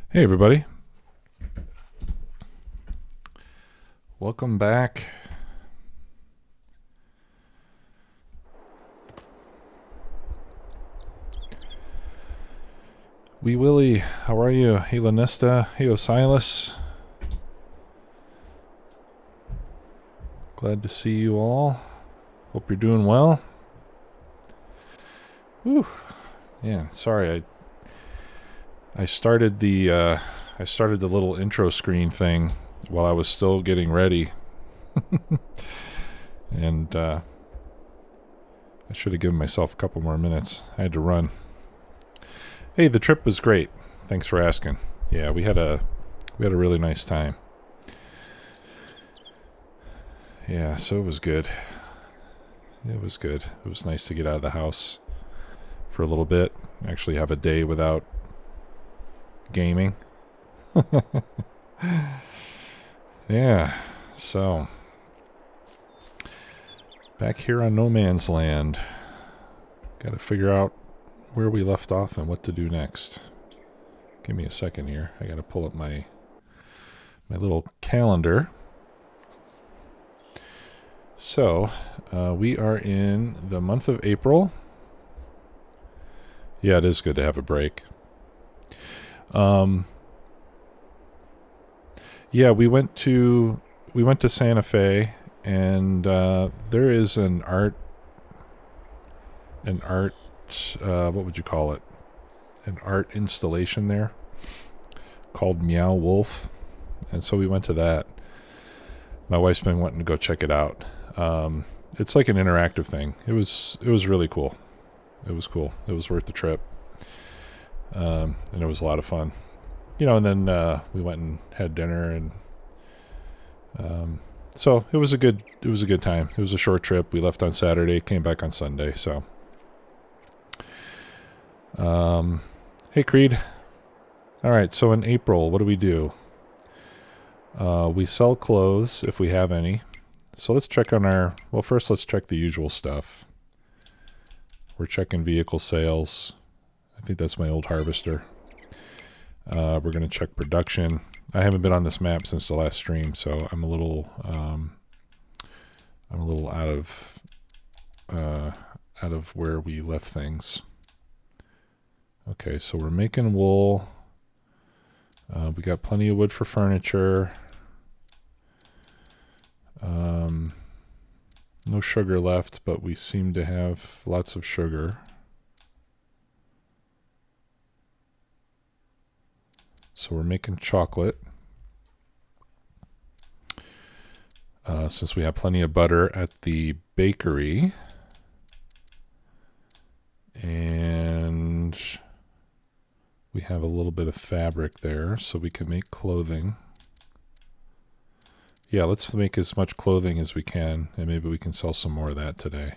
Hey everybody, welcome back. Wee Willie, how are you? Hey Lanesta, hey Osiris. Glad to see you all. Hope you're doing well. Whew. Yeah, sorry, I started the little intro screen thing while I was still getting ready. And I should have given myself a couple more minutes. I had to run. Hey, the trip was great. Thanks for asking. Yeah, we had a really nice time. Yeah, so it was good. It was good. It was nice to get out of the house for a little bit. Actually have a day without gaming. Yeah, so back here on No Man's Land. Got to figure out where we left off and what to do next. Give me a second here. I got to pull up my little calendar. So, we are in the month of April. Yeah, it is good to have a break. Yeah, we went to Santa Fe, and there is an art. What would you call it? An art installation there called Meow Wolf, and so we went to that. My wife's been wanting to go check it out. It's like an interactive thing. It was really cool. It was cool. It was worth the trip, and it was a lot of fun. And then we went and had dinner, and so it was a good time. It was a short trip. We left on Saturday, came back on Sunday. So, hey Creed. All right. So in April, what do we do? We sell clothes if we have any. So let's check on first let's check the usual stuff. We're checking vehicle sales. I think that's my old harvester. We're going to check production. I haven't been on this map since the last stream, so I'm a little out of where we left things. Okay, so we're making wool. We got plenty of wood for furniture. No sugar left, but we seem to have lots of sugar. So we're making chocolate. Since we have plenty of butter at the bakery. And we have a little bit of fabric there, so we can make clothing. Yeah, let's make as much clothing as we can, and maybe we can sell some more of that today.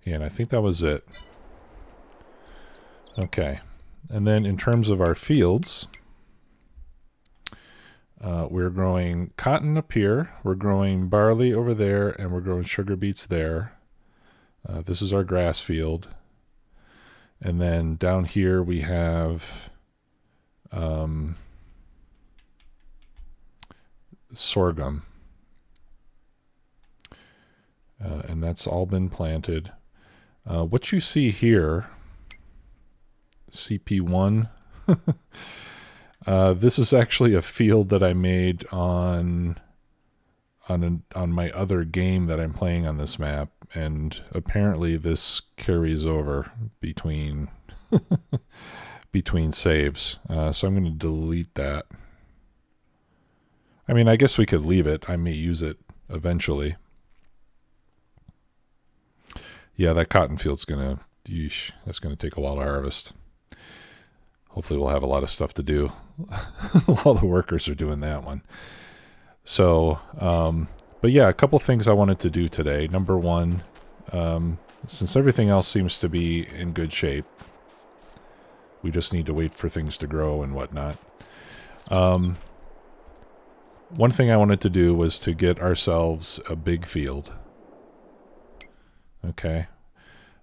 Yeah, and I think that was it. Okay, and then in terms of our fields, we're growing cotton up here, we're growing barley over there, and we're growing sugar beets there. This is our grass field. And then down here we have sorghum. And that's all been planted. What you see here, CP1, this is actually a field that I made on my other game that I'm playing on this map, and apparently this carries over between saves. So I'm going to delete that. I mean, I guess we could leave it. I may use it eventually. Yeah, that cotton field's that's gonna take a while to harvest. Hopefully we'll have a lot of stuff to do while the workers are doing that one. So, but yeah, a couple things I wanted to do today. Number one, since everything else seems to be in good shape, we just need to wait for things to grow and whatnot. One thing I wanted to do was to get ourselves a big field. Okay.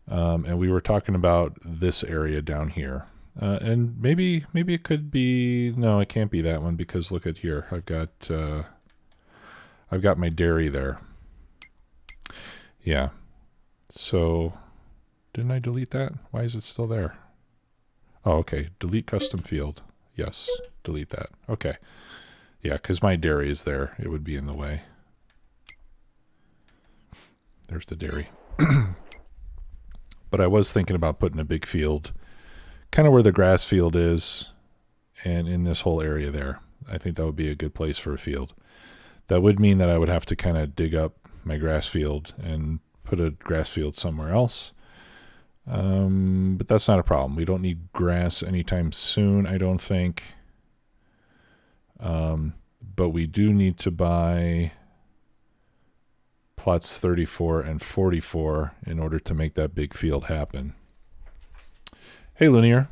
And we were talking about this area down here. And maybe it could be, no, it can't be that one because look at here. I've got my dairy there. Yeah. So didn't I delete that? Why is it still there? Oh, okay. Delete custom field. Yes, delete that. Okay. Yeah, because my dairy is there. It would be in the way. There's the dairy. But I was thinking about putting a big field kind of where the grass field is and in this whole area there. I think that would be a good place for a field. That would mean that I would have to kind of dig up my grass field and put a grass field somewhere else. But that's not a problem. We don't need grass anytime soon, I don't think. But we do need to buy plots 34 and 44 in order to make that big field happen. Hey, Linear.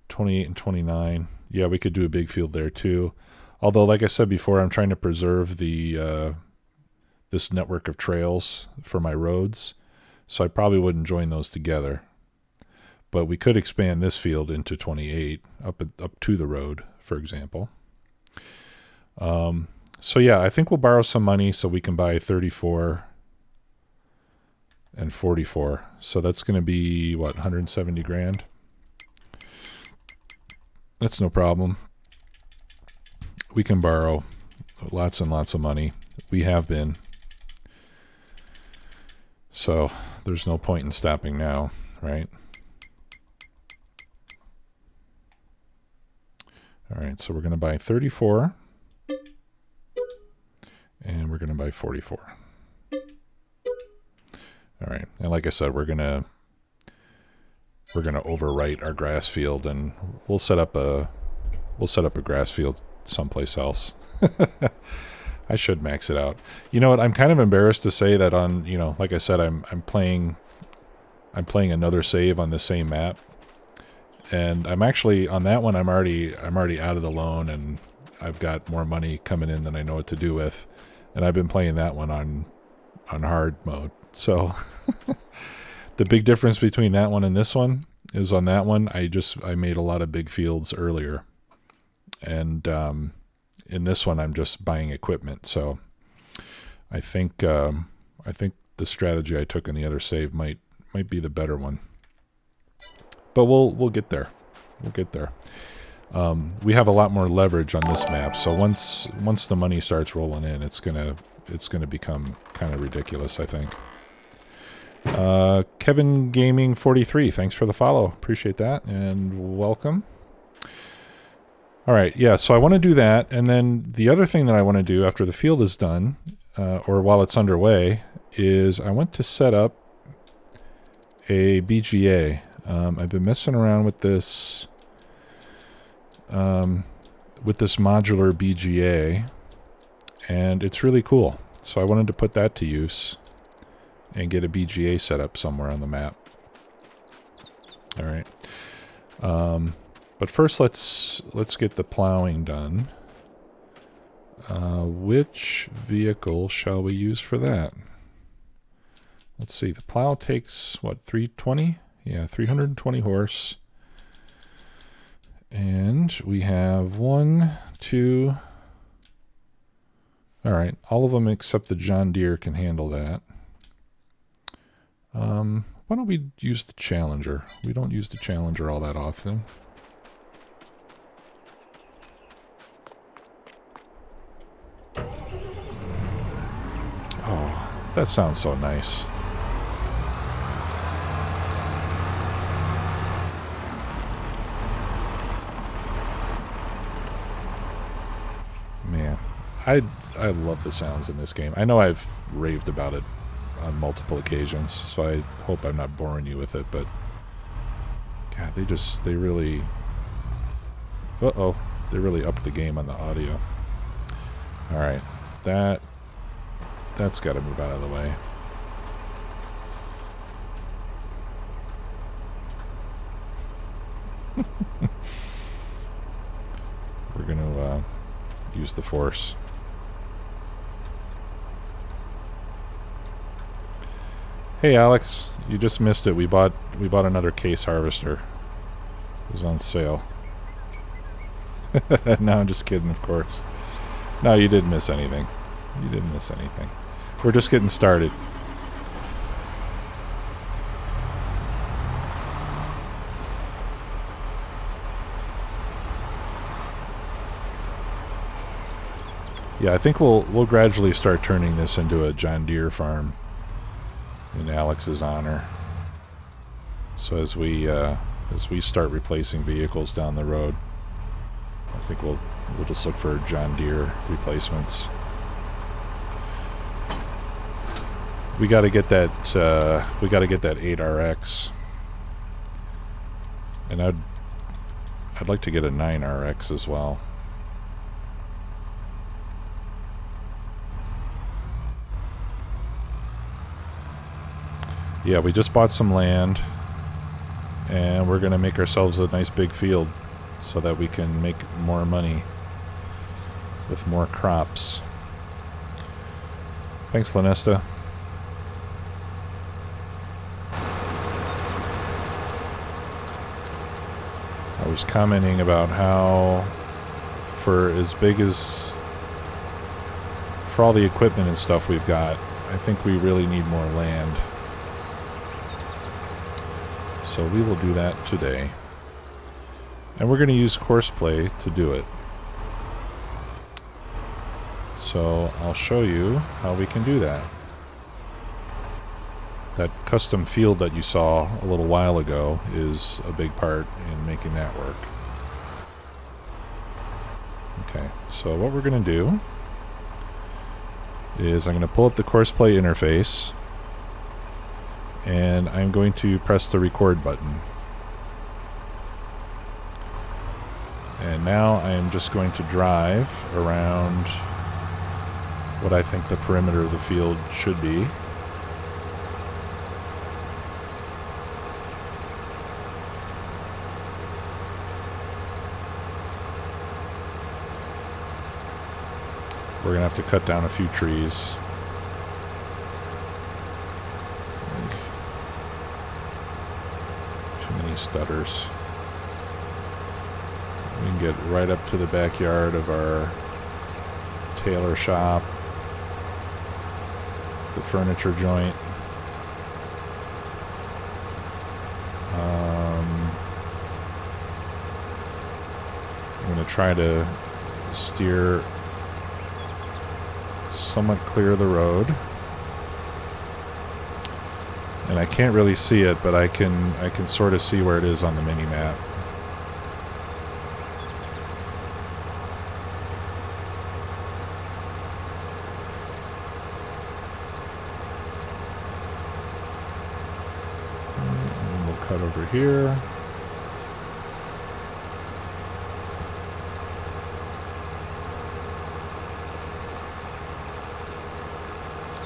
28 and 29. Yeah, we could do a big field there too. Although, like I said before, I'm trying to preserve the this network of trails for my roads, so I probably wouldn't join those together. But we could expand this field into 28 up to the road, for example. So yeah, I think we'll borrow some money so we can buy 34 and 44. So that's going to be, what, 170 grand? That's no problem. We can borrow lots and lots of money. We have been. So there's no point in stopping now, right? All right, so we're going to buy 34. And we're going to buy 44. All right, and like I said, we're gonna overwrite our grass field, and we'll set up a grass field someplace else. I should max it out. You know what? I'm kind of embarrassed to say that on, you know, like I said, I'm playing another save on the same map, and I'm actually on that one. I'm already out of the loan, and I've got more money coming in than I know what to do with, and I've been playing that one on hard mode. So the big difference between that one and this one is on that one I made a lot of big fields earlier, and in this one I'm just buying equipment. So I think the strategy I took in the other save might be the better one. But we'll get there. We'll get there. We have a lot more leverage on this map, so once the money starts rolling in, it's gonna become kind of ridiculous, I think. Kevin Gaming 43, thanks for the follow. Appreciate that, and welcome. All right, yeah, so I want to do that, and then the other thing that I want to do after the field is done, or while it's underway, is I want to set up a BGA. I've been messing around with this modular BGA, and it's really cool. So I wanted to put that to use and get a BGA set up somewhere on the map. All right. But first, let's get the plowing done. Which vehicle shall we use for that? Let's see. The plow takes, what, 320? Yeah, 320 horse. And we have 1, 2... All right, all of them except the John Deere can handle that. Why don't we use the Challenger? We don't use the Challenger all that often. Oh, that sounds so nice. Man, I love the sounds in this game. I know I've raved about it on multiple occasions, so I hope I'm not boring you with it, but God, they really upped the game on the audio. All right, that's got to move out of the way. We're going to use the force. Hey Alex, you just missed it. We bought another case harvester. It was on sale. No, I'm just kidding, of course. No, you didn't miss anything. You didn't miss anything. We're just getting started. Yeah, I think we'll gradually start turning this into a John Deere farm in Alex's honor. So as we start replacing vehicles down the road, I think we'll just look for John Deere replacements. We got to get that 8RX, and I'd like to get a 9RX as well. Yeah, we just bought some land, and we're gonna make ourselves a nice big field so that we can make more money with more crops. Thanks, Lanesta. I was commenting about how for all the equipment and stuff we've got, I think we really need more land. So we will do that today. And we're going to use Courseplay to do it. So I'll show you how we can do that. That custom field that you saw a little while ago is a big part in making that work. Okay, so what we're going to do is I'm going to pull up the Courseplay interface, and I'm going to press the record button. And now I'm just going to drive around what I think the perimeter of the field should be. We're going to have to cut down a few trees. Too many stutters. We can get right up to the backyard of our tailor shop, the furniture joint. I'm going to try to steer somewhat clear of the road. And I can't really see it, but I can sort of see where it is on the mini map. And we'll cut over here.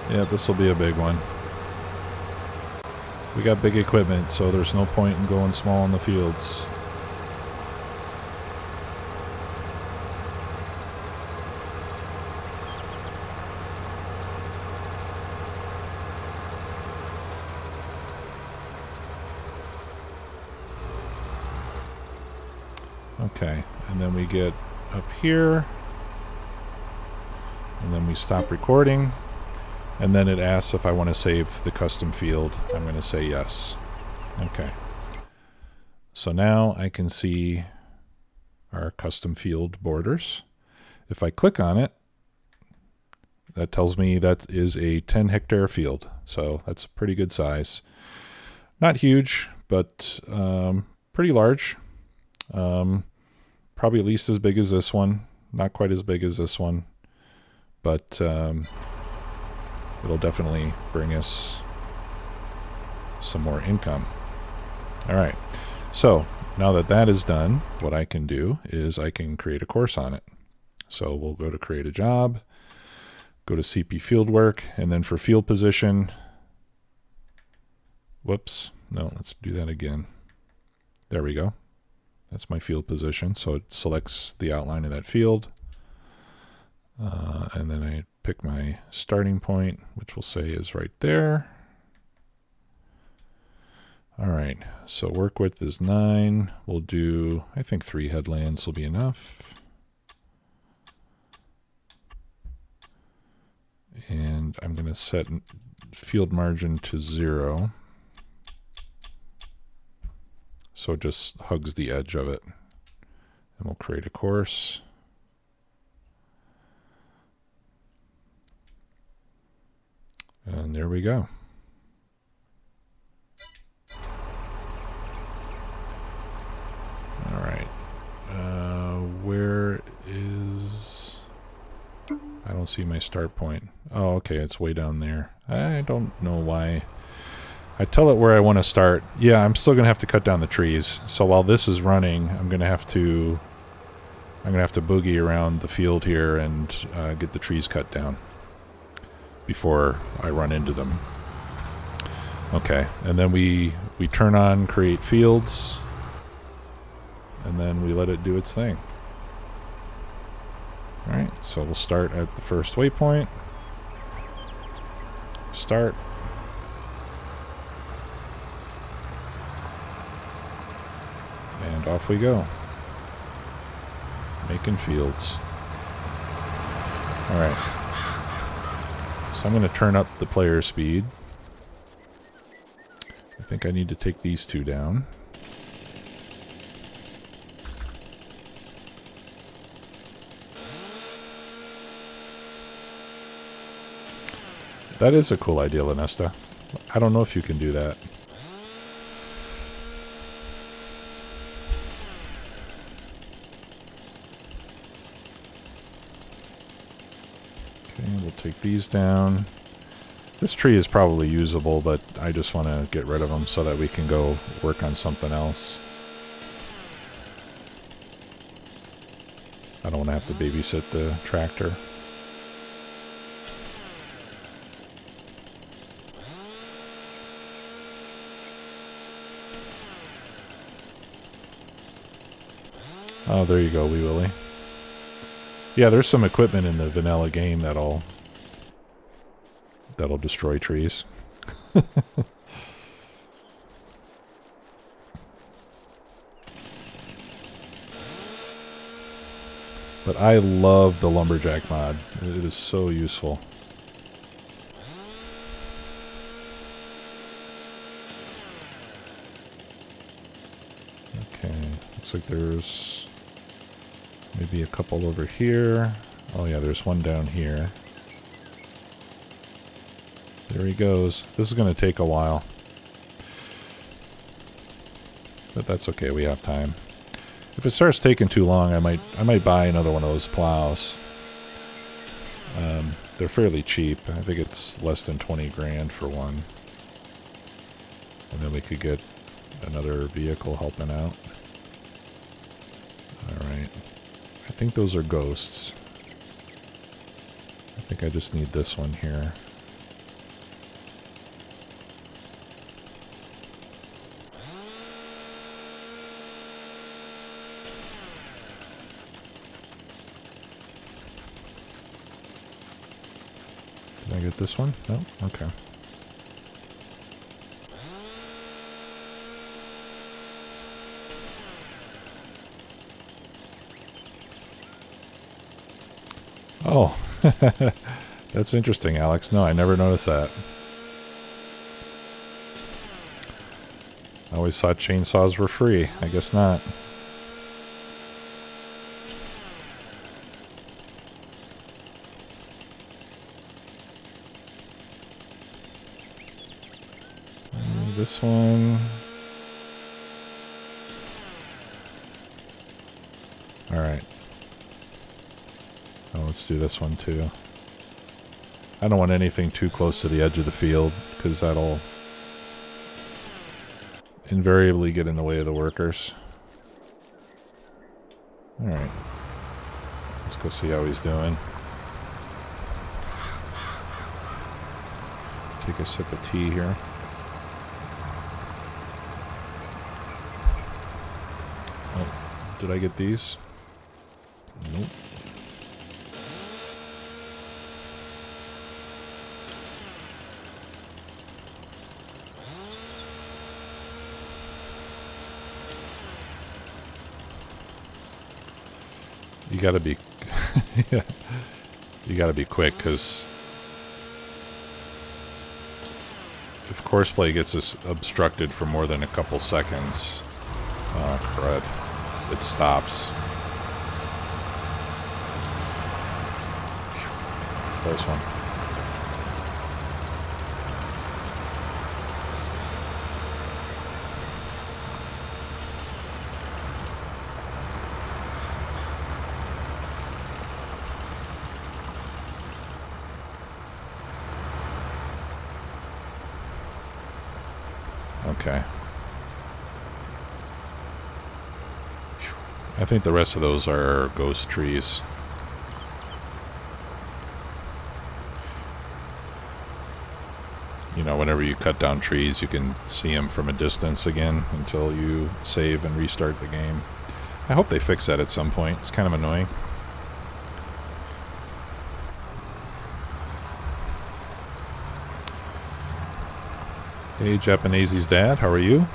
Yeah, this will be a big one. We got big equipment, so there's no point in going small in the fields. Okay, and then we get up here, and then we stop recording. And then it asks if I want to save the custom field. I'm going to say yes. Okay. So now I can see our custom field borders. If I click on it, that tells me that is a 10 hectare field. So that's a pretty good size. Not huge, but pretty large. Probably at least as big as this one. Not quite as big as this one. But it'll definitely bring us some more income. All right, so now that that is done, what I can do is I can create a course on it. So we'll go to create a job, go to CP Fieldwork, and then for field position, whoops, no, let's do that again. There we go. That's my field position. So it selects the outline of that field. And then I pick my starting point, which we'll say is right there. All right, so work width is 9. We'll do, I think 3 headlands will be enough. And I'm going to set field margin to 0. So it just hugs the edge of it. And we'll create a course. And there we go. All right. Where is... I don't see my start point. Oh, okay, it's way down there. I don't know why. I tell it where I want to start. Yeah, I'm still going to have to cut down the trees. So while this is running, I'm going to have to boogie around the field here and get the trees cut down before I run into them. Okay, and then we turn on create fields, and then we let it do its thing. All right, so we'll start at the first waypoint. Start. And off we go. Making fields. All right. So I'm going to turn up the player speed. I think I need to take these two down. That is a cool idea, Lanesta. I don't know if you can do that. Okay, we'll take these down. This tree is probably usable, but I just want to get rid of them so that we can go work on something else. I don't want to have to babysit the tractor. Oh, there you go, Wee Willie. Yeah, there's some equipment in the vanilla game that'll destroy trees. But I love the lumberjack mod. It is so useful. Okay, looks like there's maybe a couple over here. Oh yeah, there's one down here. There he goes. This is going to take a while. But that's okay, we have time. If it starts taking too long, I might buy another one of those plows. They're fairly cheap. I think it's less than 20 grand for one. And then we could get another vehicle helping out. Alright. I think those are ghosts. I think I just need this one here. Did I get this one? No? Okay. Oh, that's interesting, Alex. No, I never noticed that. I always thought chainsaws were free. I guess not. This one. All right. Oh, let's do this one too. I don't want anything too close to the edge of the field because that'll invariably get in the way of the workers. All right. Let's go see how he's doing. Take a sip of tea here. Oh, did I get these? Nope. gotta be, you gotta be quick, because if courseplay gets this obstructed for more than a couple seconds, oh crud, it stops. Close one. Okay. I think the rest of those are ghost trees. You know, whenever you cut down trees, you can see them from a distance again until you save and restart the game. I hope they fix that at some point. It's kind of annoying. Hey, Japanese's dad, how are you?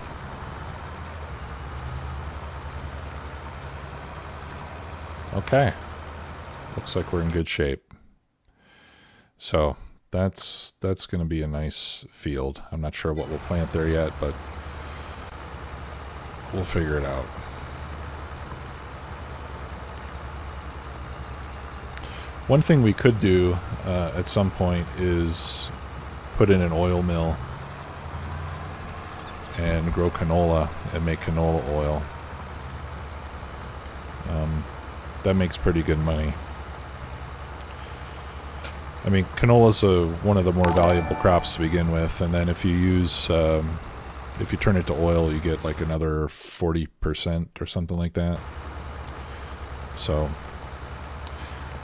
Okay. Looks like we're in good shape. So, that's going to be a nice field. I'm not sure what we'll plant there yet, but we'll figure it out. One thing we could do at some point is put in an oil mill and grow canola and make canola oil. That makes pretty good money. I mean, canola's one of the more valuable crops to begin with, and then if you use, if you turn it to oil, you get like another 40% or something like that. So,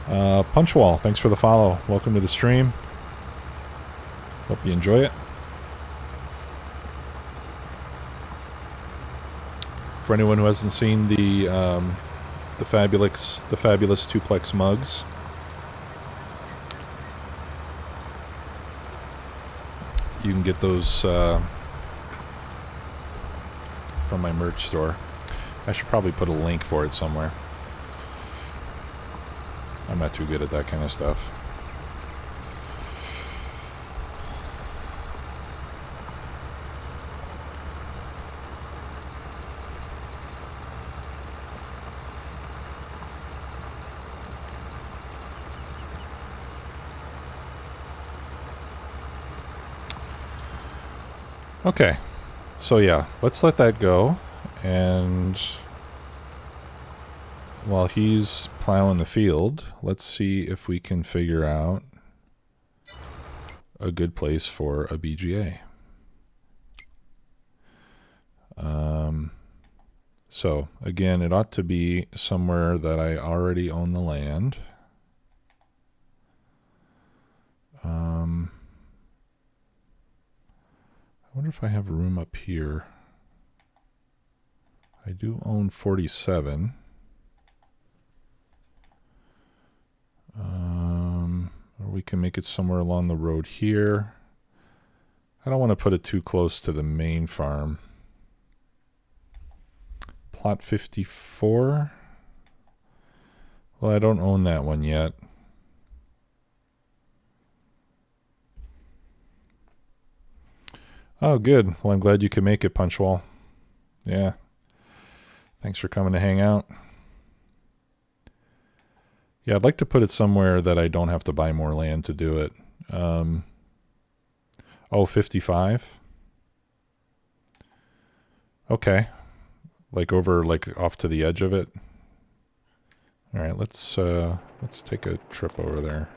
Punchwall, thanks for the follow. Welcome to the stream. Hope you enjoy it. For anyone who hasn't seen the fabulous 2-plex mugs, you can get those from my merch store. I should probably put a link for it somewhere. I'm not too good at that kind of stuff. Okay, so yeah, let's let that go, and while he's plowing the field, let's see if we can figure out a good place for a BGA. So again, it ought to be somewhere that I already own the land. I wonder if I have room up here. I do own 47. Or we can make it somewhere along the road here. I don't want to put it too close to the main farm. Plot 54. Well, I don't own that one yet. Oh, good. Well, I'm glad you could make it, Punchwall. Yeah. Thanks for coming to hang out. Yeah, I'd like to put it somewhere that I don't have to buy more land to do it. 55. Okay. Like over, like off to the edge of it. All right, let's take a trip over there.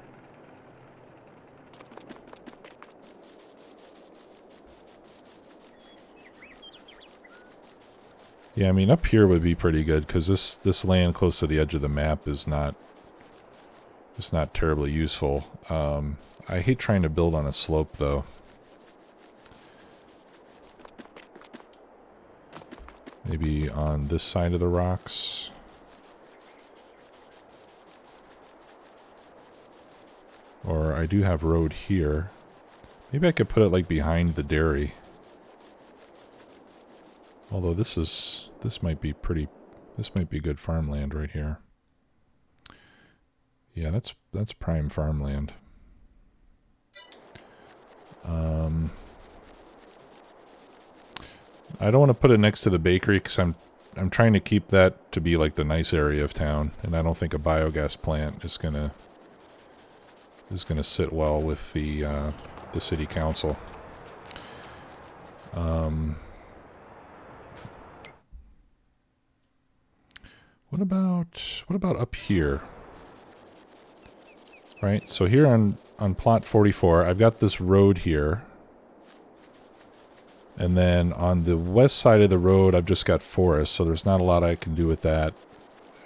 Yeah, I mean, up here would be pretty good, because this land close to the edge of the map is not terribly useful. I hate trying to build on a slope, though. Maybe on this side of the rocks. Or I do have road here. Maybe I could put it like behind the dairy. Although this might be good farmland right here. Yeah, that's prime farmland. I don't want to put it next to the bakery because I'm trying to keep that to be like the nice area of town, and I don't think a biogas plant is gonna sit well with the city council. What about up here? Right, so here on plot 44, I've got this road here. And then on the west side of the road, I've just got forest, so there's not a lot I can do with that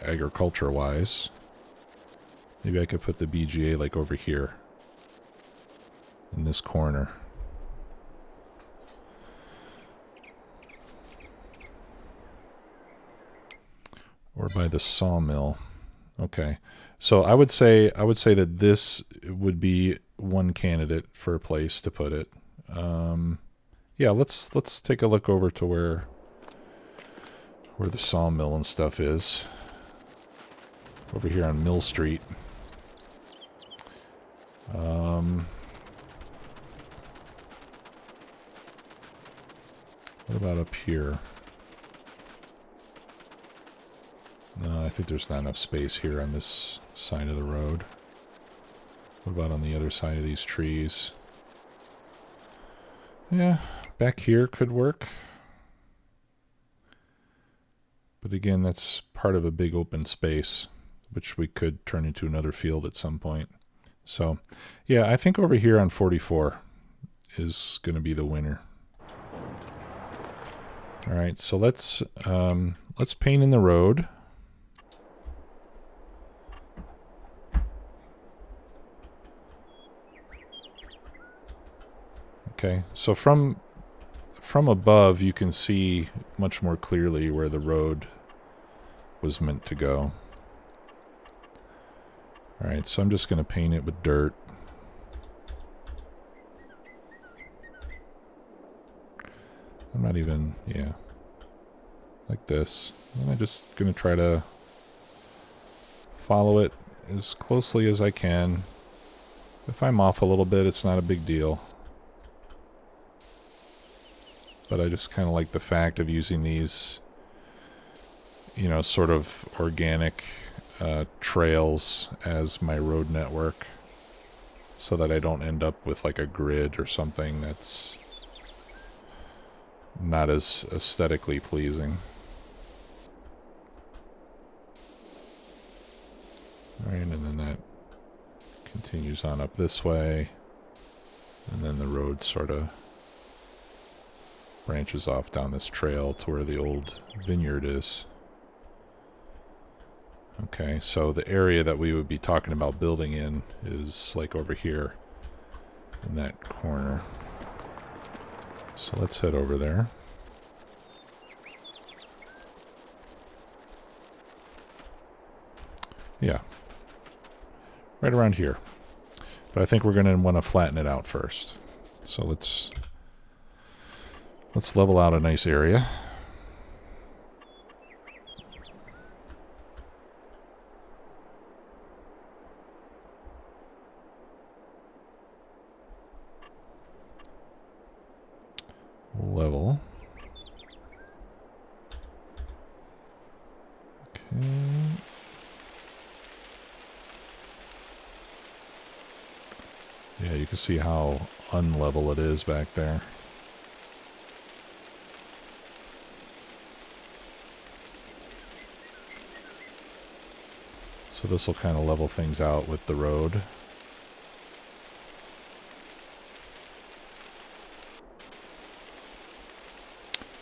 agriculture-wise. Maybe I could put the BGA like over here in this corner. Or by the sawmill. Okay. So I would say that this would be one candidate for a place to put it. Yeah, let's take a look over to where the sawmill and stuff is. Over here on Mill Street. What about up here? No, I think there's not enough space here on this side of the road. What about on the other side of these trees? Yeah, back here could work. But again, that's part of a big open space, which we could turn into another field at some point. So, yeah, I think over here on 44 is going to be the winner. All right, so let's paint in the road. Okay, so from above you can see much more clearly where the road was meant to go. Alright, so I'm just going to paint it with dirt. I'm not even, yeah, like this. And I'm just going to try to follow it as closely as I can. If I'm off a little bit, it's not a big deal. But I just kind of like the fact of using these, you know, sort of organic trails as my road network, so that I don't end up with like a grid or something that's not as aesthetically pleasing. Alright, and then that continues on up this way, and then the road sort of branches off down this trail to where the old vineyard is. Okay, so the area that we would be talking about building in is like over here in that corner. So let's head over there. Yeah, right around here. But I think we're going to want to flatten it out first. So let's level out a nice area. Level. Okay. Yeah, you can see how unlevel it is back there. So this will kind of level things out with the road.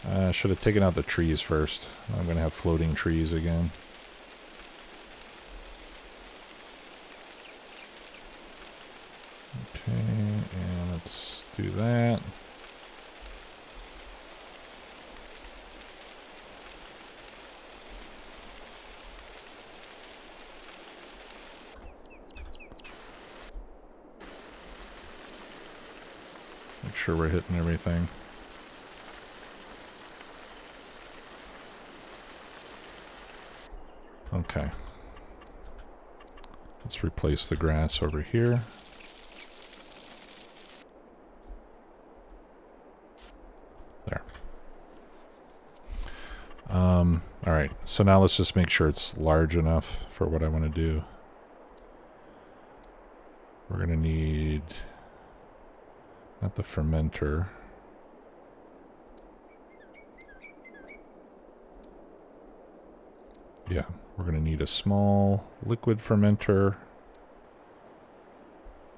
I should have taken out the trees first. I'm going to have floating trees again. Okay, and let's do that. Make sure we're hitting everything. Okay. Let's replace the grass over here. There. Alright, so now let's just make sure it's large enough for what I want to do. We're going to need, not the fermenter. Yeah, we're going to need a small liquid fermenter.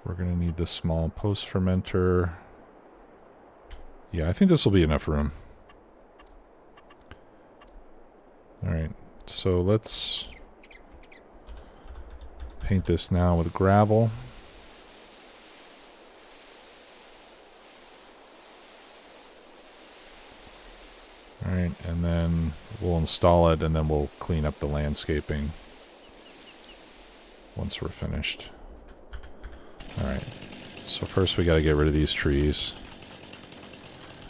We're going to need the small post fermenter. Yeah, I think this will be enough room. Alright, so let's paint this now with gravel. Alright, and then we'll install it and then we'll clean up the landscaping once we're finished. Alright, so first we gotta get rid of these trees.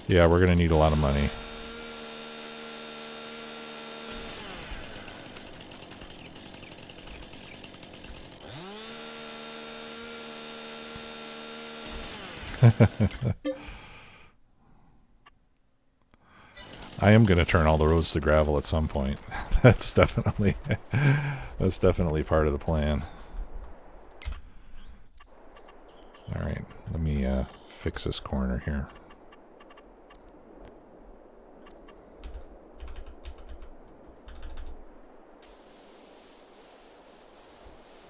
Yeah, we're gonna need a lot of money. I am going to turn all the roads to gravel at some point. That's definitely part of the plan. All right, let me fix this corner here.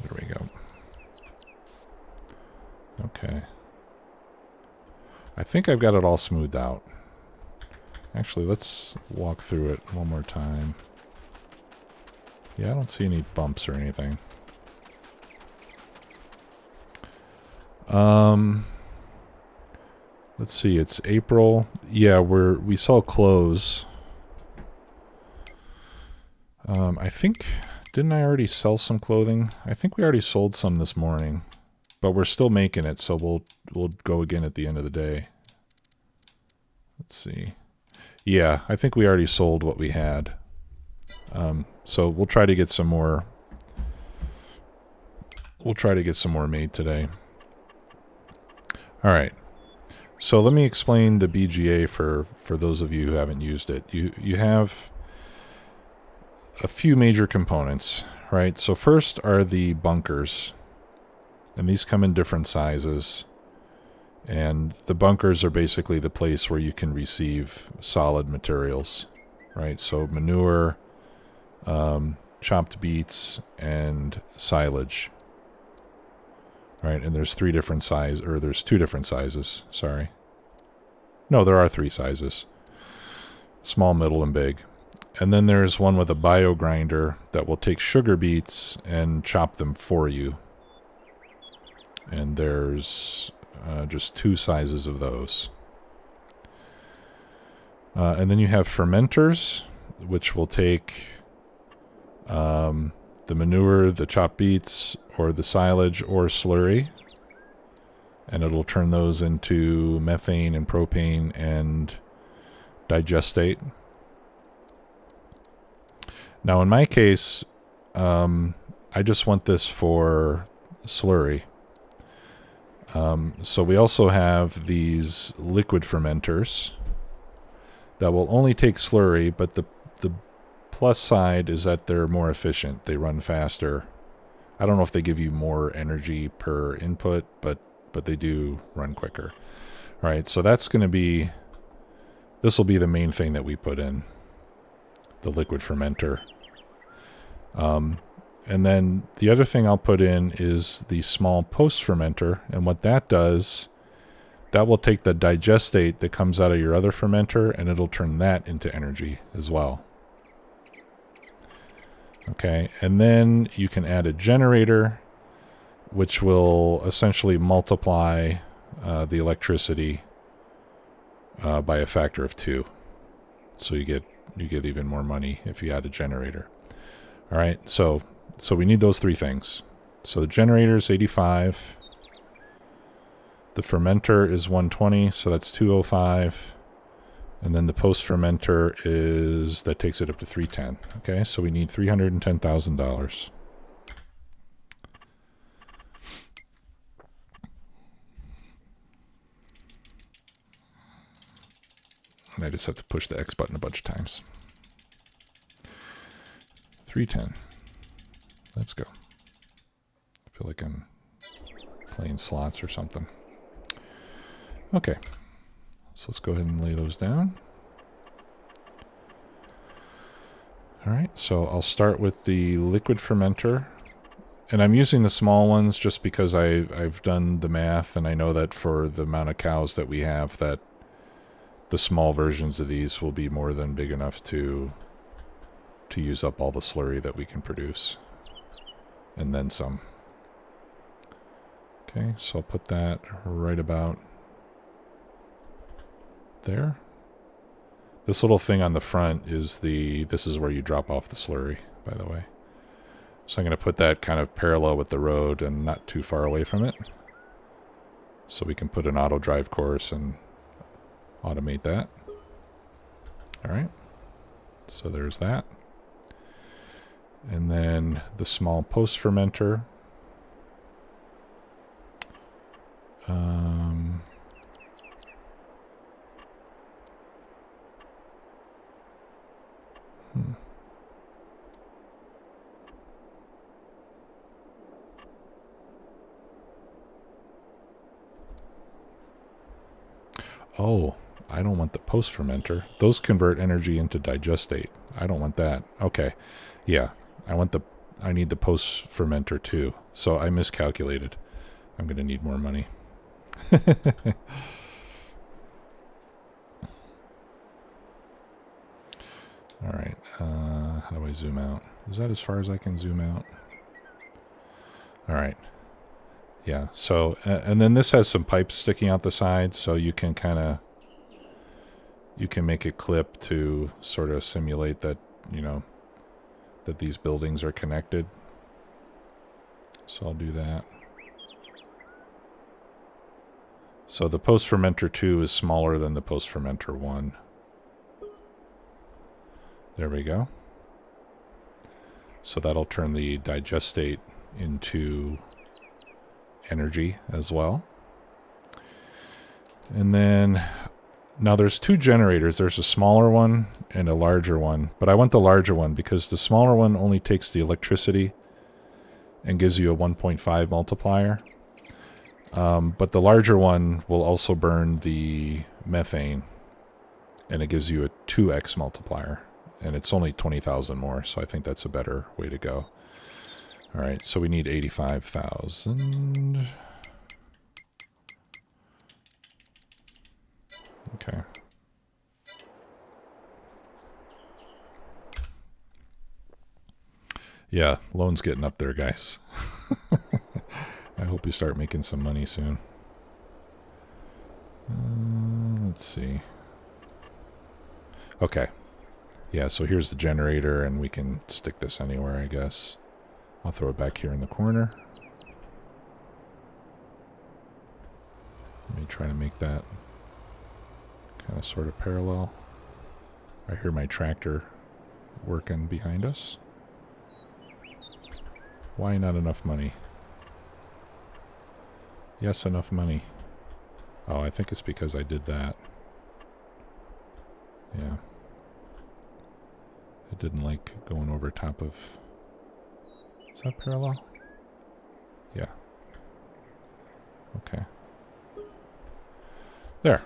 There we go. Okay. I think I've got it all smoothed out. Actually, let's walk through it one more time. Yeah, I don't see any bumps or anything. Let's see, it's April. Yeah, we sell clothes. I think, didn't I already sell some clothing? I think we already sold some this morning, but we're still making it, so we'll go again at the end of the day. Let's see. Yeah, I think we already sold what we had. So we'll try to get some more. We'll try to get some more made today. All right. So let me explain the BGA for those of you who haven't used it. You have a few major components, right? So first are the bunkers, and these come in different sizes. And the bunkers are basically the place where you can receive solid materials, right? So manure, chopped beets, and silage, right? And there's two different sizes, sorry. No, there are 3 sizes. Small, middle, and big. And then there's one with a bio grinder that will take sugar beets and chop them for you. And there's just 2 sizes of those. And then you have fermenters, which will take the manure, the chopped beets, or the silage, or slurry, and it'll turn those into methane and propane and digestate. Now in my case, I just want this for slurry. So we also have these liquid fermenters that will only take slurry, but the plus side is that they're more efficient. They run faster. I don't know if they give you more energy per input, but they do run quicker. All right, so this will be the main thing that we put in, the liquid fermenter. And then the other thing I'll put in is the small post fermenter. And what that does, that will take the digestate that comes out of your other fermenter and it'll turn that into energy as well. Okay, and then you can add a generator, which will essentially multiply the electricity by a factor of 2. So you get even more money if you add a generator. All right, so we need those 3 things. So the generator is 85. The fermenter is 120, so that's 205. And then the post fermenter that takes it up to 310. Okay, so we need $310,000. And I just have to push the X button a bunch of times. 310. Let's go. I feel like I'm playing slots or something. Okay. So let's go ahead and lay those down. All right, so I'll start with the liquid fermenter. And I'm using the small ones just because I've done the math, and I know that for the amount of cows that we have, that the small versions of these will be more than big enough to use up all the slurry that we can produce. And then some. Okay, so I'll put that right about there. This little thing on the front is this is where you drop off the slurry, by the way. So I'm going to put that kind of parallel with the road and not too far away from it. So we can put an auto drive course and automate that. All right. So there's that. And then the small post fermenter. Oh, I don't want the post fermenter. Those convert energy into digestate. I don't want that. Okay. Yeah. I need the post fermenter too. So I miscalculated. I'm going to need more money. All right. How do I zoom out? Is that as far as I can zoom out? All right. Yeah. So, and then this has some pipes sticking out the side, so you can make a clip to sort of simulate that, that these buildings are connected. So I'll do that. So the post fermenter 2 is smaller than the post fermenter 1. There we go. So that'll turn the digestate into energy as well. And then now there's two generators. There's a smaller one and a larger one, but I want the larger one because the smaller one only takes the electricity and gives you a 1.5 multiplier. But the larger one will also burn the methane, and it gives you a 2x multiplier, and it's only 20,000 more, so I think that's a better way to go. All right, so we need 85,000. Okay. Yeah, loan's getting up there, guys. I hope we start making some money soon. Let's see. Okay. Yeah, so here's the generator, and we can stick this anywhere, I guess. I'll throw it back here in the corner. Let me try to make that kind of sort of parallel. I hear my tractor working behind us. Why not enough money? Yes, enough money. Oh, I think it's because I did that. Yeah. I didn't like going over top of... Is that parallel? Yeah. Okay. There.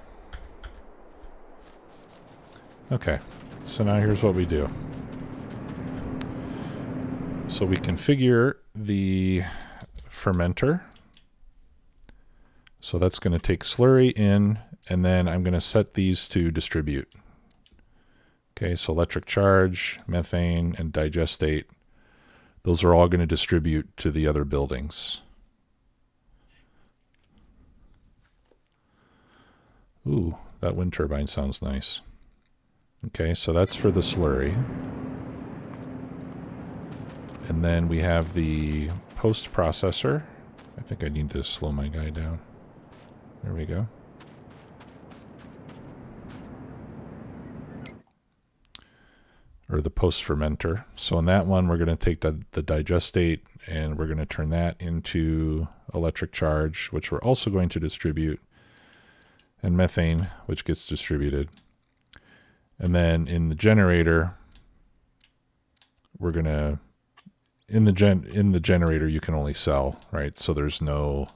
Okay. So now here's what we do. So we configure the fermenter. So that's going to take slurry in, and then I'm going to set these to distribute. Okay, so electric charge, methane, and digestate. Those are all going to distribute to the other buildings. Ooh, that wind turbine sounds nice. Okay, so that's for the slurry. And then we have the post-processor. I think I need to slow my guy down. There we go. Or the post-fermenter. So in that one, we're going to take the digestate, and we're going to turn that into electric charge, which we're also going to distribute, and methane, which gets distributed. And then in the generator, we're gonna in the generator you can only sell, right? So there's no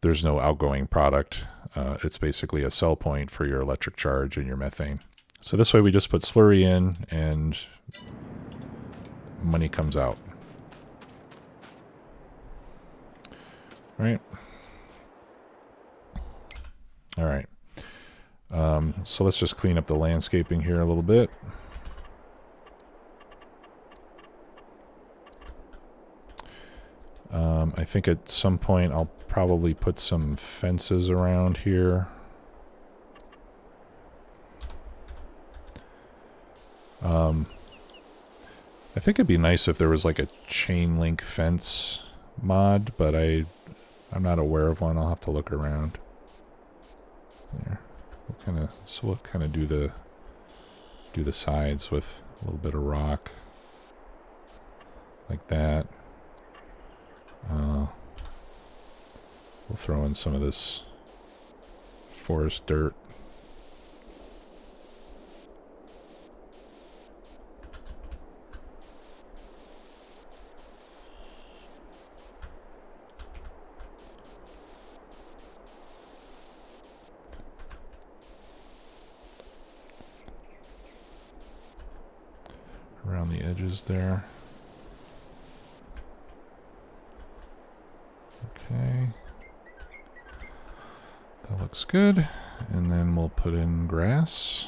outgoing product. It's basically a sell point for your electric charge and your methane. So this way we just put slurry in and money comes out. Right? All right. So let's just clean up the landscaping here a little bit. I think at some point I'll probably put some fences around here. I think it'd be nice if there was like a chain link fence mod, but I'm not aware of one. I'll have to look around. There. We'll kind of do the sides with a little bit of rock like that. We'll throw in some of this forest dirt. Around the edges there. Okay. That looks good. And then we'll put in grass.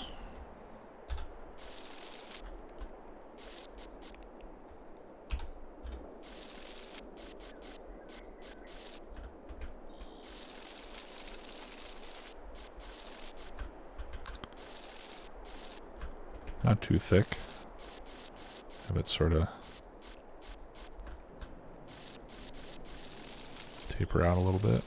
Not too thick. Have it sort of taper out a little bit.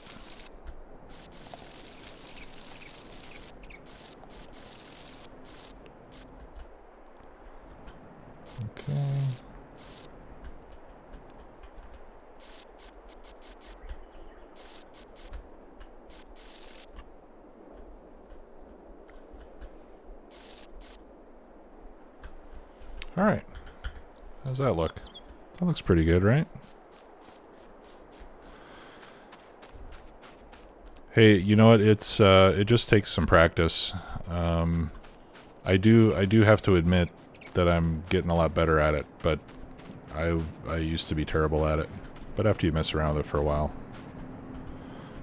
Okay. All right. How's that look? That looks pretty good, right? Hey, you know what? It's it just takes some practice. I do have to admit that I'm getting a lot better at it, but I used to be terrible at it. But after you mess around with it for a while,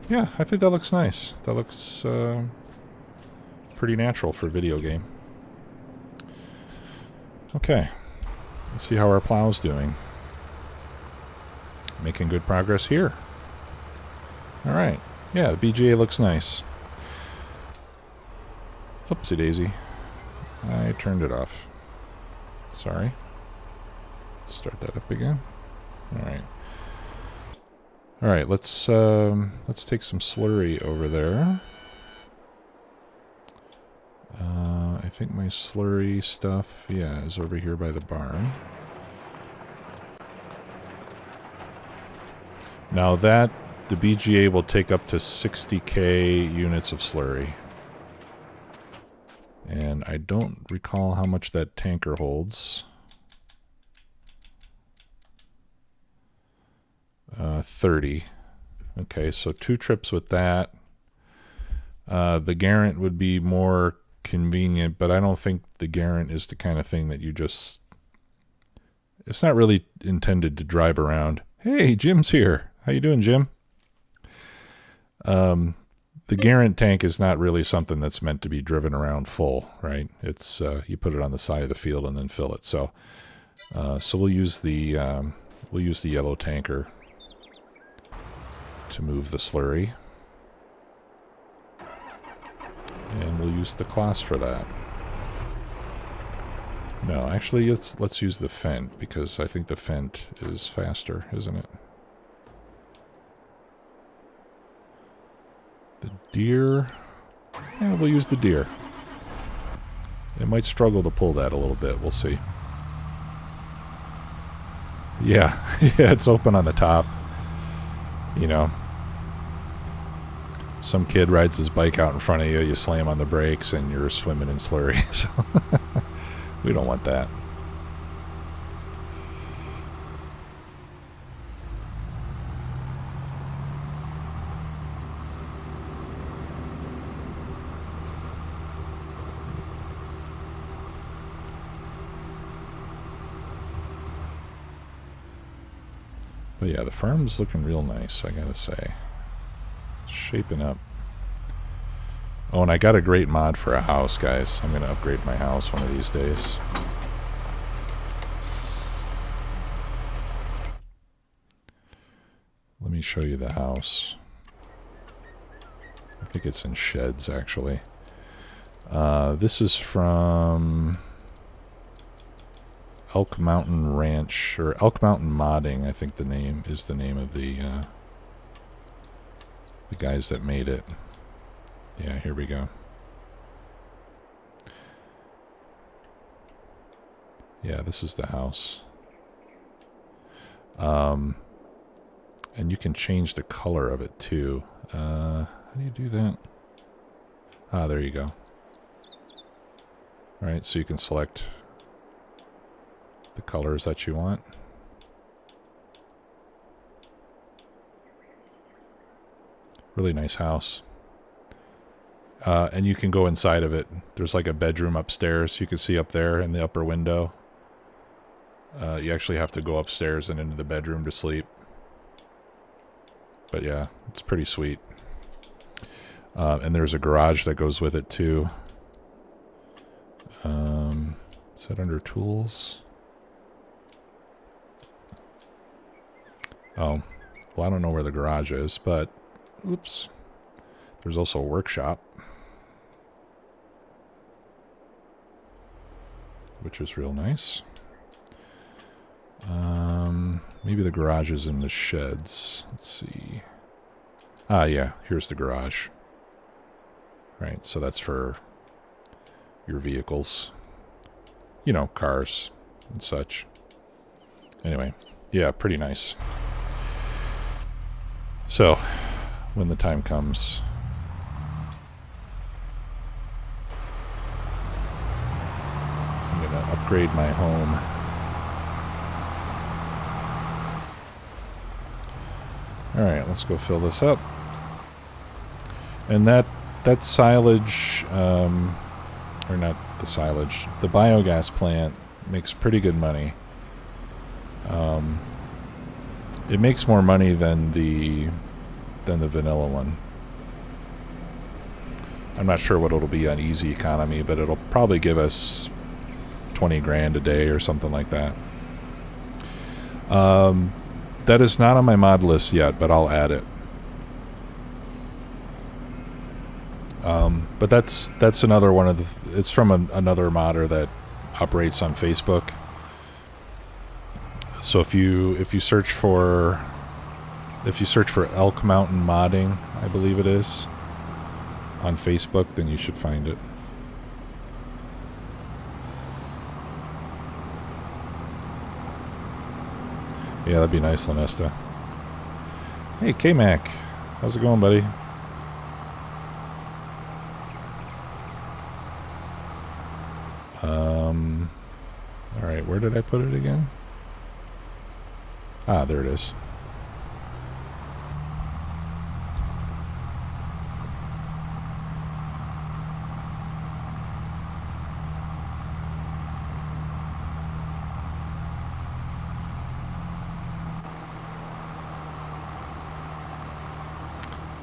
yeah, I think that looks nice. That looks pretty natural for a video game. Okay, let's see how our plow's doing. Making good progress here. All right. Yeah, the BGA looks nice. Oopsie daisy. I turned it off. Sorry. Start that up again. All right. All right, let's take some slurry over there. I think my slurry stuff, yeah, is over here by the barn. Now that the BGA will take up to 60k units of slurry. And I don't recall how much that tanker holds. 30. Okay, so 2 trips with that. The Garant would be more convenient, but I don't think the Garant is the kind of thing that you just... It's not really intended to drive around. Hey, Jim's here. How you doing, Jim? The Garant tank is not really something that's meant to be driven around full, right? It's you put it on the side of the field and then fill it. So we'll use the yellow tanker to move the slurry, and we'll use the class for that. No, actually, let's use the Fent, because I think the Fent is faster, isn't it? The Deer. Yeah, we'll use the Deer. It might struggle to pull that a little bit. We'll see. Yeah, yeah, it's open on the top. You know. some kid rides his bike out in front of you, you slam on the brakes, and you're swimming in slurry. So we don't want that. But yeah, the farm's looking real nice, I gotta say. It's shaping up. Oh, and I got a great mod for a house, guys. I'm gonna upgrade my house one of these days. Let me show you the house. I think it's in sheds, actually. This is from Elk Mountain Ranch, or Elk Mountain Modding, I think the name is the name of the guys that made it. Yeah, here we go. Yeah, this is the house. And you can change the color of it too. How do you do that? Ah, there you go. Alright, so you can select the colors that you want. Really nice house. And you can go inside of it. There's like a bedroom upstairs. You can see up there in the upper window. You actually have to go upstairs and into the bedroom to sleep. But yeah, it's pretty sweet. And there's a garage that goes with it too. Is that under tools? Oh, well, I don't know where the garage is, but oops. There's also a workshop, which is real nice. Maybe the garage is in the sheds. Let's see. Ah, yeah, here's the garage. Right, so that's for your vehicles. You know, cars and such. Anyway, yeah, pretty nice. So, when the time comes, I'm going to upgrade my home. Alright, let's go fill this up. And that silage, or not the silage, the biogas plant makes pretty good money. It makes more money than the vanilla one. I'm not sure what it'll be on easy economy, but it'll probably give us 20 grand a day or something like that. That is not on my mod list yet, but I'll add it. But that's another one of the. It's from another modder that operates on Facebook. So if you search for Elk Mountain Modding, I believe it is, on Facebook, then you should find it. Yeah, that'd be nice, Lanesta. Hey, K-Mac. How's it going, buddy? Alright, where did I put it again? Ah, there it is.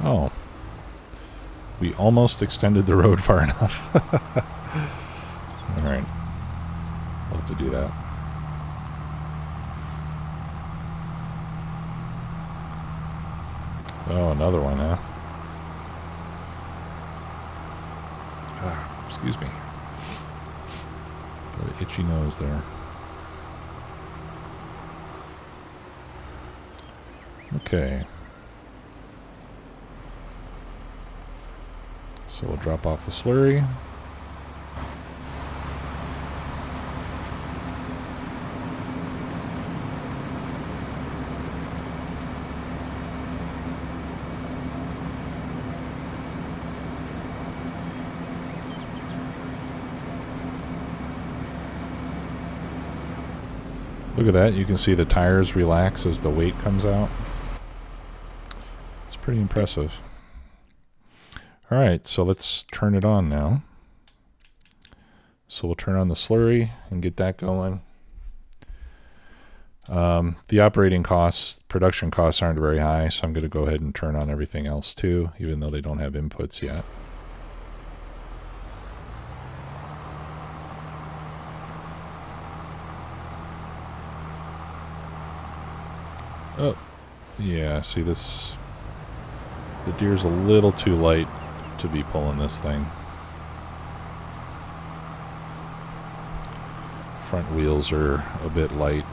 Oh. We almost extended the road far enough. Alright. We'll have to do that. Oh, another one, huh? Ah, excuse me. Got an itchy nose there. Okay. So we'll drop off the slurry. Look at that. You can see the tires relax as the weight comes out. It's pretty impressive. All right, so let's turn it on now. So we'll turn on the slurry and get that going. The operating costs, production costs aren't very high, so I'm going to go ahead and turn on everything else too, even though they don't have inputs yet. Oh, yeah, see this, the deer's a little too light to be pulling this thing. Front wheels are a bit light.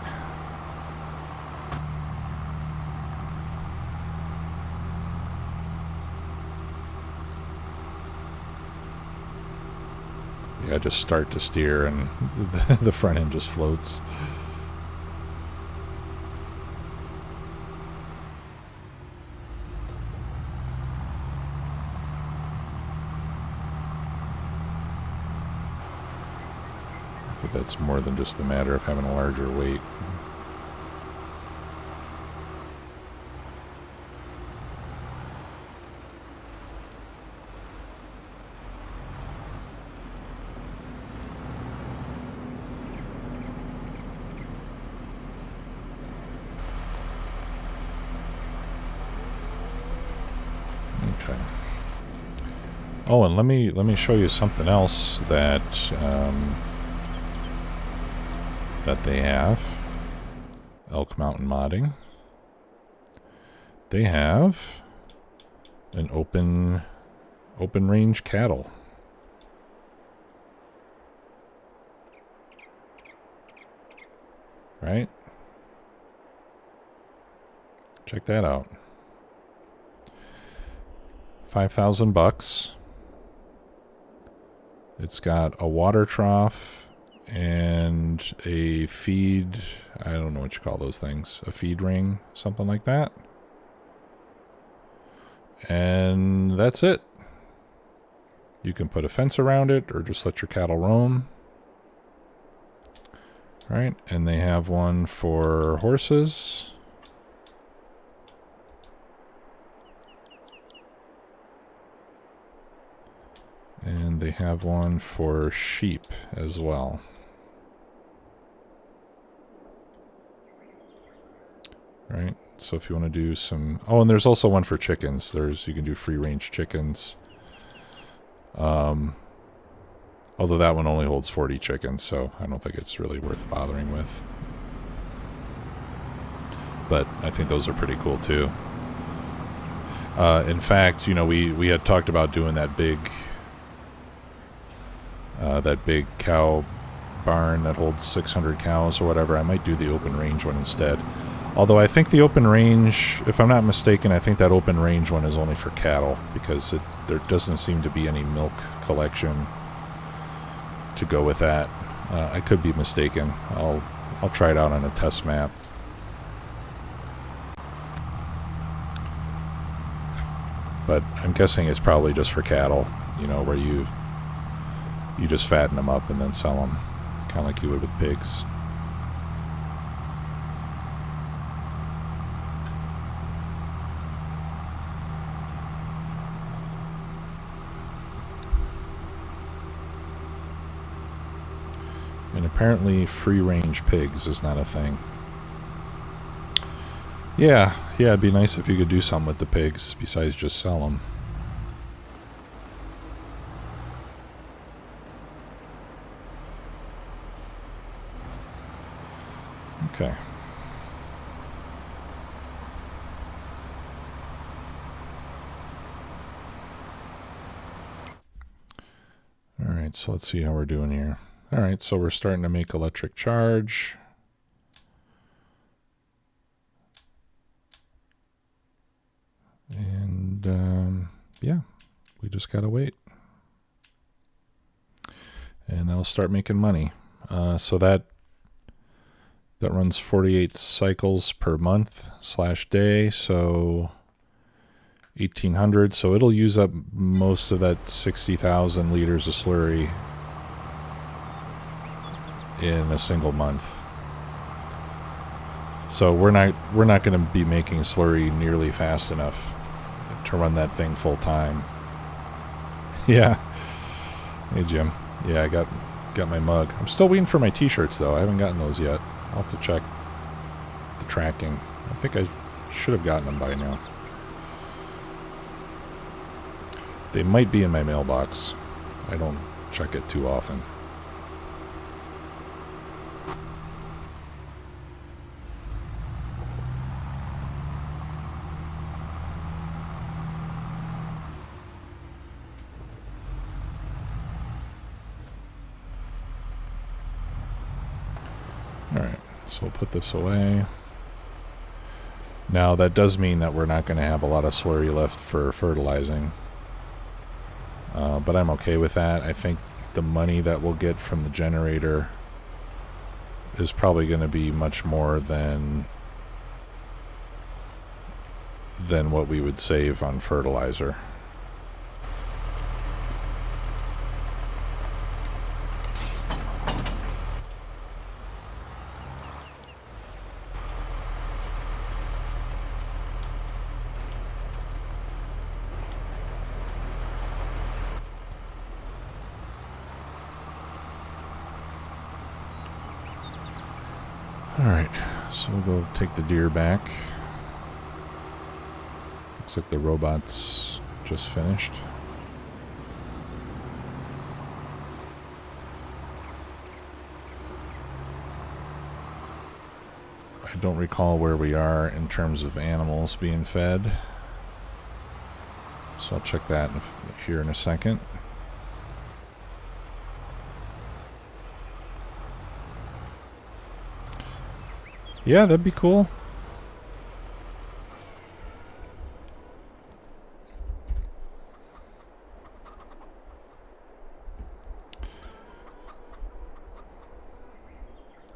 Yeah, just start to steer and the front end just floats. I think that's more than just the matter of having a larger weight. Okay. Oh, and let me show you something else that that they have. Elk Mountain Modding. They have an open range cattle. Right? Check that out. $5,000. It's got a water trough and a feed, I don't know what you call those things, a feed ring, something like that. And that's it. You can put a fence around it or just let your cattle roam. Right, and they have one for horses. And they have one for sheep as well. Right, so if you want to do some... Oh, and there's also one for chickens. You can do free-range chickens. Although that one only holds 40 chickens, so I don't think it's really worth bothering with. But I think those are pretty cool too. In fact, you know, we had talked about doing that big cow barn that holds 600 cows or whatever. I might do the open range one instead. Although I think the open range, if I'm not mistaken, I think that open range one is only for cattle because there doesn't seem to be any milk collection to go with that. I could be mistaken. I'll try it out on a test map. But I'm guessing it's probably just for cattle, you know, where you just fatten them up and then sell them, kind of like you would with pigs. And apparently free-range pigs is not a thing. Yeah, it'd be nice if you could do something with the pigs besides just sell them. Okay. All right, so let's see how we're doing here. All right, so we're starting to make electric charge. And yeah, we just gotta wait. And that'll start making money. So that runs 48 cycles per month / day, so 1,800. So it'll use up most of that 60,000 liters of slurry in a single month. So we're not going to be making slurry nearly fast enough to run that thing full time. Yeah. Hey Jim. Yeah, I got my mug. I'm still waiting for my t-shirts though. I haven't gotten those yet. I'll have to check the tracking. I think I should have gotten them by now. They might be in my mailbox. I don't check it too often. Alright, so we'll put this away. Now that does mean that we're not going to have a lot of slurry left for fertilizing. But I'm okay with that. I think the money that we'll get from the generator is probably going to be much more than what we would save on fertilizer. Alright, so we'll go take the deer back. Looks like the robot's just finished. I don't recall where we are in terms of animals being fed. So I'll check that here in a second. Yeah, that'd be cool.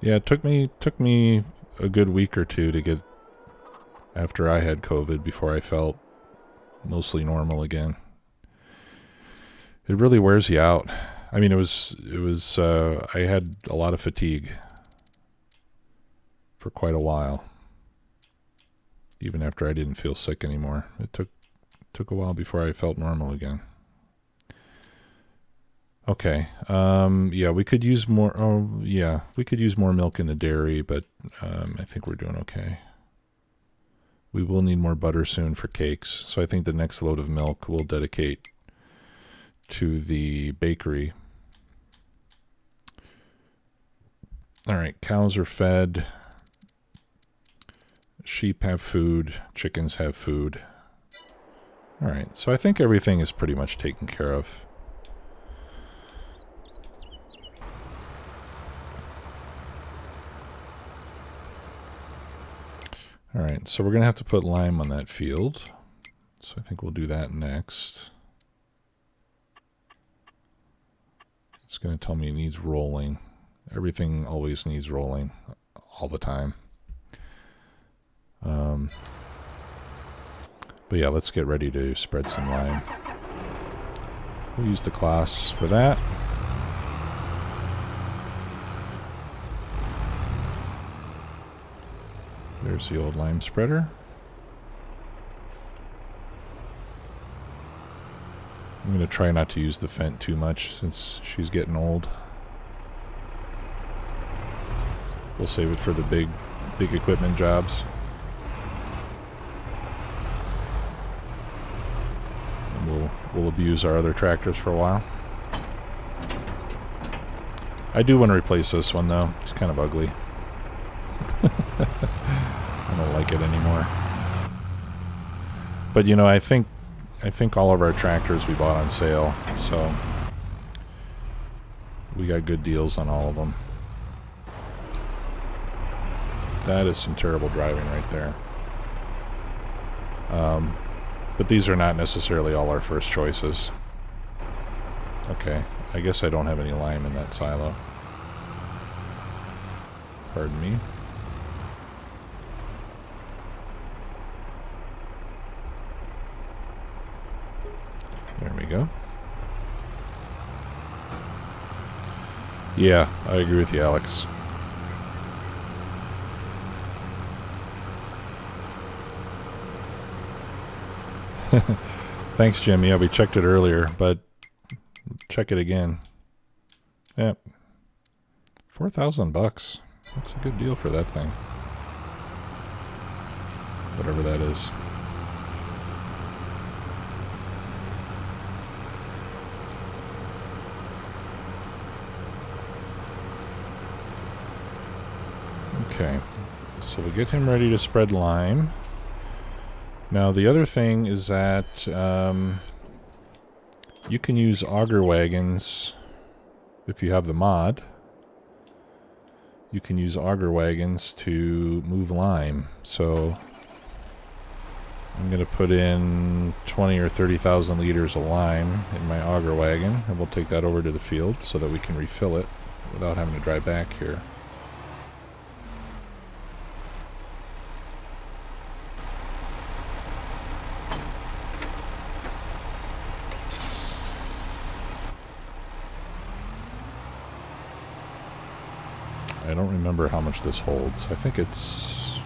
Yeah, it took me a good week or two to get after I had COVID before I felt mostly normal again. It really wears you out. I mean, it was I had a lot of fatigue for quite a while. Even after I didn't feel sick anymore. It took a while before I felt normal again. Okay. Yeah, we could use more. Oh, yeah, we could use more milk in the dairy, but I think we're doing okay. We will need more butter soon for cakes, so I think the next load of milk we'll dedicate to the bakery. All right, cows are fed. Sheep have food. Chickens have food. All right, so I think everything is pretty much taken care of. All right, so we're going to have to put lime on that field. So I think we'll do that next. It's going to tell me it needs rolling. Everything always needs rolling all the time. But yeah, let's get ready to spread some lime. We'll use the class for that. There's the old lime spreader. I'm going to try not to use the Fent too much since she's getting old. We'll save it for the big equipment jobs. And we'll abuse our other tractors for a while. I do want to replace this one though. It's kind of ugly. I don't like it anymore. But you know, I think all of our tractors we bought on sale, so we got good deals on all of them. That is some terrible driving right there. But these are not necessarily all our first choices. Okay, I guess I don't have any lime in that silo. Pardon me. There we go. Yeah, I agree with you, Alex. Thanks, Jim. Yeah, we checked it earlier, but check it again. Yep. $4,000. That's a good deal for that thing. Whatever that is. Okay. So we'll get him ready to spread lime. Now the other thing is that you can use auger wagons if you have the mod. You can use auger wagons to move lime. So I'm going to put in 20 or 30,000 liters of lime in my auger wagon, and we'll take that over to the field so that we can refill it without having to drive back here. I don't remember how much this holds. I think it's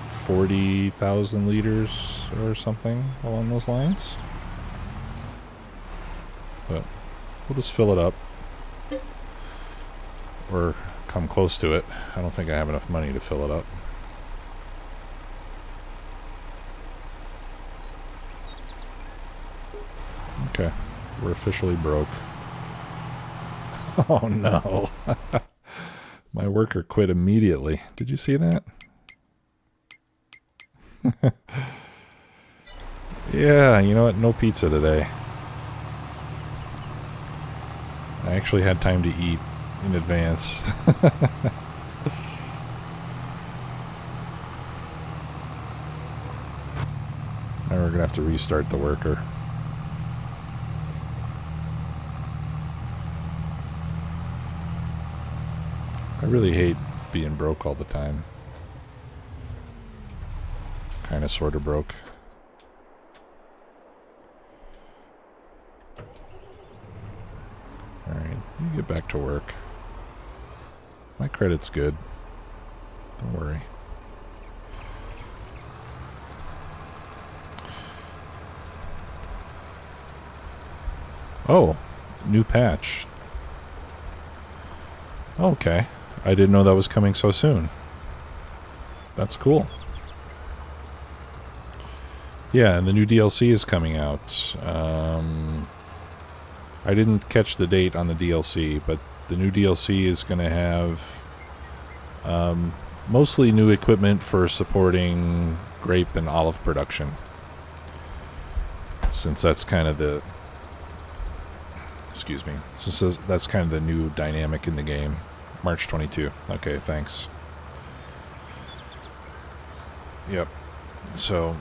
40,000 liters or something along those lines. But we'll just fill it up. Or come close to it. I don't think I have enough money to fill it up. Okay. We're officially broke. Oh no. My worker quit immediately. Did you see that? Yeah, you know what? No pizza today. I actually had time to eat in advance. Now we're going to have to restart the worker. I really hate being broke all the time. Kind of sort of broke. Alright, you get back to work. My credit's good. Don't worry. Oh, new patch. Okay. I didn't know that was coming so soon. That's cool. Yeah, and the new DLC is coming out. I didn't catch the date on the DLC, but the new DLC is going to have mostly new equipment for supporting grape and olive production. Since that's kind of the... Excuse me. Since that's kind of the new dynamic in the game. March 22. Okay, thanks. Yep. So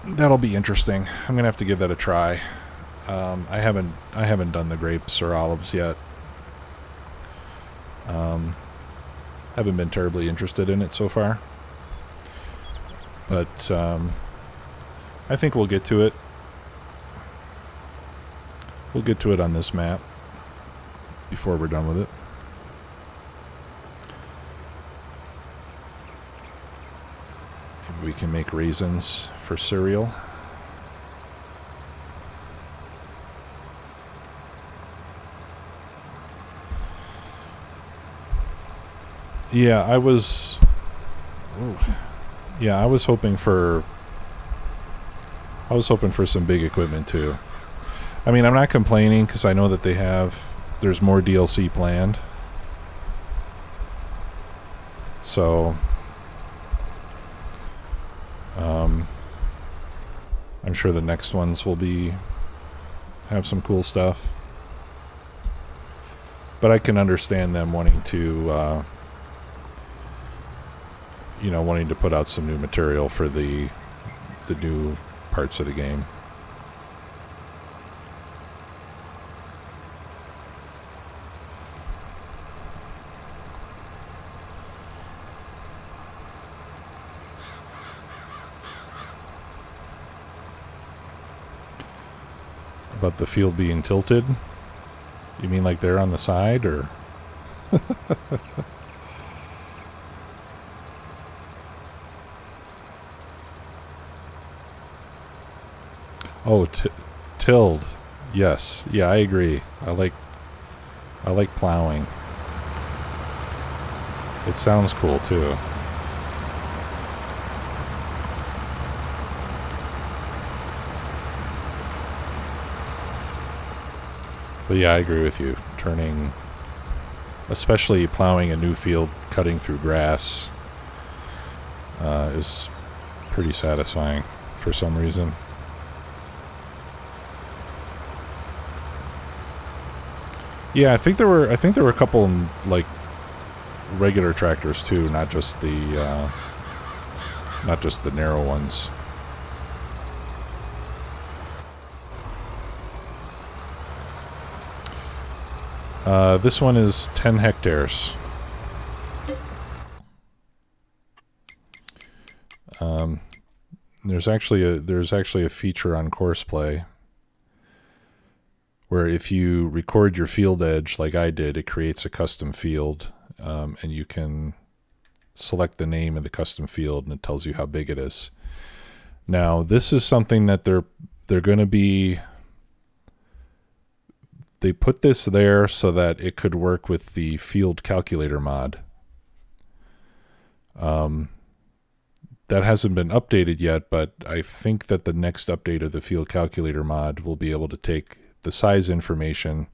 that'll be interesting. I'm gonna have to give that a try. I haven't done the grapes or olives yet. Haven't been terribly interested in it so far. But I think we'll get to it. We'll get to it on this map before we're done with it. Maybe we can make raisins for cereal. Yeah, I was hoping for some big equipment too. I mean, I'm not complaining because I know that there's more DLC planned. So, I'm sure the next ones will have some cool stuff. But I can understand them wanting to, wanting to put out some new material for the new parts of the game. About the field being tilted? You mean like they're on the side, or? Oh, tilled. Yes. Yeah, I agree. I like plowing. It sounds cool too. But yeah, I agree with you. Turning, especially plowing a new field, cutting through grass, is pretty satisfying for some reason. Yeah, I think there were a couple like regular tractors too, not just the narrow ones. This one is 10 hectares. There's actually a feature on Courseplay where if you record your field edge like I did, it creates a custom field, and you can select the name of the custom field and it tells you how big it is. Now, this is something that they're going to be. They put this there so that it could work with the field calculator mod. That hasn't been updated yet, but I think that the next update of the field calculator mod will be able to take the size information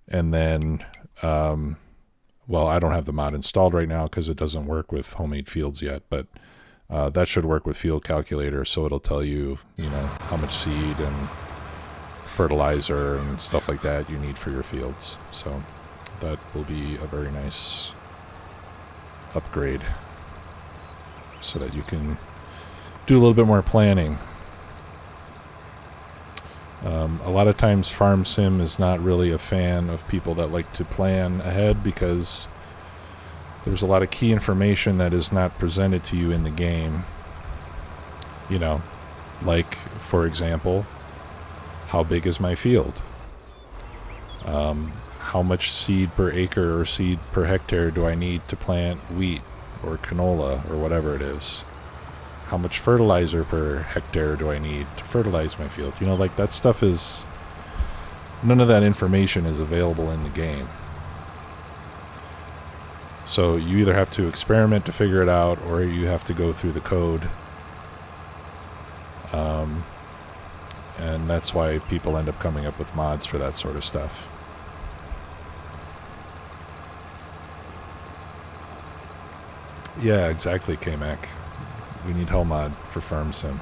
and then, well, I don't have the mod installed right now because it doesn't work with homemade fields yet, but that should work with field calculator, so it'll tell you, how much seed and fertilizer and stuff like that you need for your fields. So that will be a very nice upgrade so that you can do a little bit more planning. A lot of times Farm Sim is not really a fan of people that like to plan ahead because there's a lot of key information that is not presented to you in the game. Like, for example, how big is my field? How much seed per acre or seed per hectare do I need to plant wheat or canola or whatever it is? How much fertilizer per hectare do I need to fertilize my field? Like that stuff is, none of that information is available in the game. So you either have to experiment to figure it out or you have to go through the code. And that's why people end up coming up with mods for that sort of stuff. Yeah, exactly, K-Mac. We need Hell Mod for Farm Sim.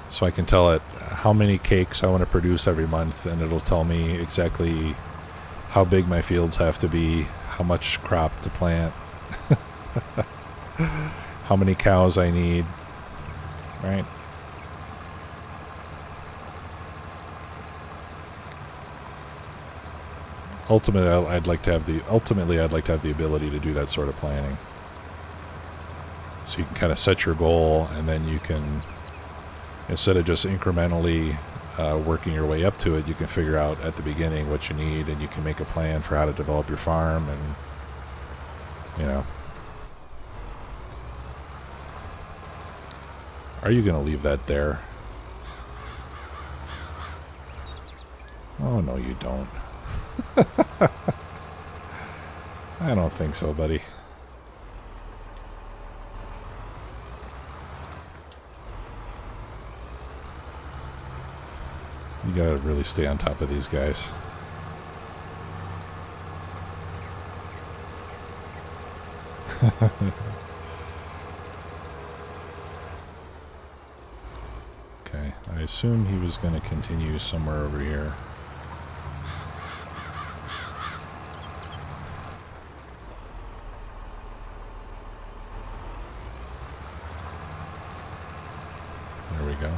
So I can tell it how many cakes I want to produce every month, and it'll tell me exactly how big my fields have to be, how much crop to plant, how many cows I need, right? Ultimately, I'd like to have the ability to do that sort of planning. So you can kind of set your goal, and then you can, instead of just incrementally working your way up to it, you can figure out at the beginning what you need, and you can make a plan for how to develop your farm, and Are you going to leave that there? Oh, no, you don't. I don't think so, buddy. You gotta really stay on top of these guys. Okay, I assume he was going to continue somewhere over here. There we go.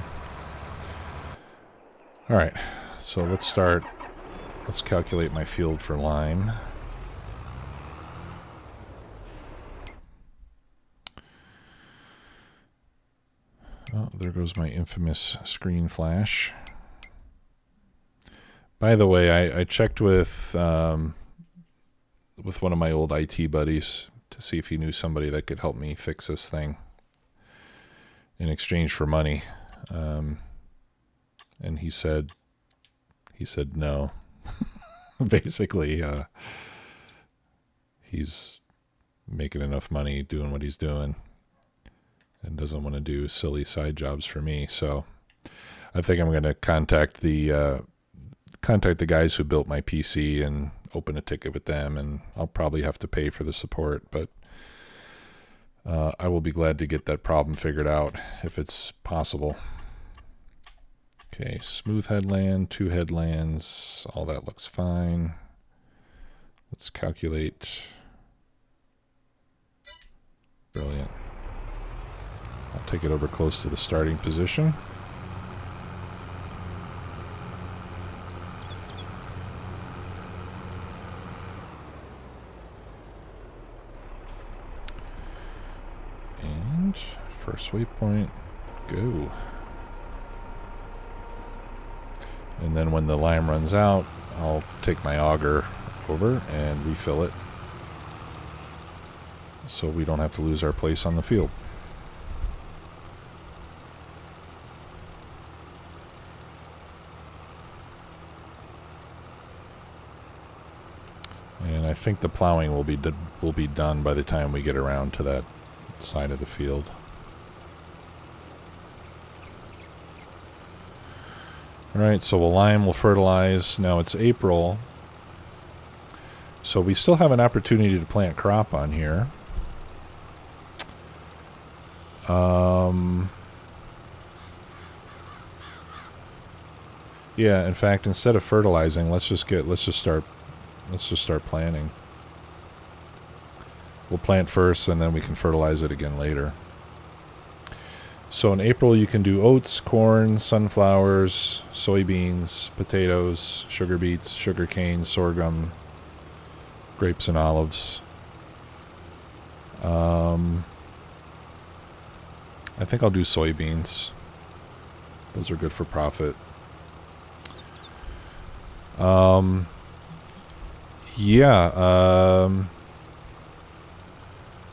Alright, so let's calculate my field for lime. Oh, there goes my infamous screen flash. By the way, I checked with one of my old IT buddies to see if he knew somebody that could help me fix this thing. in exchange for money. And he said no. Basically, he's making enough money doing what he's doing and doesn't want to do silly side jobs for me. So I think I'm going to contact the guys who built my PC and open a ticket with them, and I'll probably have to pay for the support, but I will be glad to get that problem figured out if it's possible. Okay, smooth headland, 2 headlands, all that looks fine. Let's calculate. Brilliant. I'll take it over close to the starting position. And first waypoint, go. And then when the lime runs out, I'll take my auger over and refill it so we don't have to lose our place on the field. And I think the plowing will be done by the time we get around to that side of the field. Alright, so lime will fertilize. Now it's April, so we still have an opportunity to plant crop on here. Yeah, in fact, instead of fertilizing, let's just start planting. We'll plant first and then we can fertilize it again later. So in April you can do oats, corn, sunflowers, soybeans, potatoes, sugar beets, sugar cane, sorghum, grapes and olives. I think I'll do soybeans. Those are good for profit.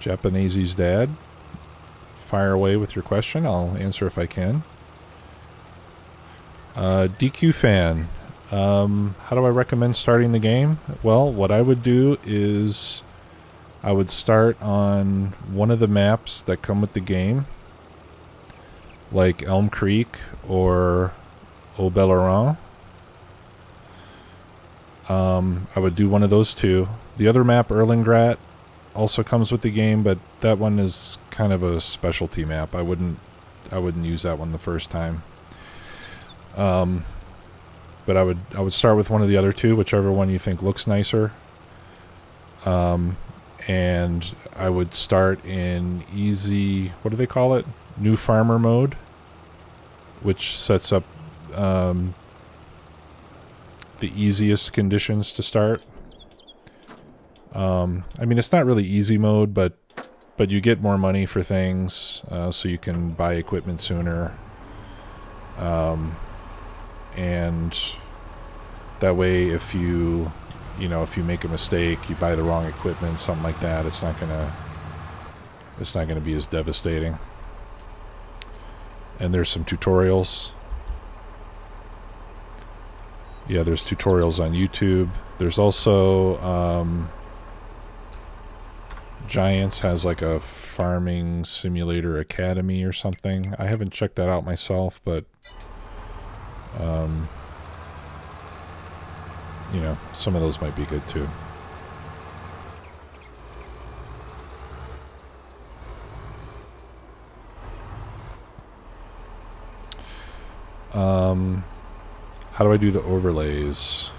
Japanese's dad, fire away with your question. I'll answer if I can. DQ fan, how do I recommend starting the game? Well, what I would do is I would start on one of the maps that come with the game, like Elm Creek or Au Bellerin. I would do one of those two. The other map, Erlengrat, also comes with the game, but that one is kind of a specialty map. I wouldn't use that one the first time. But I would start with one of the other two, whichever one you think looks nicer. And I would start in easy, what do they call it? New farmer mode, which sets up the easiest conditions to start. I mean, it's not really easy mode, but you get more money for things, so you can buy equipment sooner. And that way, if you make a mistake, you buy the wrong equipment, something like that, it's not gonna be as devastating. And there's some tutorials. Yeah, there's tutorials on YouTube. There's also Giants has like a farming simulator academy or something. I haven't checked that out myself, but some of those might be good too. How do I do the overlays?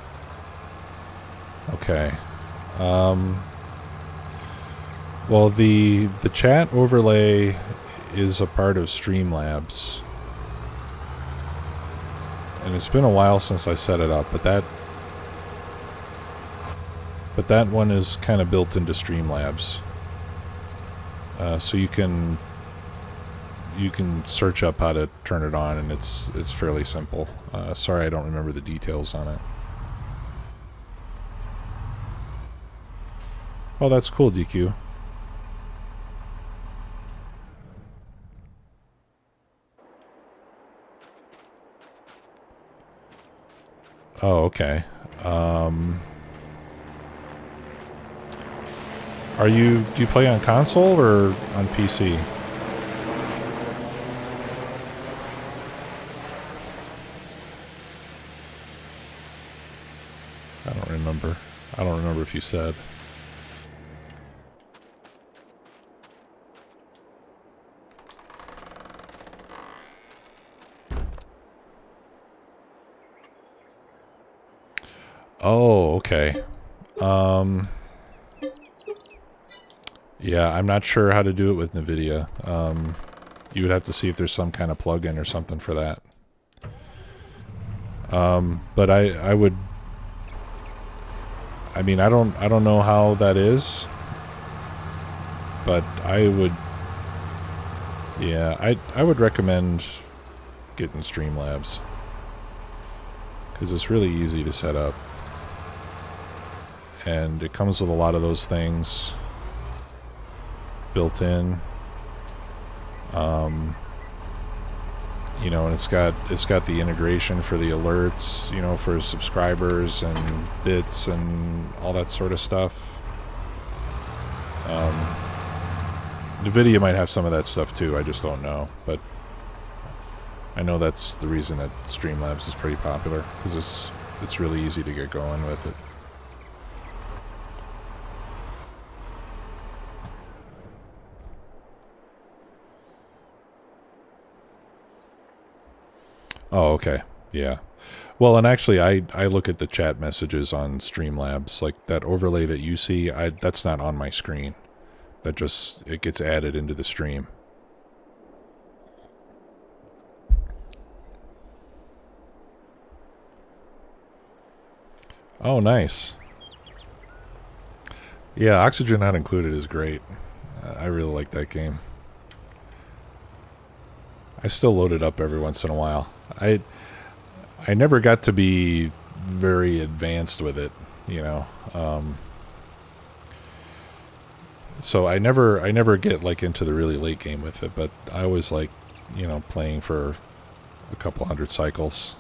Okay. Well, the chat overlay is a part of Streamlabs. And it's been a while since I set it up, but that one is kind of built into Streamlabs. So you can search up how to turn it on, and it's fairly simple. Sorry, I don't remember the details on it. Oh, that's cool, DQ. Oh, okay. Do you play on console or on PC? I don't remember. I don't remember if you said. Oh, okay. Yeah, I'm not sure how to do it with NVIDIA. You would have to see if there's some kind of plugin or something for that. But I would. I mean, I don't know how that is, but I would. Yeah, I would recommend getting Streamlabs because it's really easy to set up, and it comes with a lot of those things built in. You know, and it's got the integration for the alerts, you know, for subscribers and bits and all that sort of stuff. NVIDIA might have some of that stuff too, I just don't know, but I know that's the reason that Streamlabs is pretty popular, because it's really easy to get going with it. Oh, okay. Yeah. Well, and actually, I look at the chat messages on Streamlabs. Like, that overlay that you see, that's not on my screen. It gets added into the stream. Oh, nice. Yeah, Oxygen Not Included is great. I really like that game. I still load it up every once in a while. I never got to be very advanced with it, you know. So I never get like into the really late game with it, but I always like, you know, playing for a couple hundred cycles.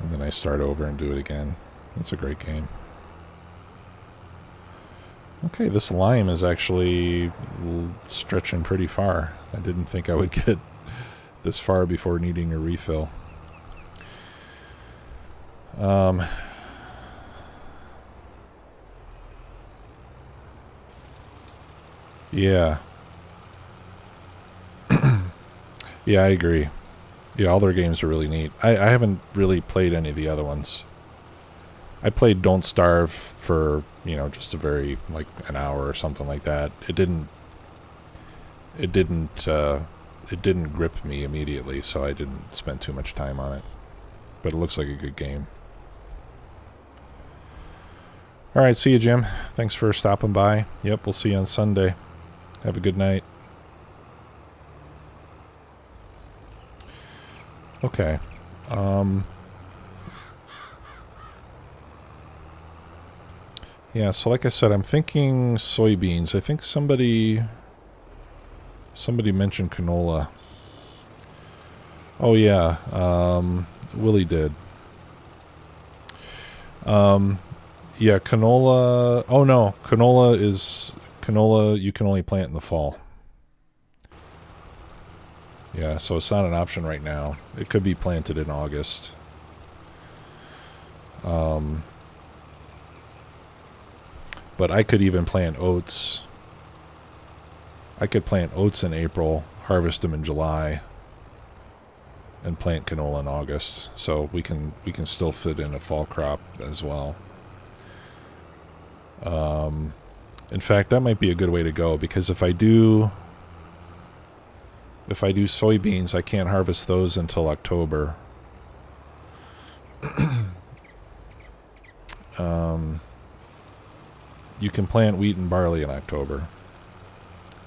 And then I start over and do it again. It's a great game. Okay, this lime is actually stretching pretty far. I didn't think I would get this far before needing a refill. Yeah. Yeah, I agree. Yeah, all their games are really neat. I haven't really played any of the other ones. I played Don't Starve for, you know, just a very, like, an hour or something like that. It didn't grip me immediately, so I didn't spend too much time on it. But it looks like a good game. Alright, see you, Jim. Thanks for stopping by. Yep, we'll see you on Sunday. Have a good night. Okay. Yeah, so like I said, I'm thinking soybeans. I think somebody mentioned canola. Oh yeah, Willie did. Yeah, canola. Oh no, canola you can only plant in the fall. Yeah, so it's not an option right now. It could be planted in August. But I could even plant oats. I could plant oats in April, harvest them in July, and plant canola in August. So we can still fit in a fall crop as well. In fact, that might be a good way to go, because if I do soybeans, I can't harvest those until October. You can plant wheat and barley in October.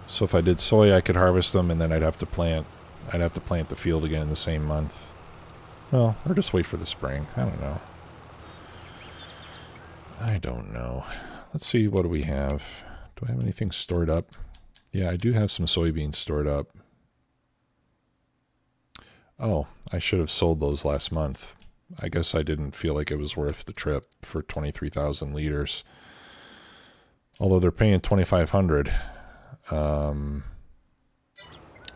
So if I did soy, I could harvest them, and then I'd have to plant the field again in the same month. Well, or just wait for the spring. I don't know. Let's see, what do we have? Do I have anything stored up? Yeah, I do have some soybeans stored up. Oh, I should have sold those last month. I guess I didn't feel like it was worth the trip for 23,000 liters. Although they're paying 2,500.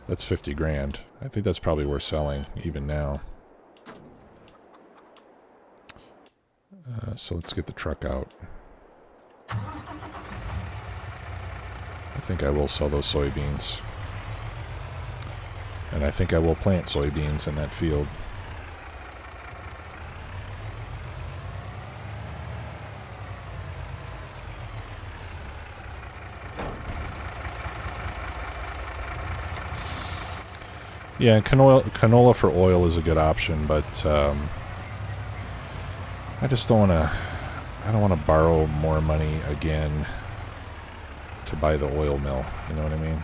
That's 50 grand. I think that's probably worth selling even now. So let's get the truck out. I think I will sell those soybeans. And I think I will plant soybeans in that field. Yeah, canola for oil is a good option, but I just don't want to. I don't want to borrow more money again to buy the oil mill. You know what I mean?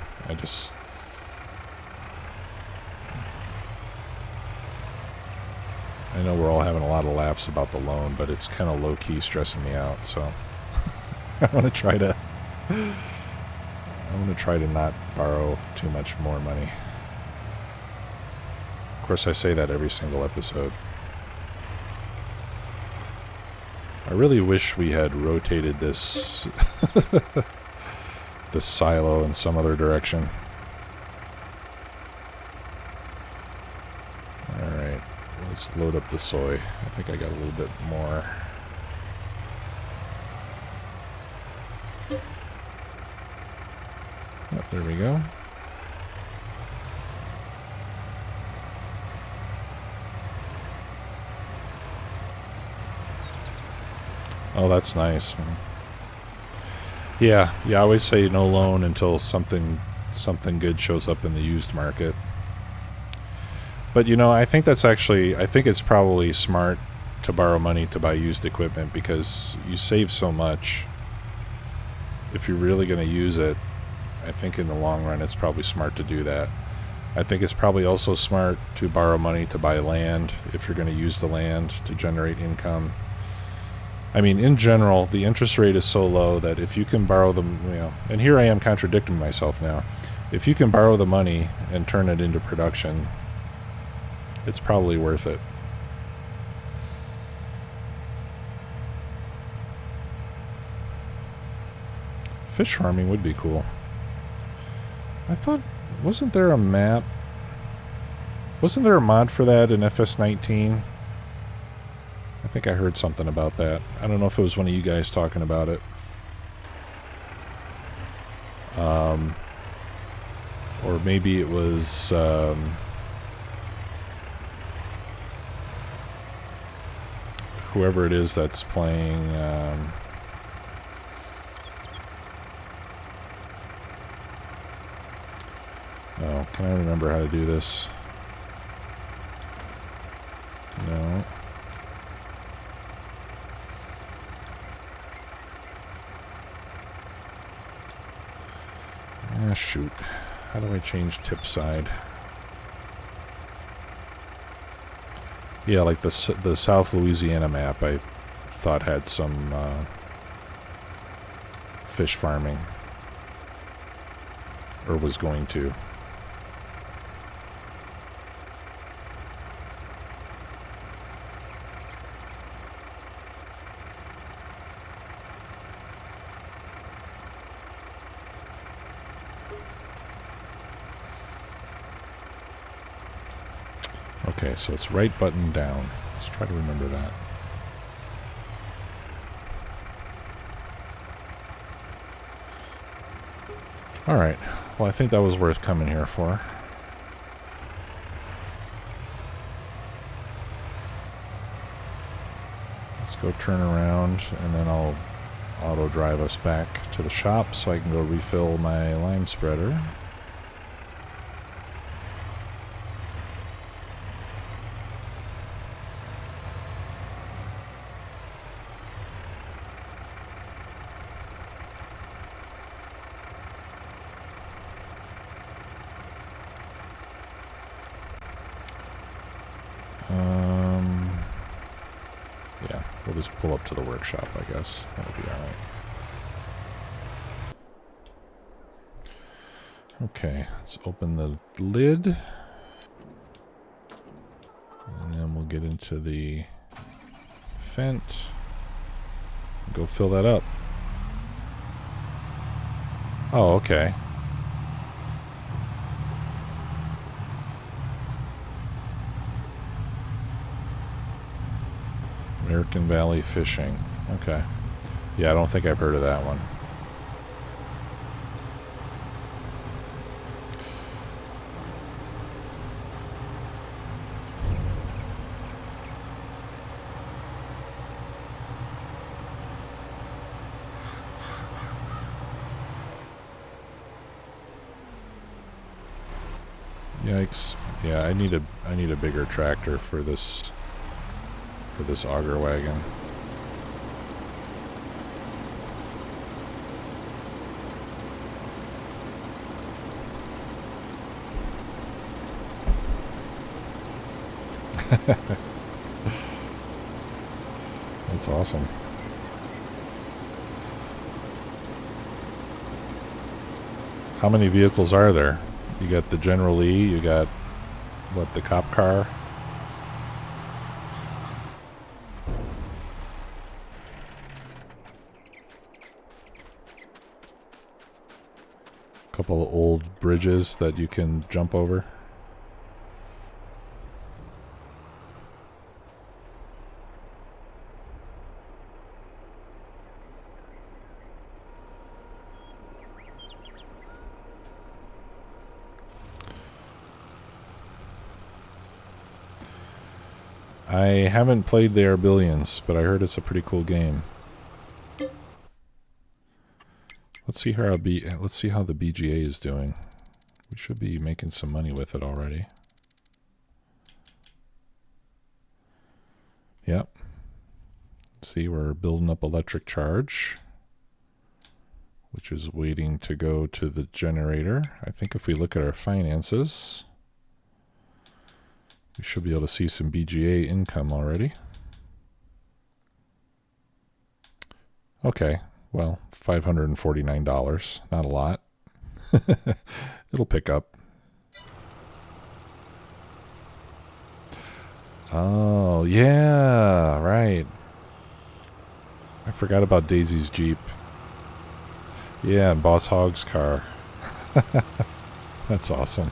I know we're all having a lot of laughs about the loan, but it's kind of low-key stressing me out. So I want to try to. I want to try to not borrow too much more money. Of course, I say that every single episode. I really wish we had rotated this this silo in some other direction. Alright, let's load up the soy. I think I got a little bit more. Oh, there we go. Oh, that's nice. Yeah, I always say no loan until something good shows up in the used market. But you know, I think it's probably smart to borrow money to buy used equipment because you save so much. If you're really going to use it, I think in the long run it's probably smart to do that. I think it's probably also smart to borrow money to buy land if you're going to use the land to generate income. I mean, in general, the interest rate is so low that if you can borrow them, and here I am contradicting myself now. If you can borrow the money and turn it into production, it's probably worth it. Fish farming would be cool. I thought, wasn't there a map? Wasn't there a mod for that in FS19? I think I heard something about that. I don't know if it was one of you guys talking about it. Or maybe it was... whoever it is that's playing... oh, can I remember how to do this? No. Ah, shoot. How do I change tip side? Yeah, like the South Louisiana map I thought had some fish farming. Or was going to. Okay, so it's right button down. Let's try to remember that. Alright, well I think that was worth coming here for. Let's go turn around and then I'll auto drive us back to the shop so I can go refill my lime spreader. Yeah, we'll just pull up to the workshop, I guess. That'll be alright. Okay, let's open the lid. And then we'll get into the Fent. Go fill that up. Oh, okay. American Valley Fishing. Okay. Yeah, I don't think I've heard of that one. Yikes. Yeah, I need a bigger tractor for this auger wagon. That's awesome. How many vehicles are there? You got the General Lee, you got, what, the cop car? A couple of old bridges that you can jump over. I haven't played the Arbillions, but I heard it's a pretty cool game. Let's see how the BGA is doing. We should be making some money with it already. Yep. See, we're building up electric charge, which is waiting to go to the generator. I think if we look at our finances, we should be able to see some BGA income already. Okay, well, $549, not a lot. It'll pick up. Oh, yeah, right. I forgot about Daisy's Jeep. Yeah, and Boss Hogg's car. That's awesome.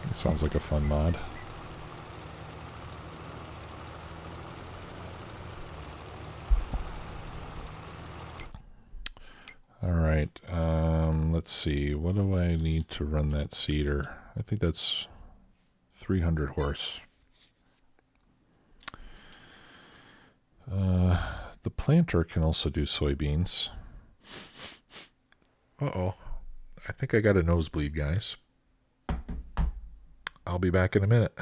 It sounds like a fun mod. Alright, let's see. What do I need to run that seeder? I think that's 300 horse. The planter can also do soybeans. Uh-oh. I think I got a nosebleed, guys. I'll be back in a minute.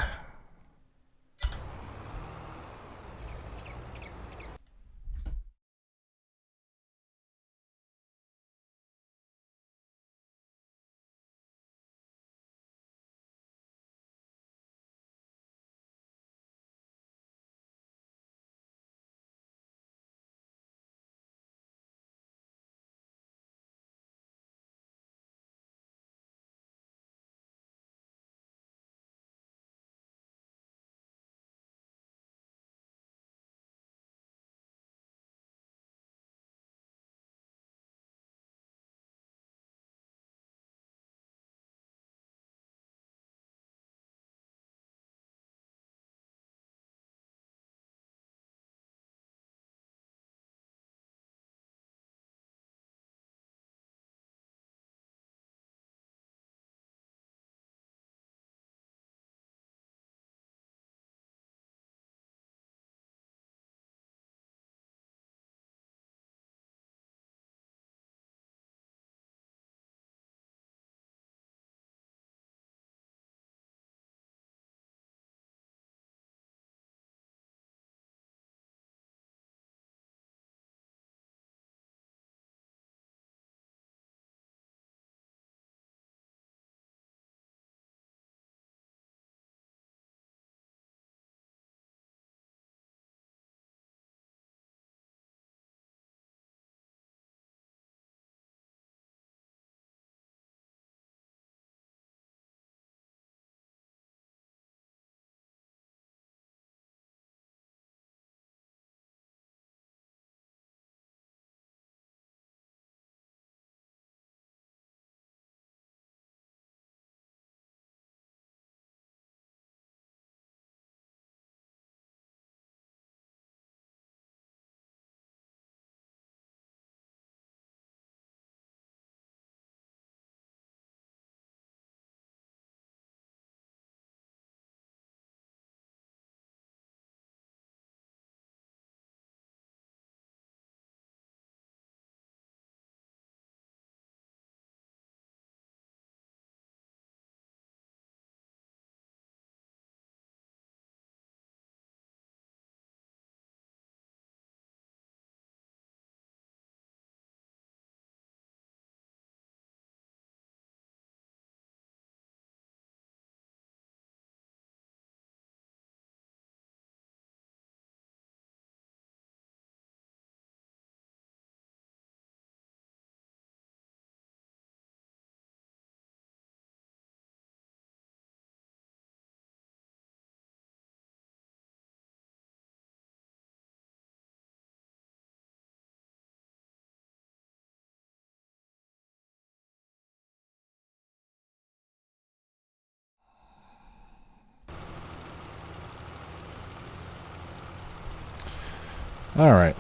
Alright,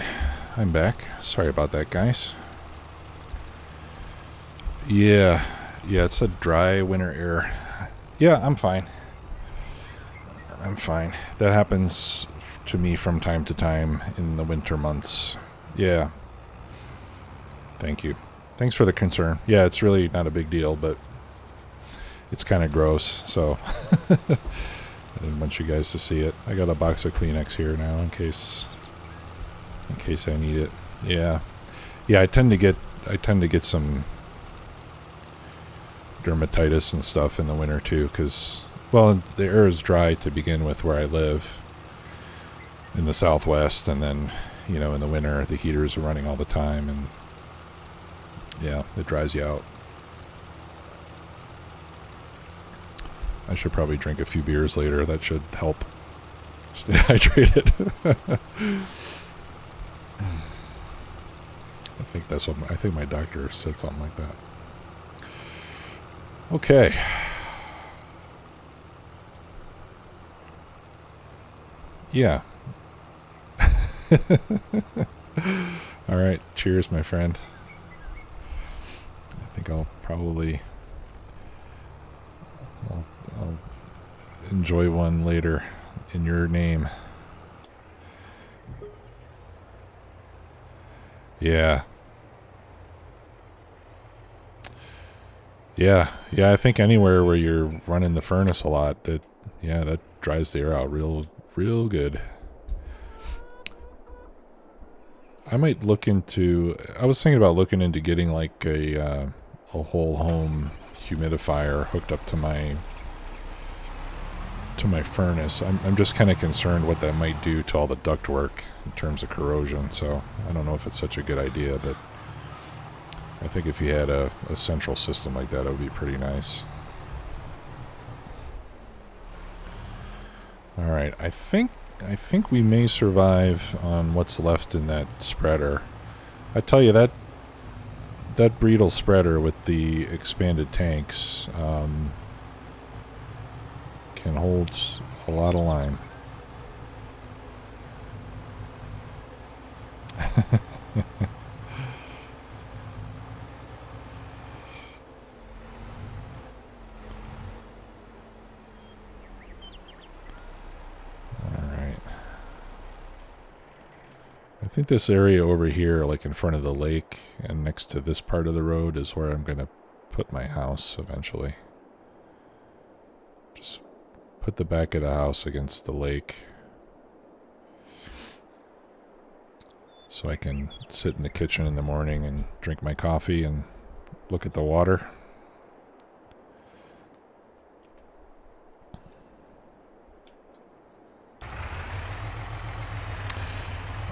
I'm back. Sorry about that, guys. Yeah, it's a dry winter air. Yeah, I'm fine. I'm fine. That happens to me from time to time in the winter months. Yeah. Thank you. Thanks for the concern. Yeah, it's really not a big deal, but it's kind of gross, so I didn't want you guys to see it. I got a box of Kleenex here now in case I need it. Yeah. Yeah, I tend to get some dermatitis and stuff in the winter too, because, well, the air is dry to begin with where I live in the Southwest, and then, you know, in the winter the heaters are running all the time, and yeah, it dries you out. I should probably drink a few beers later. That should help stay hydrated. I think my doctor said something like that. Okay. Yeah. All right. Cheers, my friend. I think I'll probably I'll enjoy one later in your name. Yeah. Yeah, I think anywhere where you're running the furnace a lot, that dries the air out real good. I might look into, I was thinking about looking into getting like a whole home humidifier hooked up to my furnace. I'm just kind of concerned what that might do to all the ductwork in terms of corrosion, so I don't know if it's such a good idea, but I think if you had a central system like that, it would be pretty nice. Alright, I think we may survive on what's left in that spreader. I tell you, that Breedle spreader with the expanded tanks can hold a lot of lime. I think this area over here, like in front of the lake and next to this part of the road, is where I'm going to put my house eventually. Just put the back of the house against the lake so I can sit in the kitchen in the morning and drink my coffee and look at the water.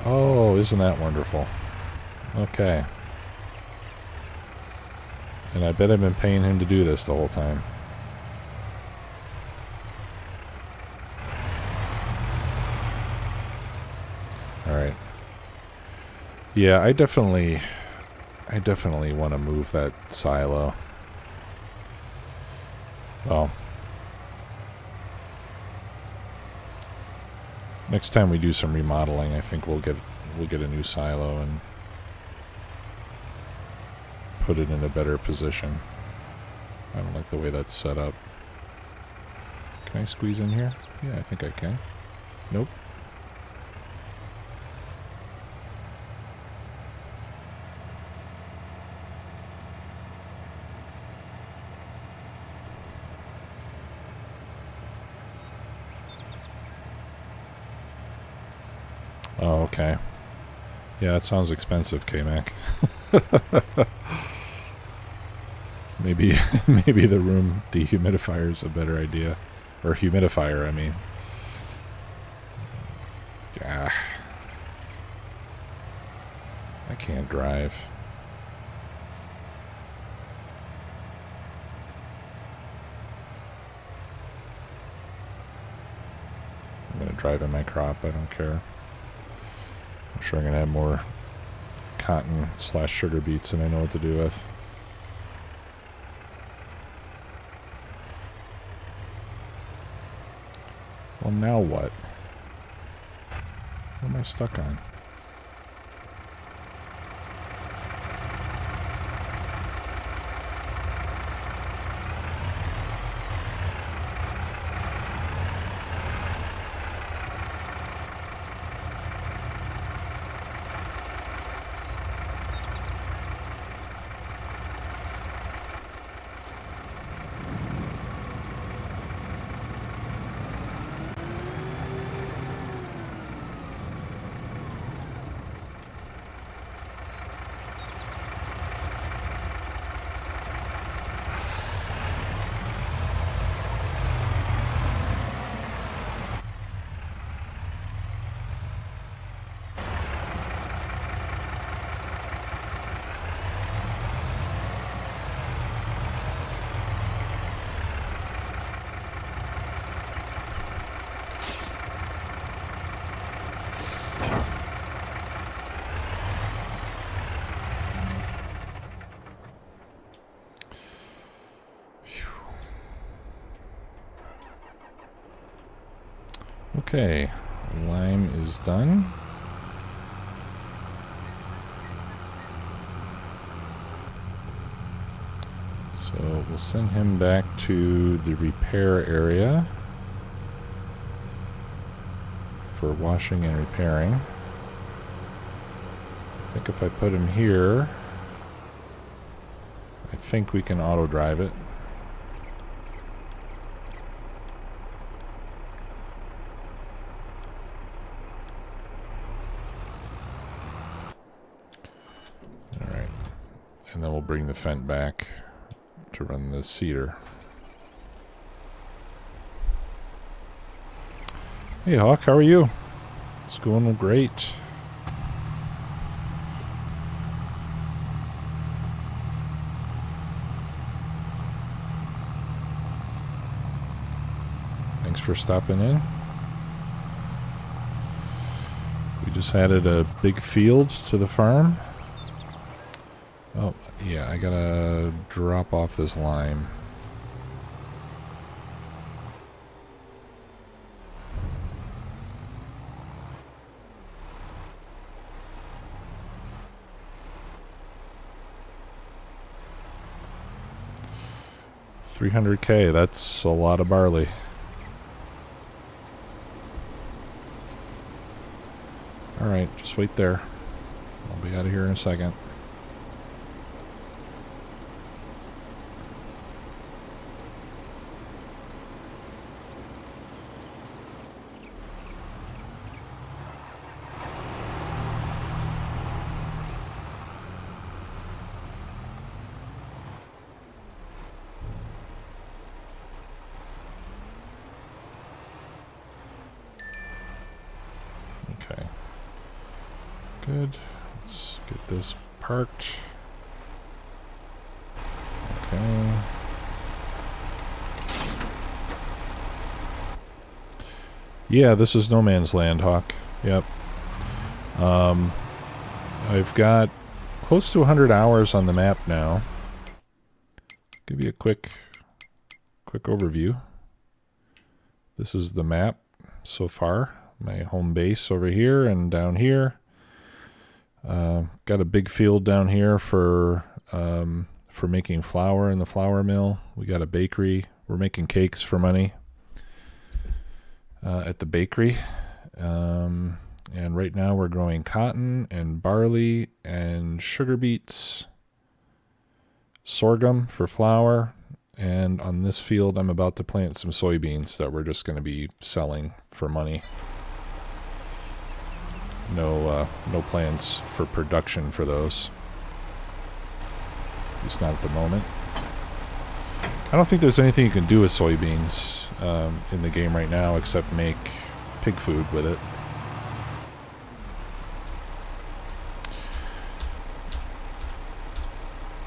Oh, isn't that wonderful? Okay. And I bet I've been paying him to do this the whole time. Alright. Yeah, I definitely want to move that silo. Well, next time we do some remodeling, I think we'll get a new silo and put it in a better position. I don't like the way that's set up. Can I squeeze in here? Yeah, I think I can. Nope. Oh, okay. Yeah, that sounds expensive, K-Mac. Maybe the room dehumidifier is a better idea. Or humidifier, I mean. Ah. I can't drive. I'm going to drive in my crop, I don't care. I'm sure I'm going to have more cotton / sugar beets than I know what to do with. Well, now what? What am I stuck on? Okay, lime is done. So we'll send him back to the repair area for washing and repairing. I think if I put him here, I think we can auto drive it. Alright, and then we'll bring the Fent back to run the seeder. Hey Hawk, how are you? It's going great. Thanks for stopping in. We just added a big field to the farm. Oh, yeah, I gotta drop off this lime. $300K, that's a lot of barley. Alright, just wait there. I'll be out of here in a second. Okay. Good. Let's get this parked. Okay. Yeah, this is no man's land, Hawk. Yep. I've got close to 100 hours on the map now. Give you a quick overview. This is the map so far. My home base over here and down here. Got a big field down here for making flour in the flour mill. We got a bakery. We're making cakes for money at the bakery. And right now we're growing cotton and barley and sugar beets, sorghum for flour. And on this field, I'm about to plant some soybeans that we're just going to be selling for money. No plans for production for those. At least not at the moment. I don't think there's anything you can do with soybeans in the game right now except make pig food with it.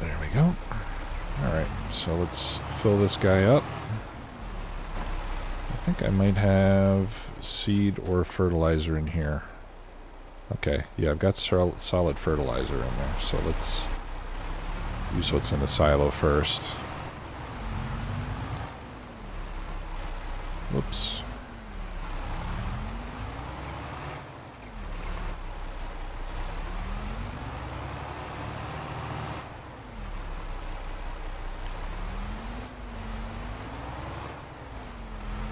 There we go. Alright, so let's fill this guy up. I think I might have seed or fertilizer in here. Okay, yeah, I've got solid fertilizer in there, so let's use what's in the silo first. Whoops.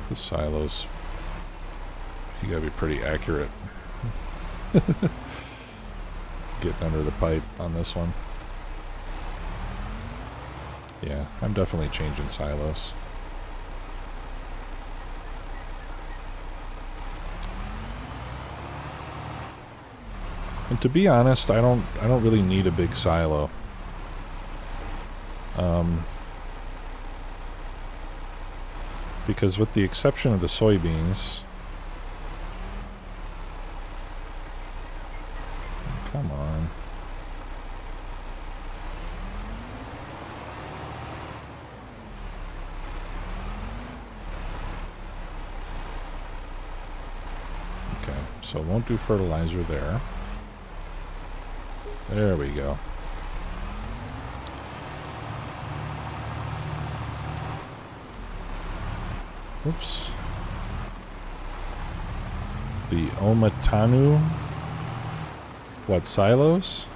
The silos, you gotta be pretty accurate. Getting under the pipe on this one. Yeah, I'm definitely changing silos. And to be honest, I don't really need a big silo. Because with the exception of the soybeans, come on. Okay, so won't do fertilizer there. There we go. Oops. The Omatanu. What, silos?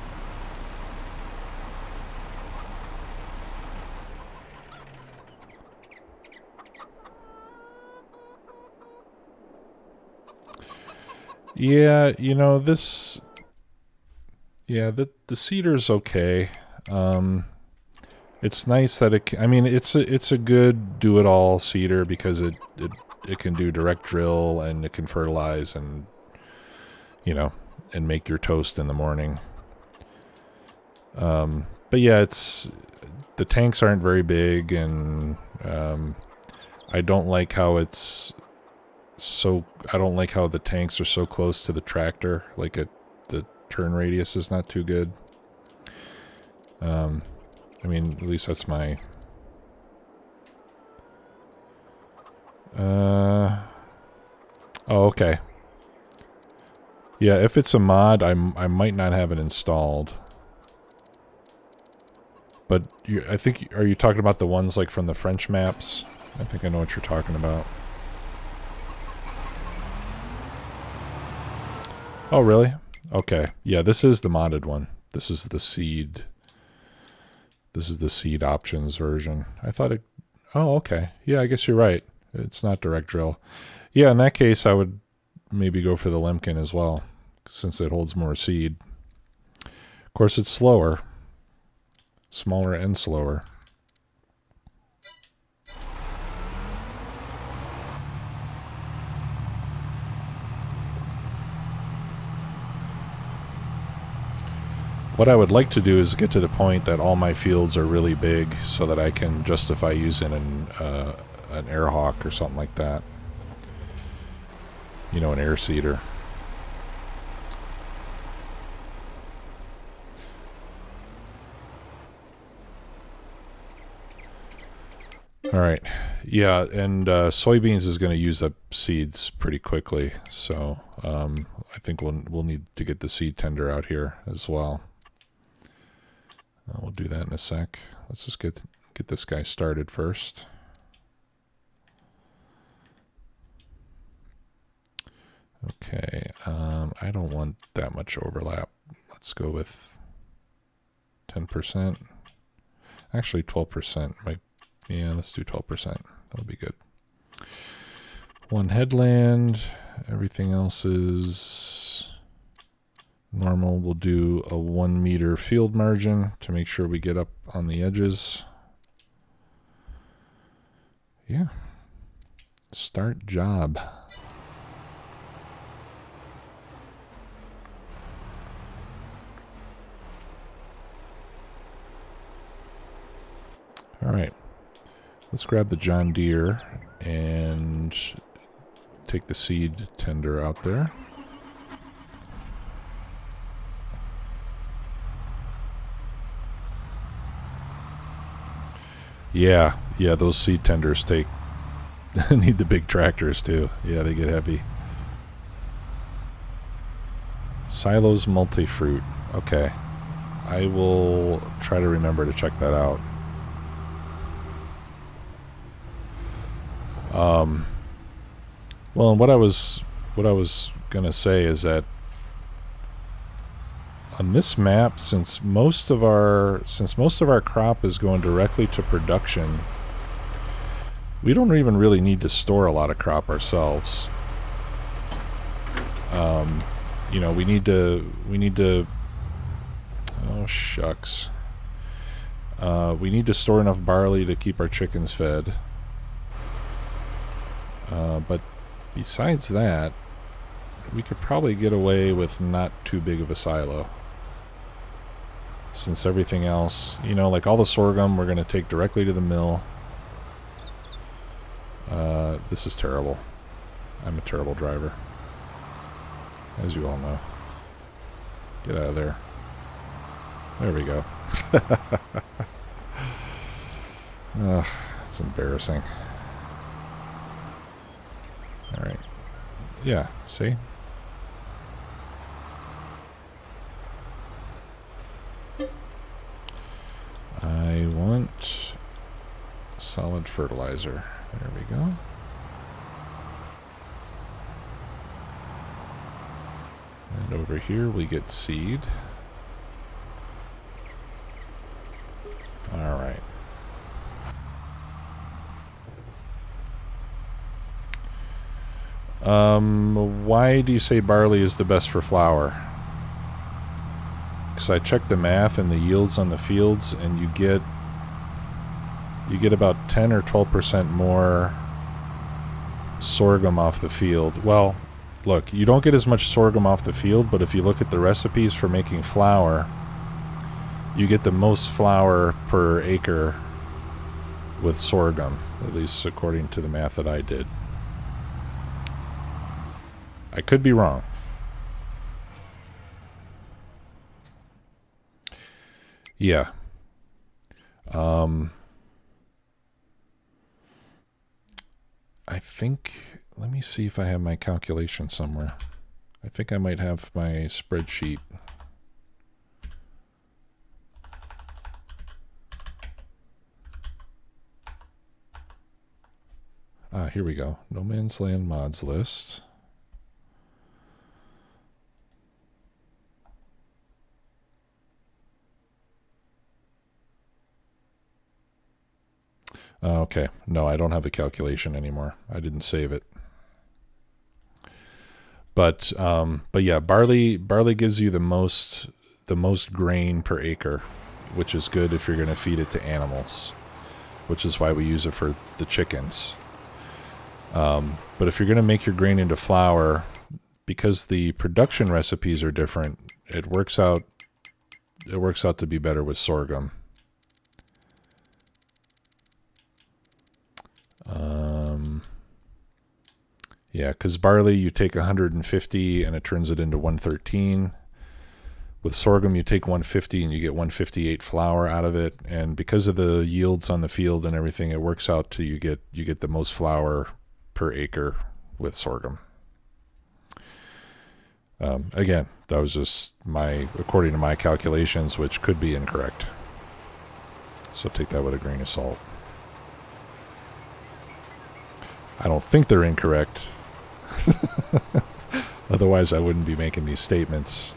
Yeah, you know, this... Yeah, the cedar's okay. It's nice that it... I mean, it's a good do-it-all cedar because it can do direct drill and it can fertilize and, you know, and make your toast in the morning. But yeah, the tanks aren't very big, and I don't like how I don't like how the tanks are so close to the tractor. Like the turn radius is not too good. I mean, at least that's my... oh, okay. Yeah, if it's a mod, I might not have it installed. But I think... Are you talking about the ones like from the French maps? I think I know what you're talking about. Oh, really? Okay. Yeah, this is the modded one. This is the seed... This is the seed options version. I thought it... Oh, okay. Yeah, I guess you're right. It's not direct drill. Yeah, in that case, I would maybe go for the Lemkin as well, since it holds more seed. Of course, it's slower. Smaller and slower. What I would like to do is get to the point that all my fields are really big so that I can justify using an airhawk or something like that. You know, an air seeder. Alright. Yeah, and soybeans is going to use up seeds pretty quickly, so I think we'll need to get the seed tender out here as well. We'll do that in a sec. Let's just get this guy started first. Okay, I don't want that much overlap. Let's go with 10%. Actually, 12% might... Yeah, let's do 12%. That'll be good. One headland. Everything else is... normal. We'll do a 1 meter field margin to make sure we get up on the edges. Yeah. Start job. All right. Let's grab the John Deere and take the seed tender out there. Yeah, those seed tenders need the big tractors too. Yeah, they get heavy. Silos multi-fruit. Okay. I will try to remember to check that out. Well, and what I was gonna say is that on this map, since most of our crop is going directly to production, we don't even really need to store a lot of crop ourselves. You know, we need to oh shucks. We need to store enough barley to keep our chickens fed. But besides that, we could probably get away with not too big of a silo. Since everything else, you know, like all the sorghum, we're going to take directly to the mill. This is terrible. I'm a terrible driver. As you all know. Get out of there. There we go. It's embarrassing. Alright. Yeah, see? I want solid fertilizer. There we go. And over here we get seed. All right. Why do you say barley is the best for flour? Because I checked the math and the yields on the fields, and you get about 10 or 12% more sorghum off the field. Well, look, you don't get as much sorghum off the field, but if you look at the recipes for making flour, you get the most flour per acre with sorghum, at least according to the math that I did. I could be wrong. Yeah. I think, let me see if I have my calculation somewhere. I think I might have my spreadsheet. Here we go. No Man's Land mods list. Okay. No, I don't have the calculation anymore. I didn't save it. But yeah, barley gives you the most grain per acre, which is good if you're going to feed it to animals, which is why we use it for the chickens. But if you're going to make your grain into flour, because the production recipes are different, it works out to be better with sorghum. Yeah, because barley you take 150 and it turns it into 113. With sorghum you take 150 and you get 158 flour out of it, and because of the yields on the field and everything, it works out to you get the most flour per acre with sorghum. Again, that was just according to my calculations, which could be incorrect. So take that with a grain of salt. I don't think they're incorrect. Otherwise, I wouldn't be making these statements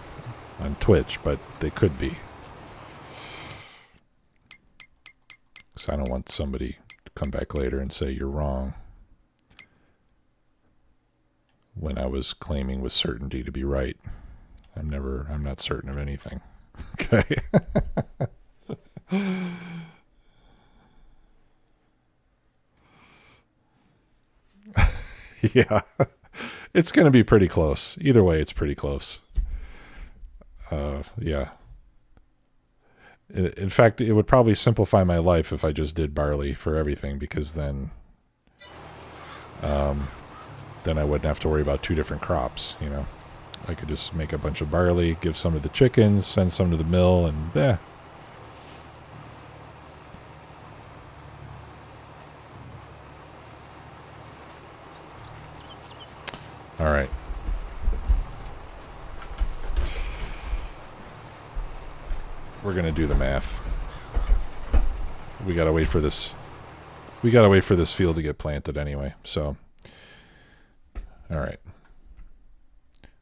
on Twitch, but they could be. Because I don't want somebody to come back later and say you're wrong when I was claiming with certainty to be right. I'm not certain of anything. Okay. Yeah. It's going to be pretty close. Either way, it's pretty close. Yeah. In fact, it would probably simplify my life if I just did barley for everything, because then I wouldn't have to worry about two different crops, you know. I could just make a bunch of barley, give some to the chickens, send some to the mill, and All right. We're going to do the math. We got to wait for this. We got to wait for this field to get planted anyway. So, all right.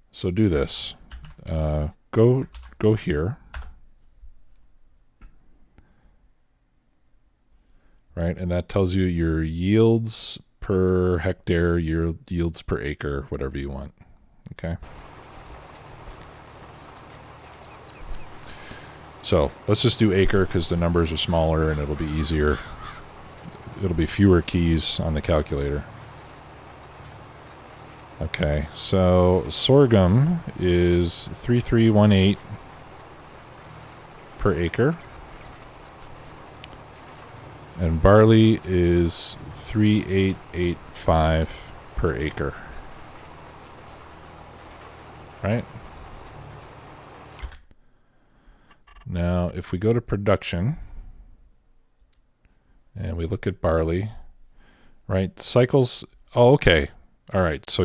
So do this. Go here. Right, and that tells you your yields per hectare, your yields per acre, whatever you want. Okay. So let's just do acre because the numbers are smaller and it'll be easier. It'll be fewer keys on the calculator. Okay, so sorghum is 3318 per acre. And barley is 3885 per acre. Right? Now, if we go to production and we look at barley, right? Cycles. Oh, okay. All right. So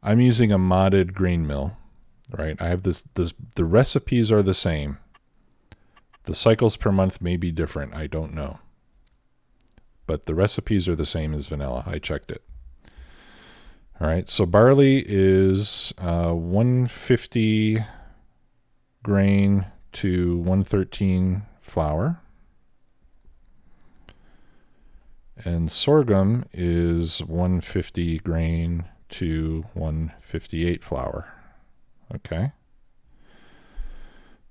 I'm using a modded grain mill, right? I have the recipes are the same. The cycles per month may be different. I don't know. But the recipes are the same as vanilla. I checked it. All right, so barley is 150 grain to 113 flour. And sorghum is 150 grain to 158 flour. Okay.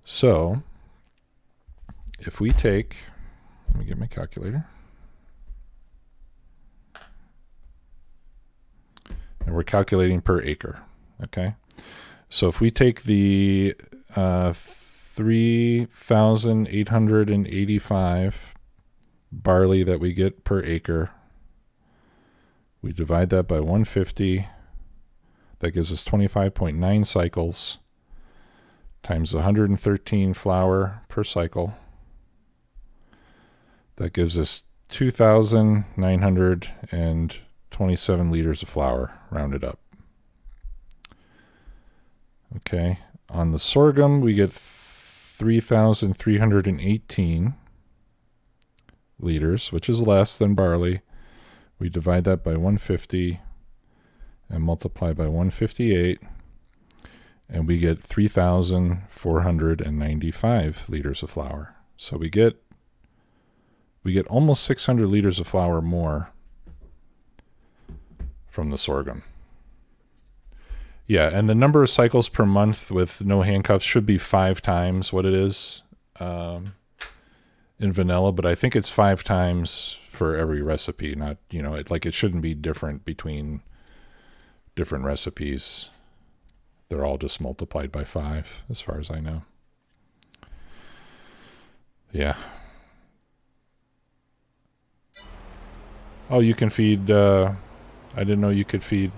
So if we take, let me get my calculator. And we're calculating per acre. Okay. So if we take the 3,885 barley that we get per acre, we divide that by 150, that gives us 25.9 cycles times 113 flour per cycle. That gives us 2,927 liters of flour, rounded up. Okay, on the sorghum, we get 3,318 liters, which is less than barley. We divide that by 150 and multiply by 158, and we get 3,495 liters of flour. So we get almost 600 liters of flour more from the sorghum. Yeah, and the number of cycles per month with no handcuffs should be 5 times what it is in vanilla, but I think it's 5 times for every recipe. Not, it shouldn't be different between different recipes. They're all just multiplied by 5, as far as I know. Yeah. Oh, you can feed, I didn't know you could feed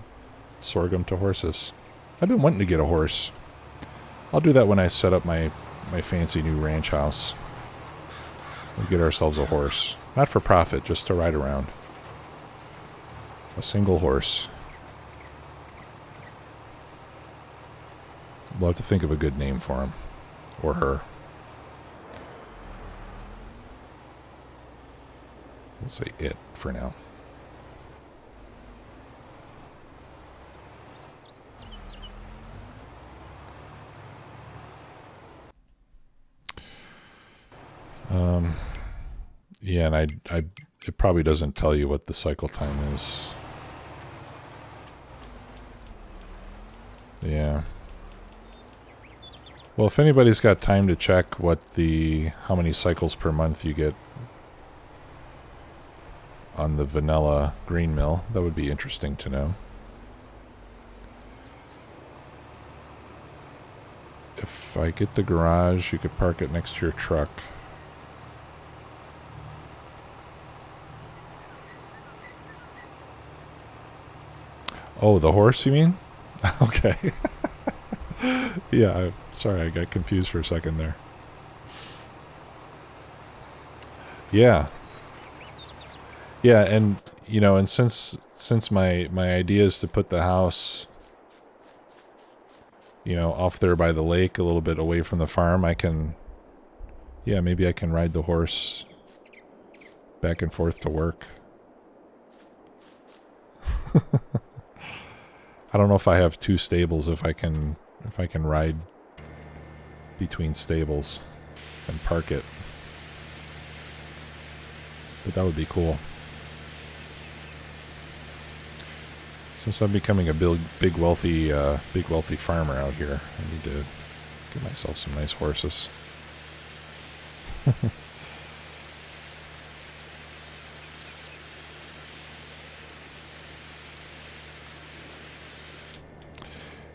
sorghum to horses. I've been wanting to get a horse. I'll do that when I set up my fancy new ranch house. We'll get ourselves a horse. Not for profit, just to ride around. A single horse. We'll have to think of a good name for him. Or her. We'll say it for now. Yeah, and it probably doesn't tell you what the cycle time is. Yeah. Well, if anybody's got time to check how many cycles per month you get on the vanilla green mill, that would be interesting to know. If I get the garage, you could park it next to your truck. Oh, the horse, you mean? Okay. Yeah, sorry, I got confused for a second there. Yeah. Yeah, and and since my idea is to put the house off there by the lake, a little bit away from the farm, maybe I can ride the horse back and forth to work. I don't know if I have 2 stables, if I can ride between stables and park it. But that would be cool. Since I'm becoming a big wealthy farmer out here, I need to get myself some nice horses.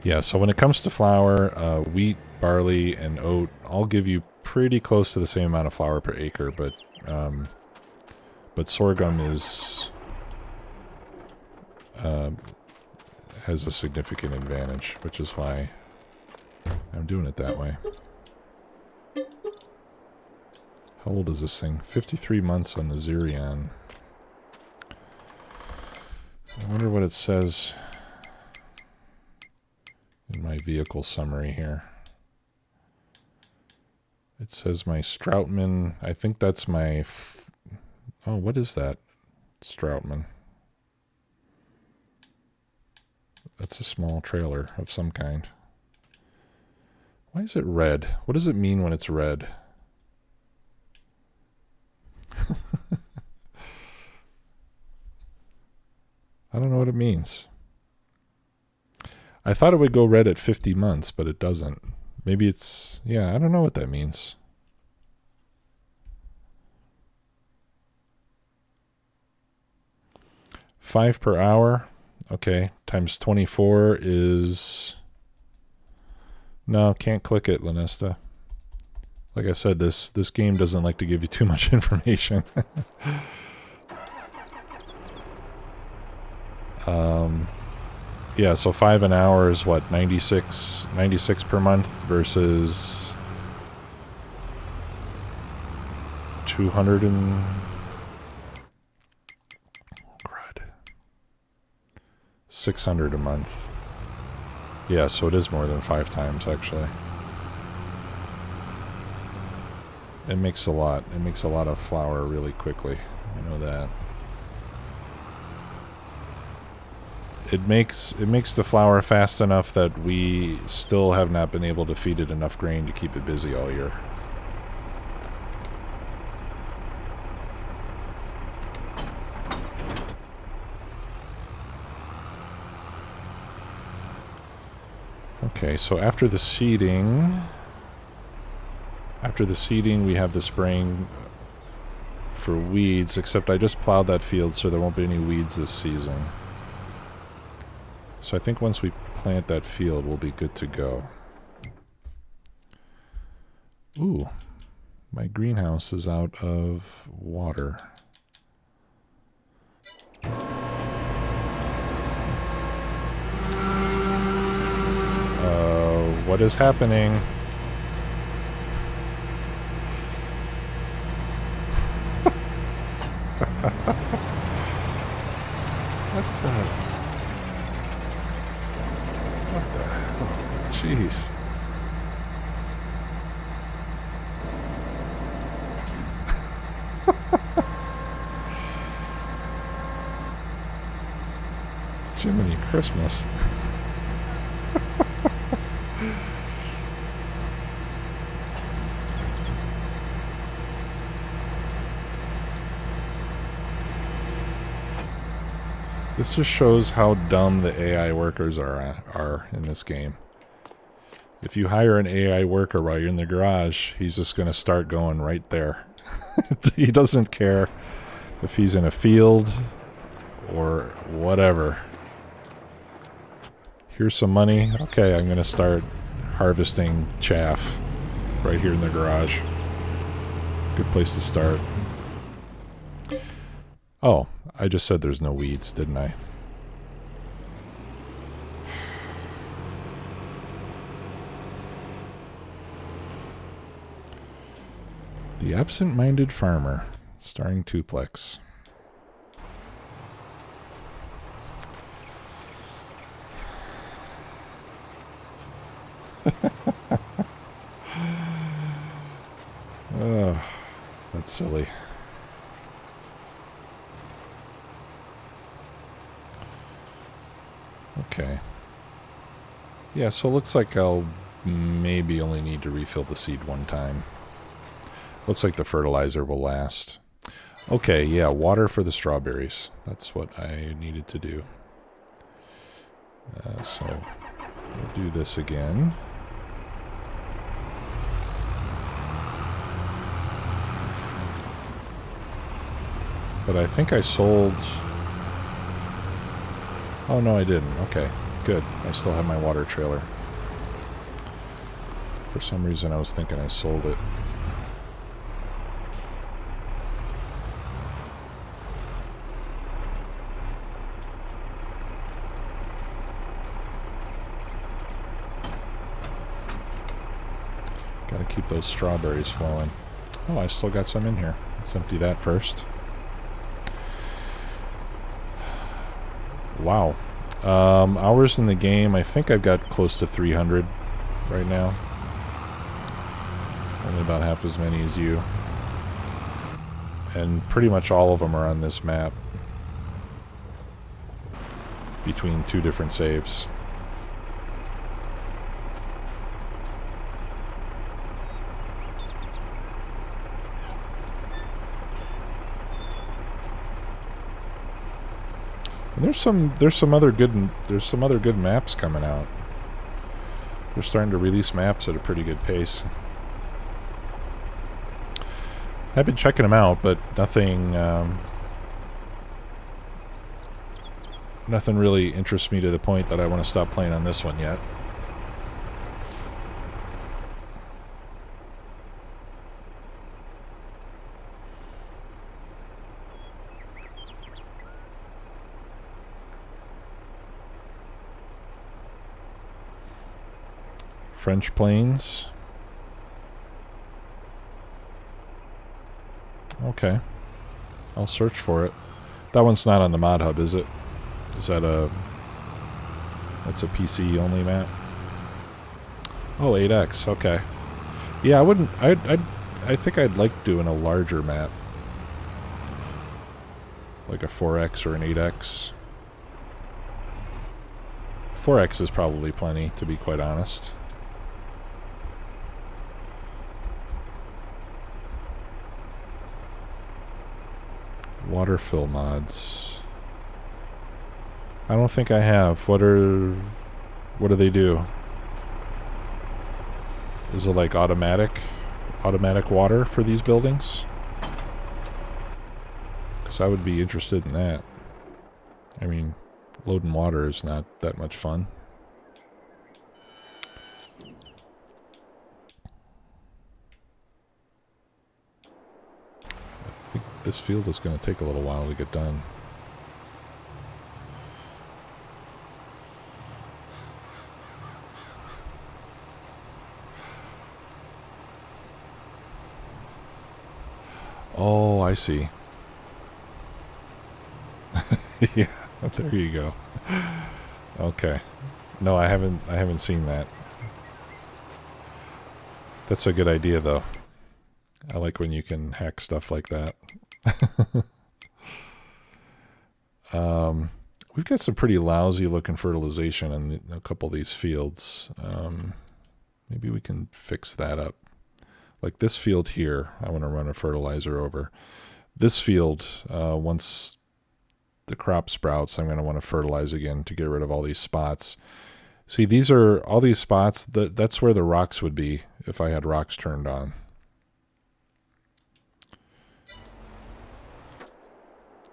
Yeah, so when it comes to flour, wheat, barley, and oat all give you pretty close to the same amount of flour per acre, but sorghum has a significant advantage, which is why I'm doing it that way. How old is this thing? 53 months on the Xerion. I wonder what it says in my vehicle summary here. It says my Stroutman, I think that's my... oh, what is that? Stroutman. That's a small trailer of some kind. Why is it red? What does it mean when it's red? I don't know what it means. I thought it would go red at 50 months, but it doesn't. Maybe it's... yeah, I don't know what that means. $5 per hour. Okay, times 24 is... no, can't click it, Lanesta. Like I said, this game doesn't like to give you too much information. Yeah, so 5 an hour is what, 96 per month versus 200 and... crud. 600 a month. Yeah, so it is more than 5 times, actually. It makes a lot. It makes a lot of flour really quickly. I know that. It makes the flour fast enough that we still have not been able to feed it enough grain to keep it busy all year. Okay, so after the seeding we have the spraying for weeds, except I just plowed that field so there won't be any weeds this season. So I think once we plant that field, we'll be good to go. Ooh, my greenhouse is out of water. What is happening? What the hell? Jeez. Jiminy Christmas. This just shows how dumb the AI workers are in this game. If you hire an AI worker while you're in the garage, he's just going to start going right there. He doesn't care if he's in a field or whatever. Here's some money. Okay, I'm going to start harvesting chaff right here in the garage. Good place to start. Oh, I just said there's no weeds, didn't I? The Absent-Minded Farmer, starring Tuplex. Oh, that's silly. Okay. Yeah, so it looks like I'll maybe only need to refill the seed one time. Looks like the fertilizer will last. Okay, yeah, water for the strawberries. That's what I needed to do. So we'll do this again. But I think I sold... oh, no, I didn't. Okay, good. I still have my water trailer. For some reason, I was thinking I sold it. Gotta keep those strawberries flowing. Oh, I still got some in here. Let's empty that first. Wow. Hours in the game, I think I've got close to 300 right now. Only about half as many as you. And pretty much all of them are on this map. between two different saves. And there's some other good maps coming out. They're starting to release maps at a pretty good pace. I've been checking them out, but nothing nothing really interests me to the point that I want to stop playing on this one yet. French Plains. Okay. I'll search for it. That one's not on the mod hub, is it? Is that that's a PC only map? Oh, 8X. Okay. Yeah, I think I'd like doing a larger map. Like a 4X or an 8X. 4X is probably plenty, to be quite honest. Water fill mods. I don't think I have. What do they do? Is it like automatic water for these buildings? Because I would be interested in that. I mean, loading water is not that much fun. I think this field is going to take a little while to get done. Oh, I see. Yeah, there you go. Okay. No, I haven't seen that. That's a good idea, though. I like when you can hack stuff like that. We've got some pretty lousy looking fertilization in a couple of these fields. Maybe we can fix that up. Like this field here, I want to run a fertilizer over. This field, once the crop sprouts, I'm going to want to fertilize again to get rid of all these spots. See, these are all these spots. That's where the rocks would be if I had rocks turned on.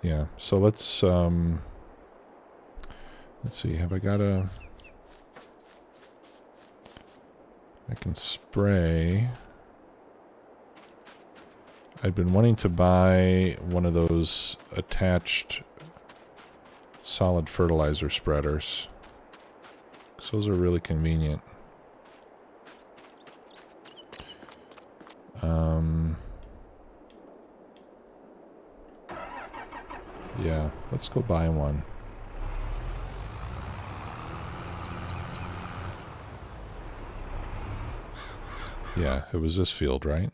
Yeah, so let's see, have I got a... I can spray. I've been wanting to buy one of those attached solid fertilizer spreaders. Those are really convenient. Yeah, let's go buy one. Yeah, it was this field, right?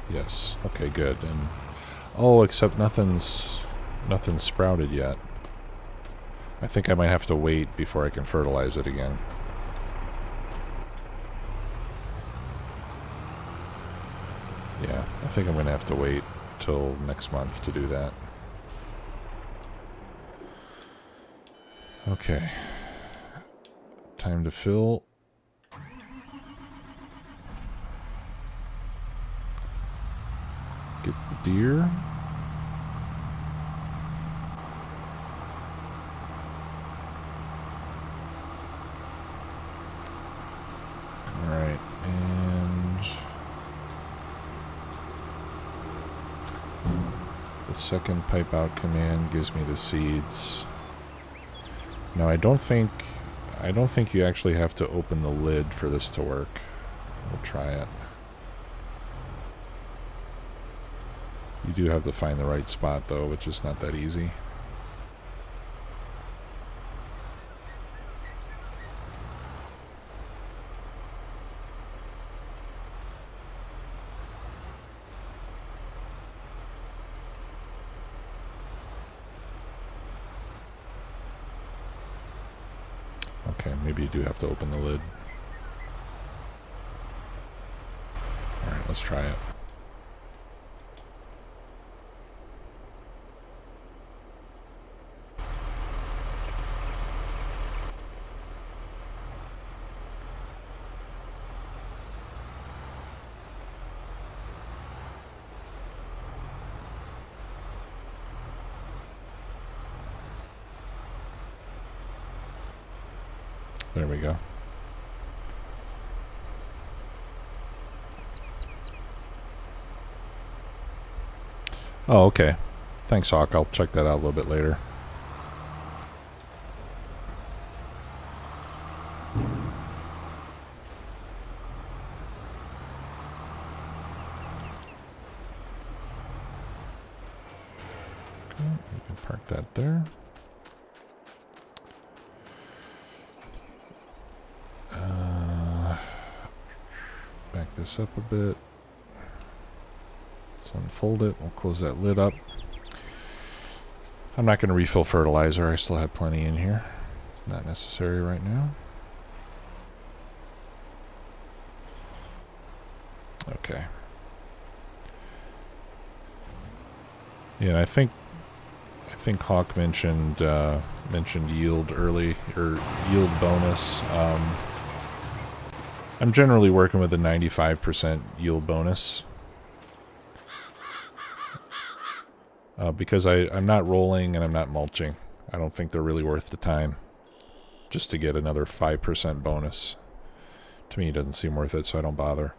Yes. Okay, good. And oh, except nothing's sprouted yet. I think I might have to wait before I can fertilize it again. Yeah, I think I'm going to have to wait till next month to do that. Okay. Time to fill. Get the deer. Alright, and the second pipe out command gives me the seeds. Now I don't think you actually have to open the lid for this to work. We'll try it. You do have to find the right spot though, which is not that easy. Okay, maybe you do have to open the lid. Alright, let's try it. There we go. Oh, okay. Thanks, Hawk. I'll check that out a little bit later. Okay, we can park that there. Back this up a bit. Let's unfold it. We'll close that lid up. I'm not going to refill fertilizer. I still have plenty in here. It's not necessary right now. Okay. Yeah, I think Hawk mentioned yield early, or yield bonus. I'm generally working with a 95% yield bonus. Because I'm not rolling and I'm not mulching. I don't think they're really worth the time just to get another 5% bonus. To me, it doesn't seem worth it, so I don't bother.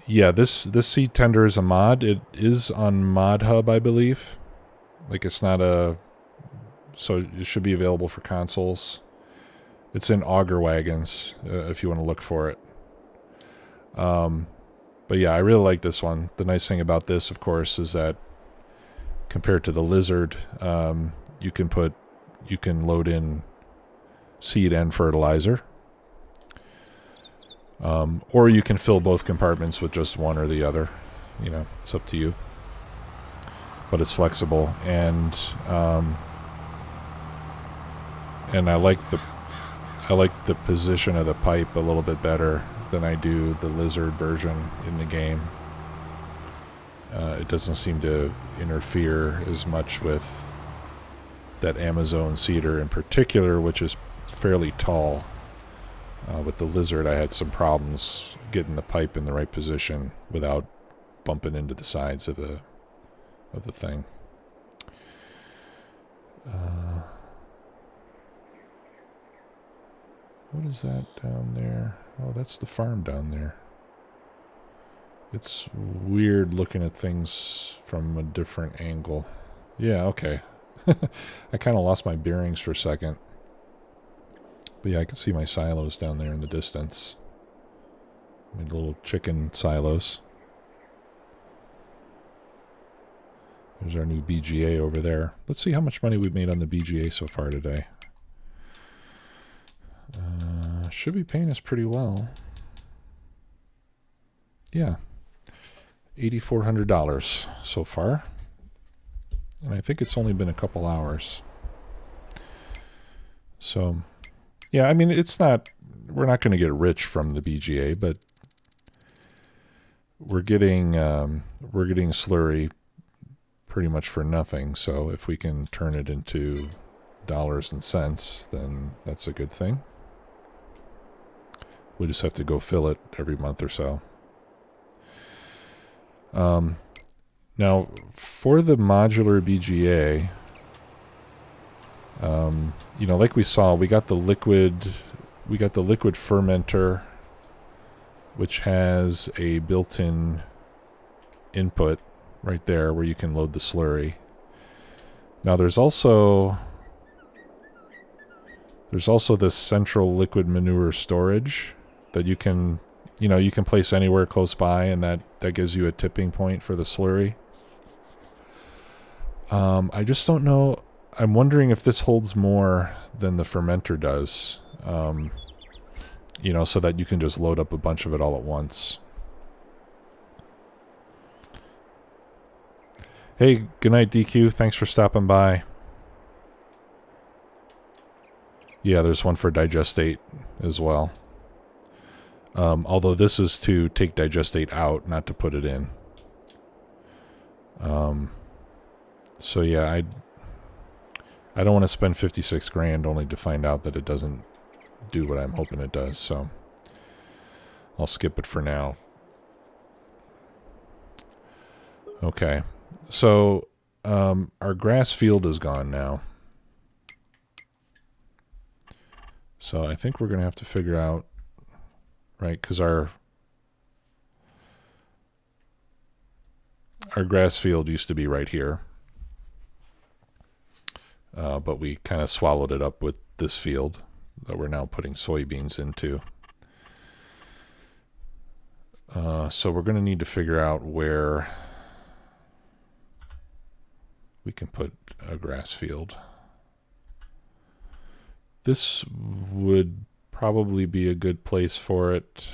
Yeah, this seed tender is a mod. It is on Mod Hub, I believe. Like, it's not a... So it should be available for consoles. It's in Auger Wagons, if you want to look for it. But yeah, I really like this one. The nice thing about this, of course, is that compared to the Lizard, you can load in seed and fertilizer. Or you can fill both compartments with just one or the other. You know, it's up to you. But it's flexible, and I like the position of the pipe a little bit better than I do the Lizard version in the game. It doesn't seem to interfere as much with that Amazon cedar in particular, which is fairly tall. With the Lizard, I had some problems getting the pipe in the right position without bumping into the sides of the thing. What is that down there? Oh, that's the farm down there. It's weird looking at things from a different angle. Yeah, okay. I kind of lost my bearings for a second. But yeah, I can see my silos down there in the distance. My little chicken silos. There's our new BGA over there. Let's see how much money we've made on the BGA so far today. Should be paying us pretty well. Yeah. $8,400 so far. And I think it's only been a couple hours. So, yeah, I mean, we're not going to get rich from the BGA, but we're getting slurry pretty much for nothing. So if we can turn it into dollars and cents, then that's a good thing. We just have to go fill it every month or so. Now, for the modular BGA, you know, like we saw, we got the liquid fermenter, which has a built-in input right there where you can load the slurry. Now, there's also this central liquid manure storage that you can place anywhere close by, and that gives you a tipping point for the slurry. I just don't know. I'm wondering if this holds more than the fermenter does. You know, so that you can just load up a bunch of it all at once. Hey, good night, DQ. Thanks for stopping by. Yeah, there's one for digestate as well. Although this is to take digestate out, not to put it in. So yeah, I don't want to spend 56 grand only to find out that it doesn't do what I'm hoping it does. So I'll skip it for now. Okay, so our grass field is gone now. So I think we're going to have to figure out, right, because our grass field used to be right here. But we kind of swallowed it up with this field that we're now putting soybeans into. So we're going to need to figure out where we can put a grass field. This would probably be a good place for it.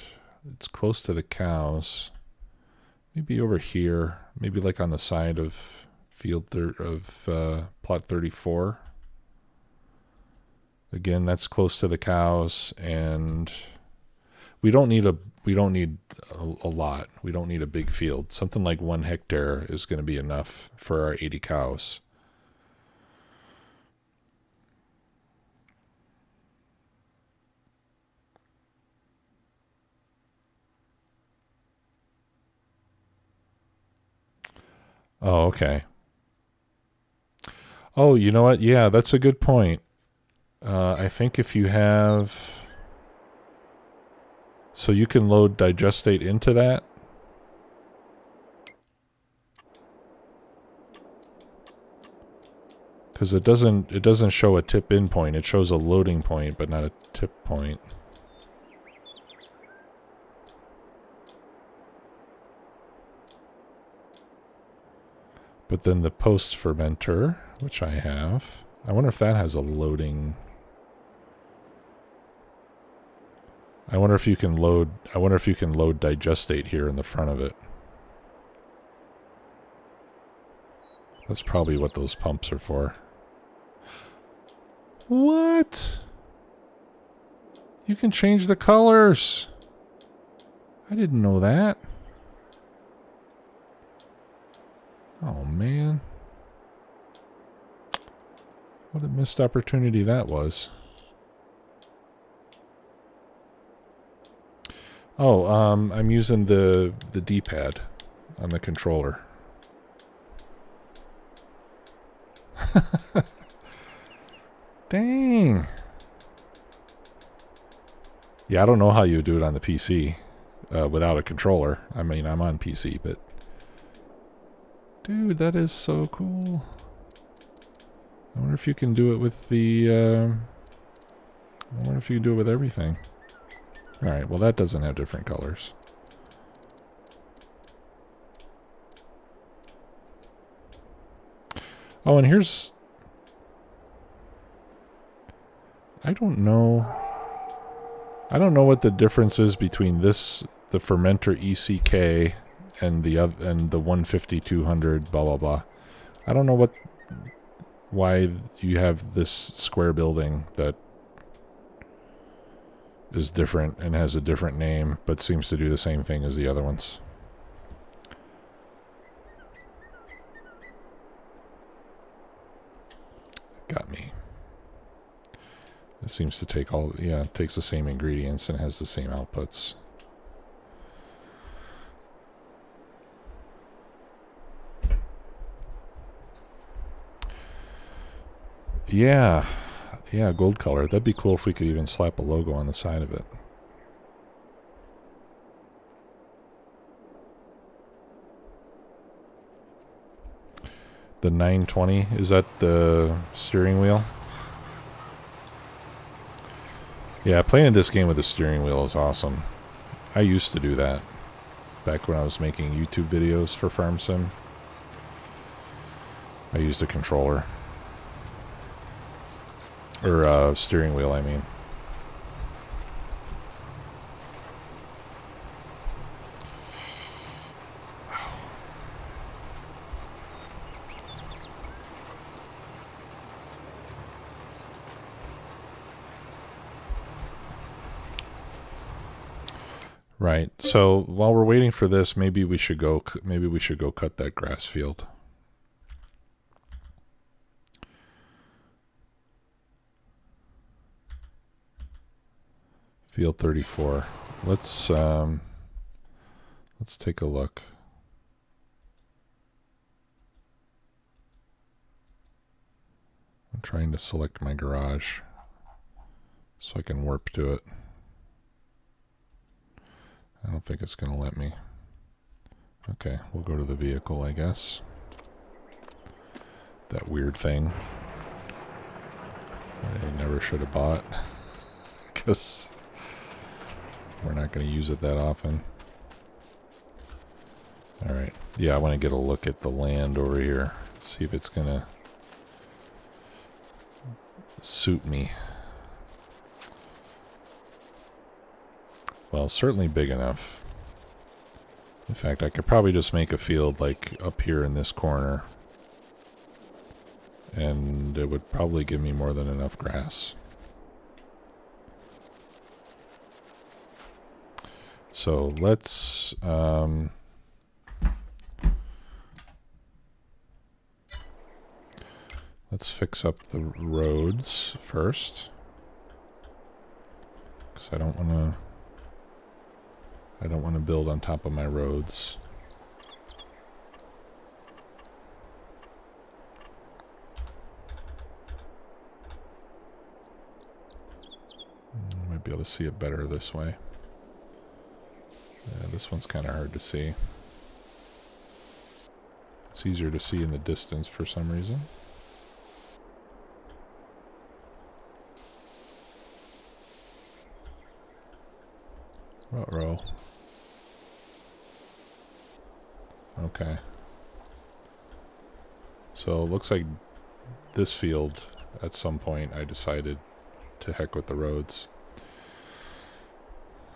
It's close to the cows. Maybe over here. Maybe like on the side of plot 34. Again, that's close to the cows, and we don't need a lot. We don't need a big field. Something like 1 hectare is going to be enough for our 80 cows. Oh, okay. Oh, you know what? Yeah, that's a good point. I think if you have... So you can load digestate into that? Because it doesn't show a tip in point. It shows a loading point, but not a tip point. But then the post fermenter, which I have, I wonder if that has a loading. I wonder if you can load digestate here in the front of it. That's probably what those pumps are for. What? You can change the colors. I didn't know that. Oh, man. What a missed opportunity that was. Oh, I'm using the D-pad on the controller. Dang. Yeah, I don't know how you do it on the PC without a controller. I mean, I'm on PC, but... Dude, that is so cool. I wonder if you can do it with the... I wonder if you can do it with everything. Alright, well that doesn't have different colors. Oh, and here's... I don't know what the difference is between this, the Fermenter ECK, and the 150, 200, blah, blah, blah. I don't know why you have this square building that is different and has a different name, but seems to do the same thing as the other ones. Got me. It seems to take it takes the same ingredients and has the same outputs. Yeah, gold color. That'd be cool if we could even slap a logo on the side of it. The 920, is that the steering wheel? Yeah, playing this game with the steering wheel is awesome. I used to do that back when I was making YouTube videos for FarmSim. I used a controller. Or steering wheel, I mean. Right. So while we're waiting for this, maybe we should go cut that grass field. Field 34. Let's take a look. I'm trying to select my garage so I can warp to it. I don't think it's going to let me. Okay, we'll go to the vehicle, I guess. That weird thing I never should have bought because we're not going to use it that often. Alright, yeah, I want to get a look at the land over here. See if it's going to suit me. Well, certainly big enough. In fact, I could probably just make a field like up here in this corner. And it would probably give me more than enough grass. So let's fix up the roads first, because I don't want to build on top of my roads. I might be able to see it better this way. Yeah, this one's kind of hard to see. It's easier to see in the distance for some reason. Ruh-roh. Okay. So it looks like this field, at some point, I decided to heck with the roads.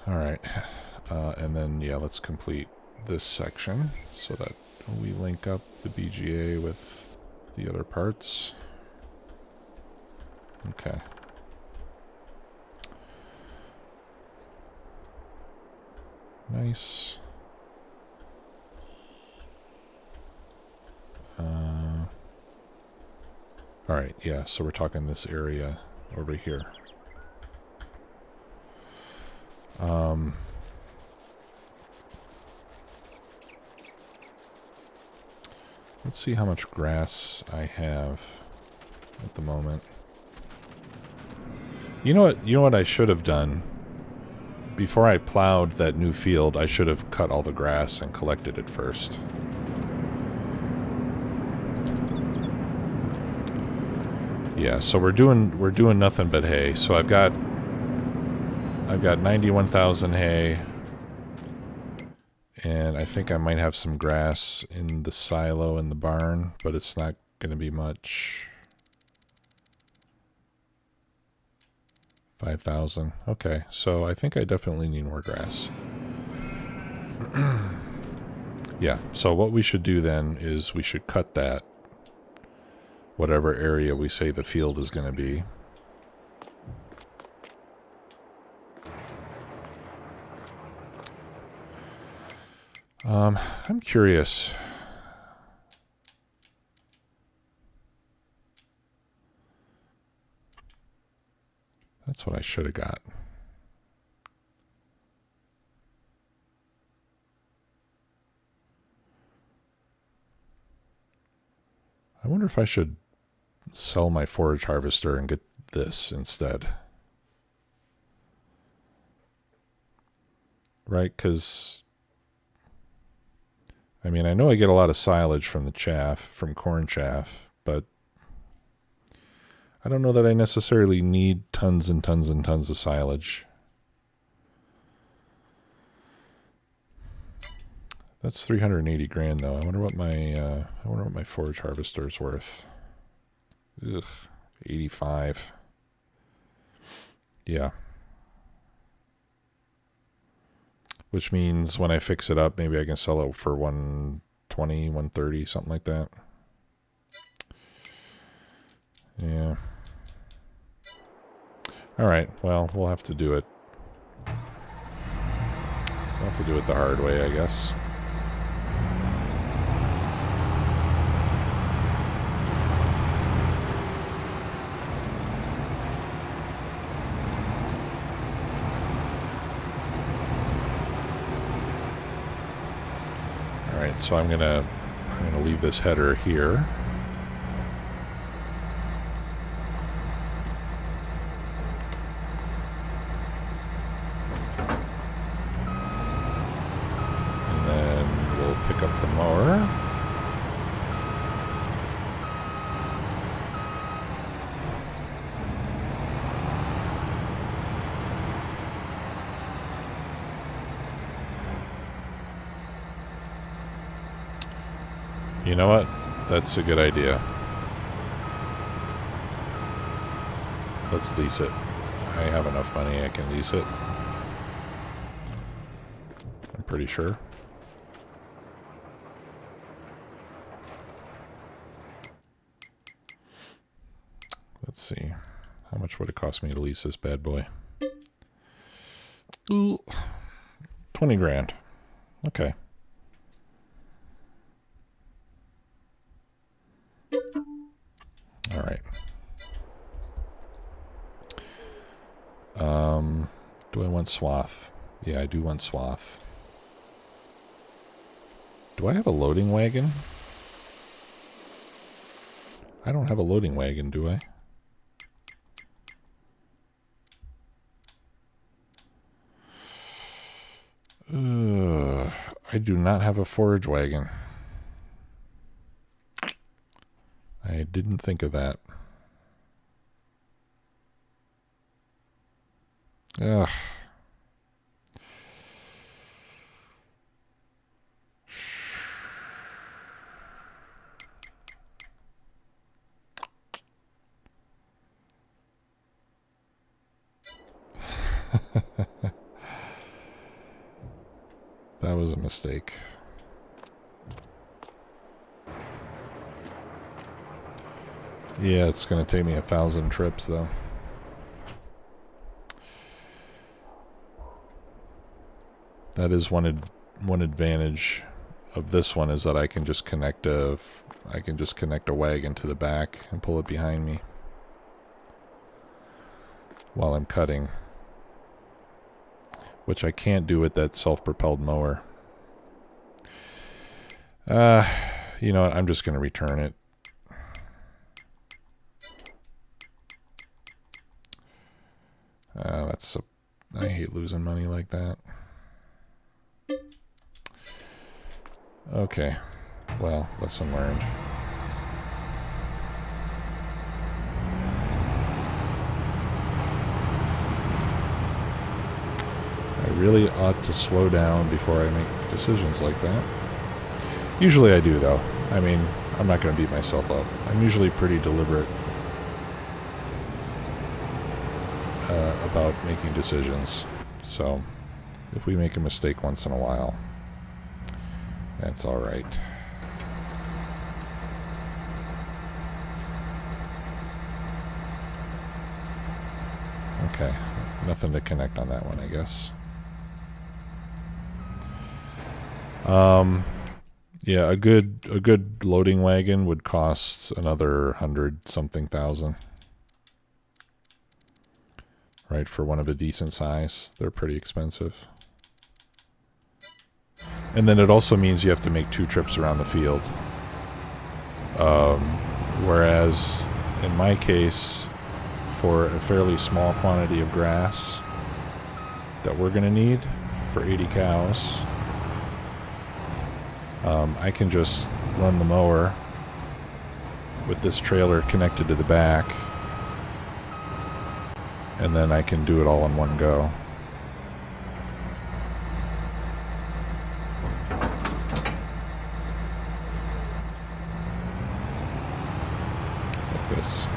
Alright. And then, yeah, let's complete this section so that we link up the BGA with the other parts. Okay. Nice. Alright, yeah, so we're talking this area over here. Let's see how much grass I have at the moment. You know what I should have done? Before I plowed that new field, I should have cut all the grass and collected it first. Yeah, so we're doing nothing but hay. So I've got 91,000 hay, and I think I might have some grass in the silo in the barn, but it's not going to be much. 5,000. Okay, so I think I definitely need more grass. Yeah, so what we should do then is we should cut that, whatever area we say the field is going to be. I'm curious. That's what I should have got. I wonder if I should sell my forage harvester and get this instead. Right, because I mean, I know I get a lot of silage from the chaff, from corn chaff, but I don't know that I necessarily need tons and tons and tons of silage. That's 380 grand though. I wonder what my forage harvester is worth. Ugh, 85. Yeah. Which means when I fix it up, maybe I can sell it for 120, 130, something like that. Yeah. All right. Well, we'll have to do it. I'll have to do it the hard way, I guess. Alright, so I'm gonna leave this header here. Pick up the mower. You know what? That's a good idea. Let's lease it. I have enough money I can lease it. I'm pretty sure. Let's see. How much would it cost me to lease this bad boy? Ooh, 20 grand. Okay. All right. Do I want swath? Yeah, I do want swath. Do I have a loading wagon? I don't have a loading wagon, do I? I do not have a forage wagon. I didn't think of that. Ugh. That was a mistake. Yeah, it's going to take me 1,000 trips, though. That is one advantage of this one, is that I can just connect a wagon to the back and pull it behind me while I'm cutting, which I can't do with that self-propelled mower. You know what? I'm just going to return it. I hate losing money like that. Okay. Well, lesson learned. I really ought to slow down before I make decisions like that. Usually I do, though. I mean, I'm not going to beat myself up. I'm usually pretty deliberate about making decisions. So, if we make a mistake once in a while, that's all right. Okay, nothing to connect on that one, I guess. Yeah, a good loading wagon would cost another 100-something thousand. Right, for one of a decent size. They're pretty expensive. And then it also means you have to make 2 trips around the field. Whereas, in my case, for a fairly small quantity of grass that we're going to need for 80 cows, I can just run the mower with this trailer connected to the back, and then I can do it all in one go. Like this.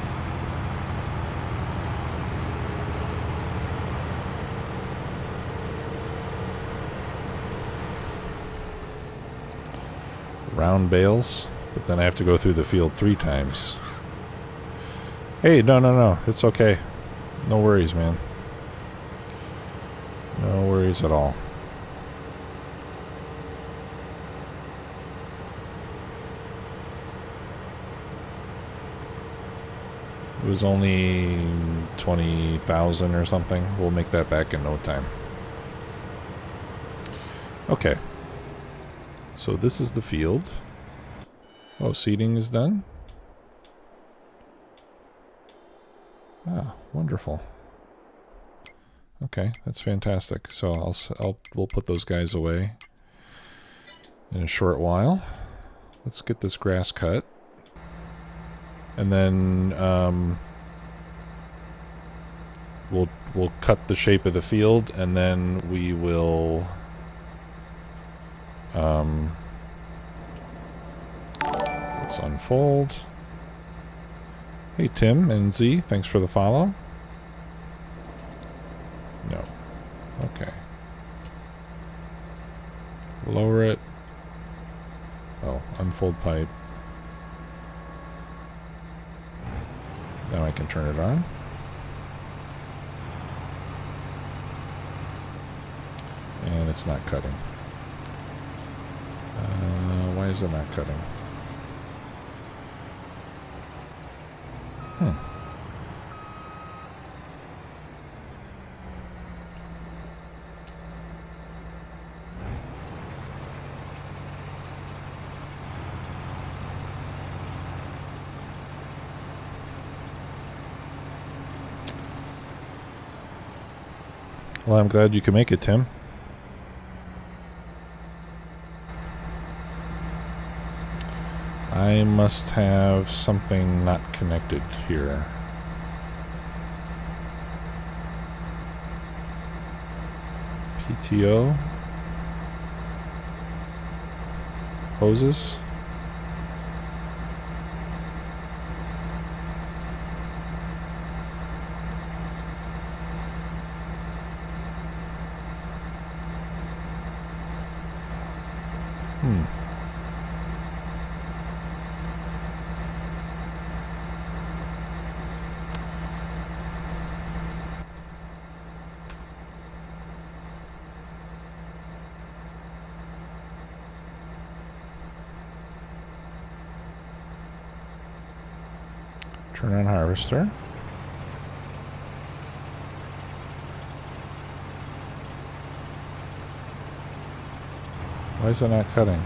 Round bales, but then I have to go through the field 3 times. Hey, no, it's okay. No worries, man. No worries at all. It was only 20,000 or something. We'll make that back in no time. Okay. So this is the field. Oh, seeding is done? Ah, wonderful. Okay, that's fantastic. So we'll put those guys away in a short while. Let's get this grass cut. And then we'll cut the shape of the field, and then we will let's unfold. Hey Tim and Z, thanks for the follow. No. Okay. Lower it. Oh, unfold pipe. Now I can turn it on. And it's not cutting. Why is it not cutting? Well, I'm glad you can make it, Tim. I must have something not connected here. PTO. Hoses. Turn on harvester. Why is it not cutting?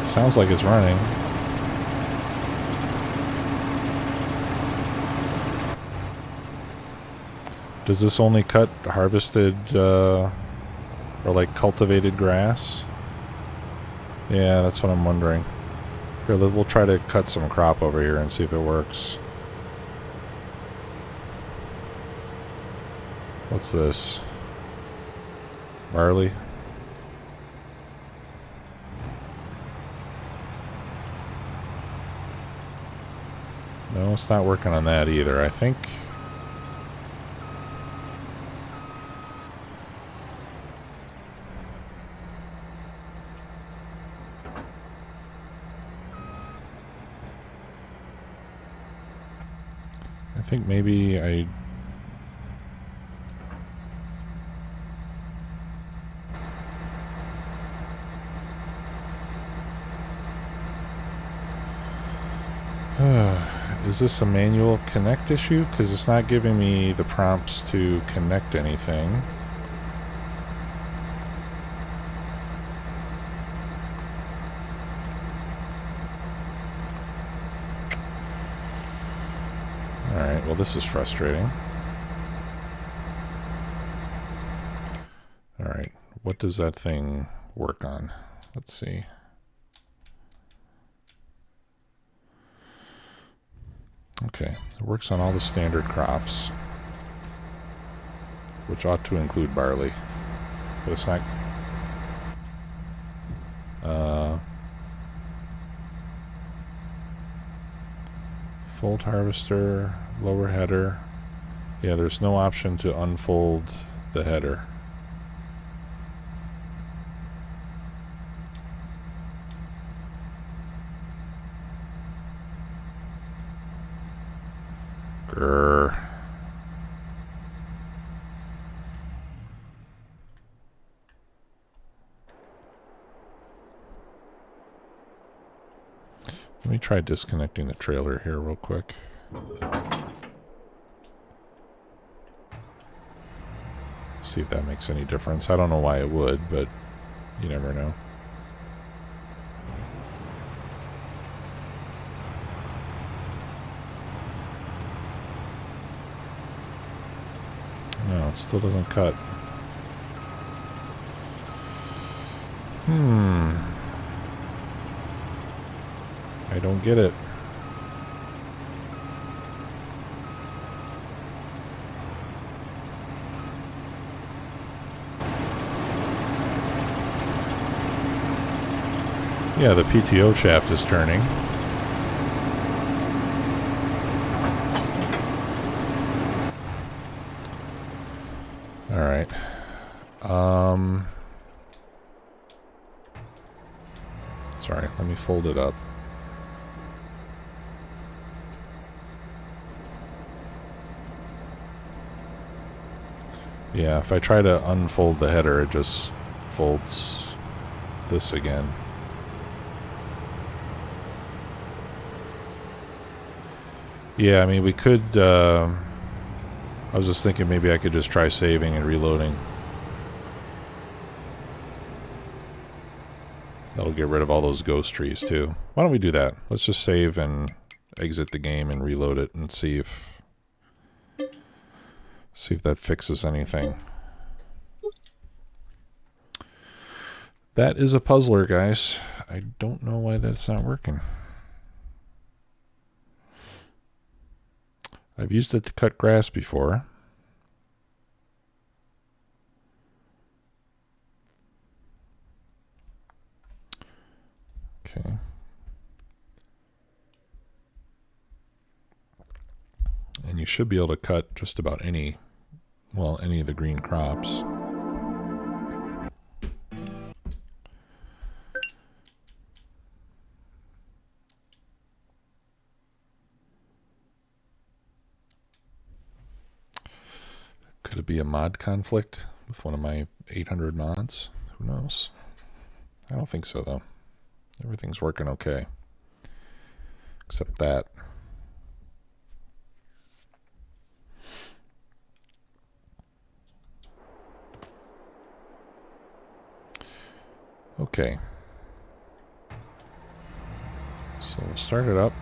Sounds like it's running. Does this only cut harvested or like cultivated grass? Yeah, that's what I'm wondering. Here, we'll try to cut some crop over here and see if it works. What's this? Barley? No, it's not working on that either, I think. I think maybe I... Is this a manual connect issue? Because it's not giving me the prompts to connect anything. Alright, well this is frustrating. Alright, what does that thing work on? Let's see. Okay, it works on all the standard crops, which ought to include barley, but it's not. Fold harvester, lower header. Yeah, there's no option to unfold the header. Grrr. Let me try disconnecting the trailer here real quick. See if that makes any difference. I don't know why it would, but you never know. No, it still doesn't cut. I don't get it. Yeah, the PTO shaft is turning. All right. Sorry, let me fold it up. Yeah, if I try to unfold the header, it just folds this again. Yeah, I mean, we could, I was just thinking maybe I could just try saving and reloading. That'll get rid of all those ghost trees too. Why don't we do that? Let's just save and exit the game and reload it and see if that fixes anything. That is a puzzler, guys. I don't know why that's not working. I've used it to cut grass before. Okay. And you should be able to cut just about any, well, any of the green crops. Could it be a mod conflict with one of my 800 mods? Who knows? I don't think so, though. Everything's working okay. Except that. Okay. So we'll start it up.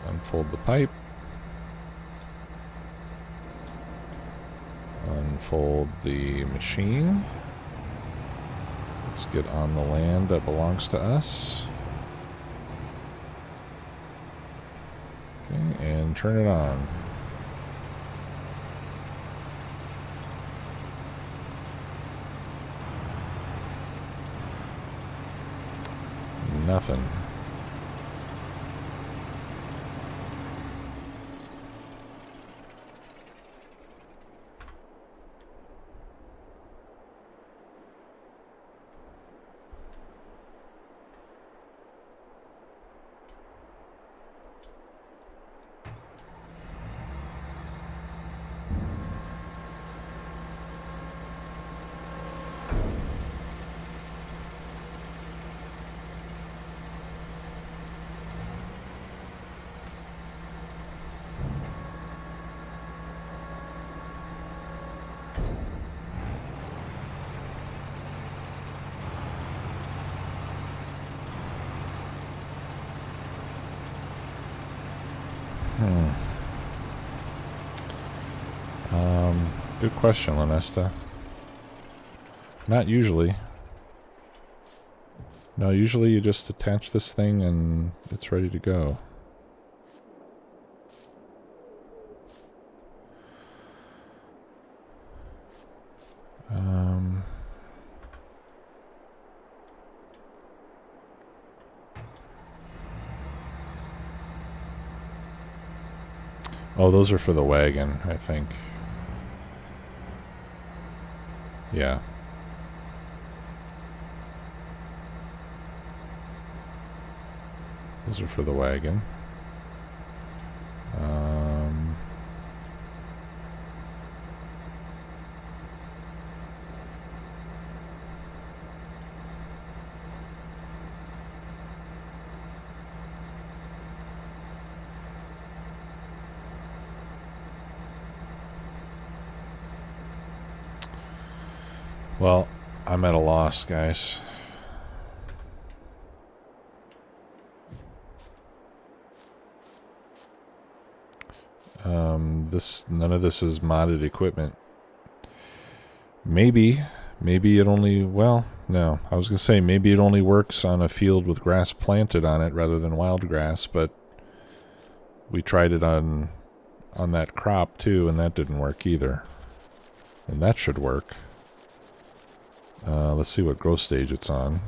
Unfold the pipe. Unfold the machine. Let's get on the land that belongs to us. Okay, and turn it on. Nothing. Good question, Lanesta. Not usually. No, usually you just attach this thing and it's ready to go. Oh, those are for the wagon, I think. Yeah. Those are for the wagon. Well, I'm at a loss, guys. None of this is modded equipment. Maybe it only, well, no. I was going to say maybe it only works on a field with grass planted on it rather than wild grass, but we tried it on that crop too, and that didn't work either. And that should work. Let's see what growth stage it's on.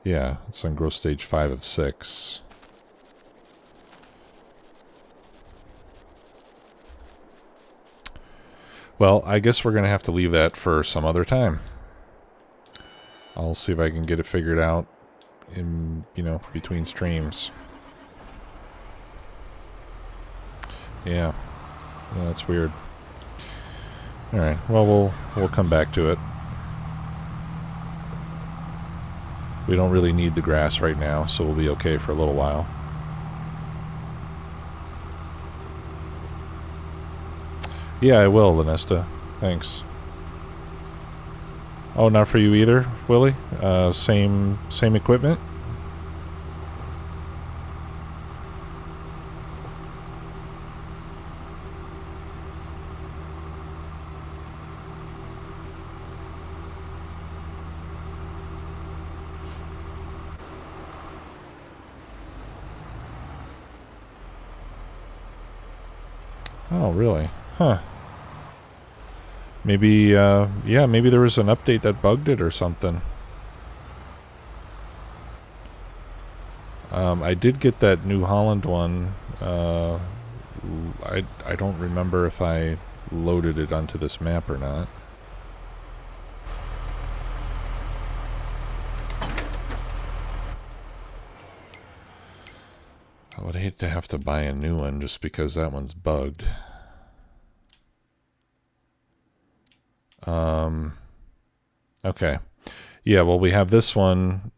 Yeah, it's on growth stage 5 of 6. Well, I guess we're going to have to leave that for some other time. I'll see if I can get it figured out in, between streams. Yeah, that's weird. All right, well, we'll come back to it. We don't really need the grass right now, so we'll be okay for a little while. Yeah, I will, Lanesta. Thanks. Oh, not for you either, Willie? Same equipment? Oh, really? Huh. Maybe, yeah, maybe there was an update that bugged it or something. I did get that New Holland one. I don't remember if I loaded it onto this map or not. I would hate to have to buy a new one just because that one's bugged. Okay. Yeah, well, we have this one,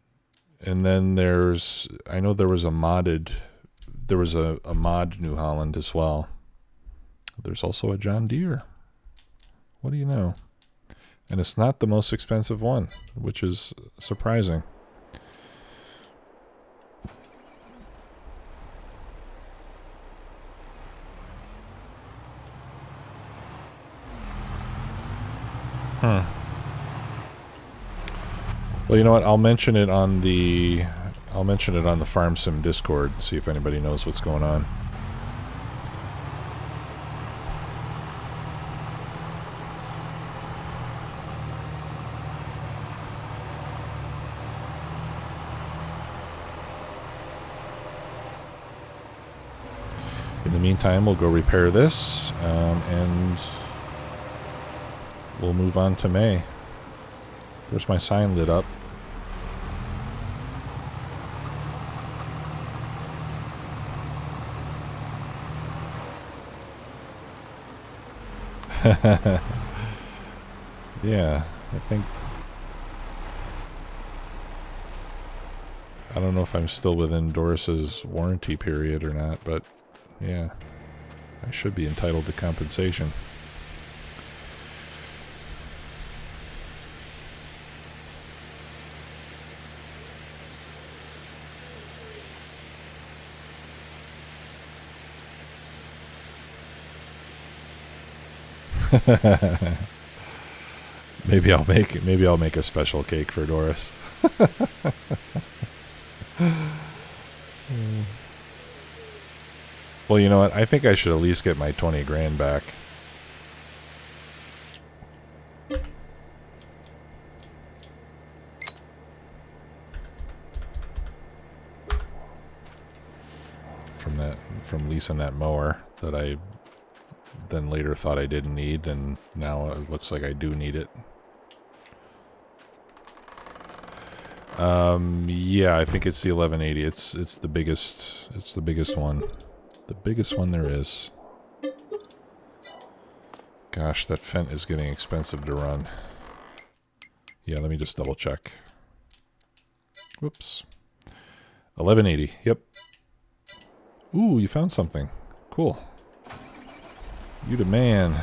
and then there's, I know there was a mod New Holland as well. There's also a John Deere. What do you know? And it's not the most expensive one, which is surprising. Well, you know what? I'll mention it on the Farm Sim Discord and see if anybody knows what's going on. In the meantime, we'll go repair this, and we'll move on to May. There's my sign lit up. Yeah, I don't know if I'm still within Doris's warranty period or not, but yeah, I should be entitled to compensation. Maybe I'll make a special cake for Doris. Well, you know what? I think I should at least get my 20 grand back. From leasing that mower that I then later thought I didn't need, and now it looks like I do need it. Yeah, I think it's the 1180. It's the biggest one. The biggest one there is. Gosh, that Fent is getting expensive to run. Yeah, let me just double check. Whoops. 1180. Yep. Ooh, you found something. Cool. You the man.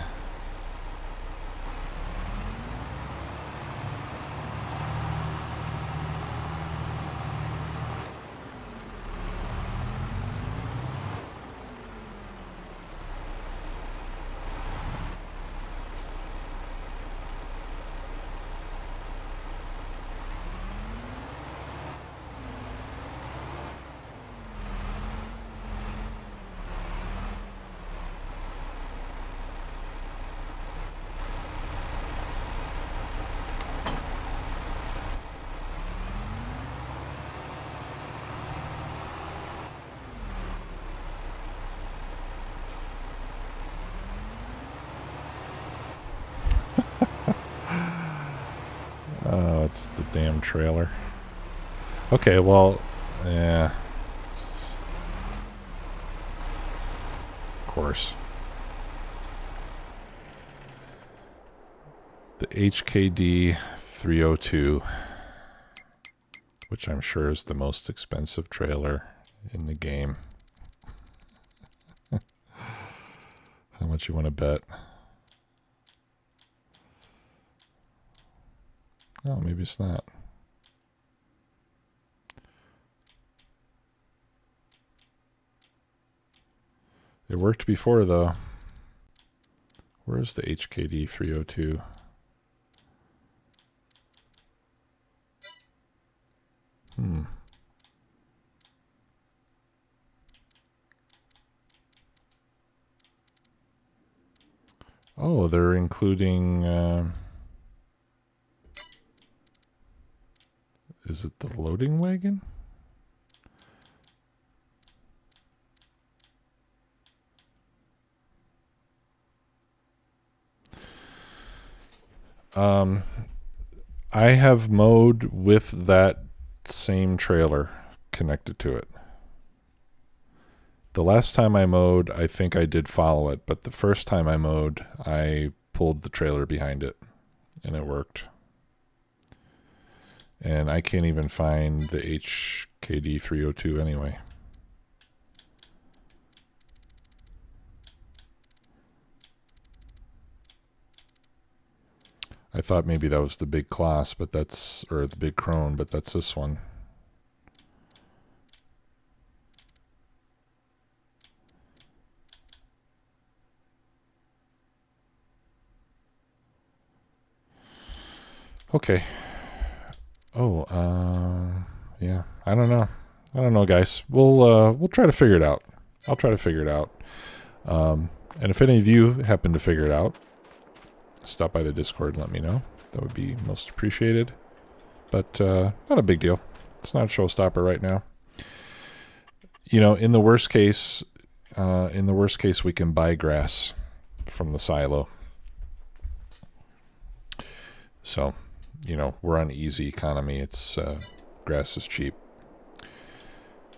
damn trailer. Okay, well, yeah. Of course. The HKD 302, which I'm sure is the most expensive trailer in the game. How much you want to bet? Oh, maybe it's not. It worked before, though. Where's the HKD 302? Oh, they're including... is it the loading wagon? I have mowed with that same trailer connected to it. The last time I mowed, I think I did follow it, but the first time I mowed, I pulled the trailer behind it, and it worked. And I can't even find the HKD 302 anyway. I thought maybe that was the big Claas, but that's, or the big Krone, but that's this one. Okay. Oh, yeah. I don't know, guys. We'll try to figure it out. I'll try to figure it out. And if any of you happen to figure it out, stop by the Discord and let me know. That would be most appreciated. But not a big deal. It's not a showstopper right now. You know, in the worst case, we can buy grass from the silo. So, you know, we're on easy economy. It's grass is cheap.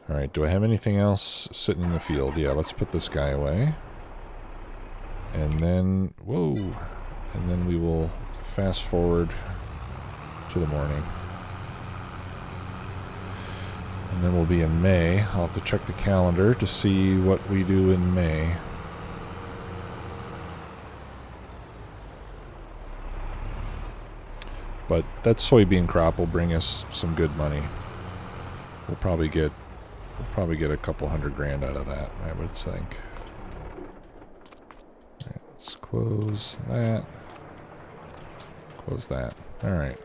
All right, do I have anything else sitting in the field? Yeah, let's put this guy away. And then, whoa, and then we will fast forward to the morning. And then we'll be in May. I'll have to check the calendar to see what we do in May. But that soybean crop will bring us some good money. We'll probably get a couple $100,000 out of that, I would think. All right, let's close that. Close that. All right.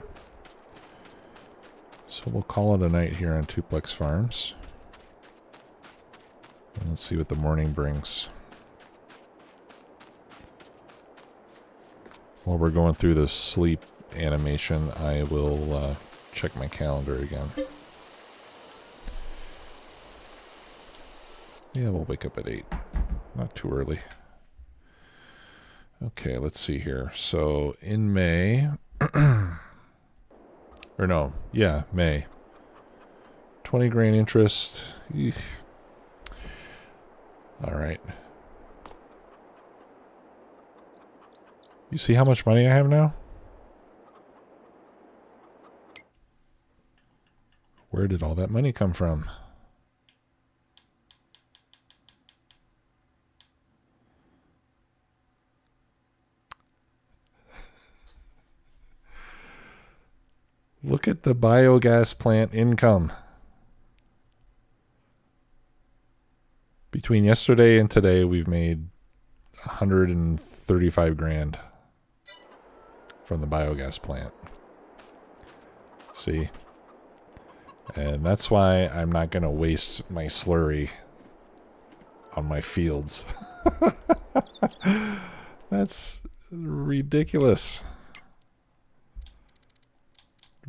So we'll call it a night here on Tuplex Farms. And let's see what the morning brings. While we're going through this sleep animation, I will check my calendar again. Yeah, we'll wake up at 8. Not too early. Okay, let's see here. So in May, or no, yeah, May. 20 grand interest. Eek. All right. You see how much money I have now? Where did all that money come from? Look at the biogas plant income. Between yesterday and today, we've made 135 grand from the biogas plant. See? And that's why I'm not going to waste my slurry on my fields. That's ridiculous.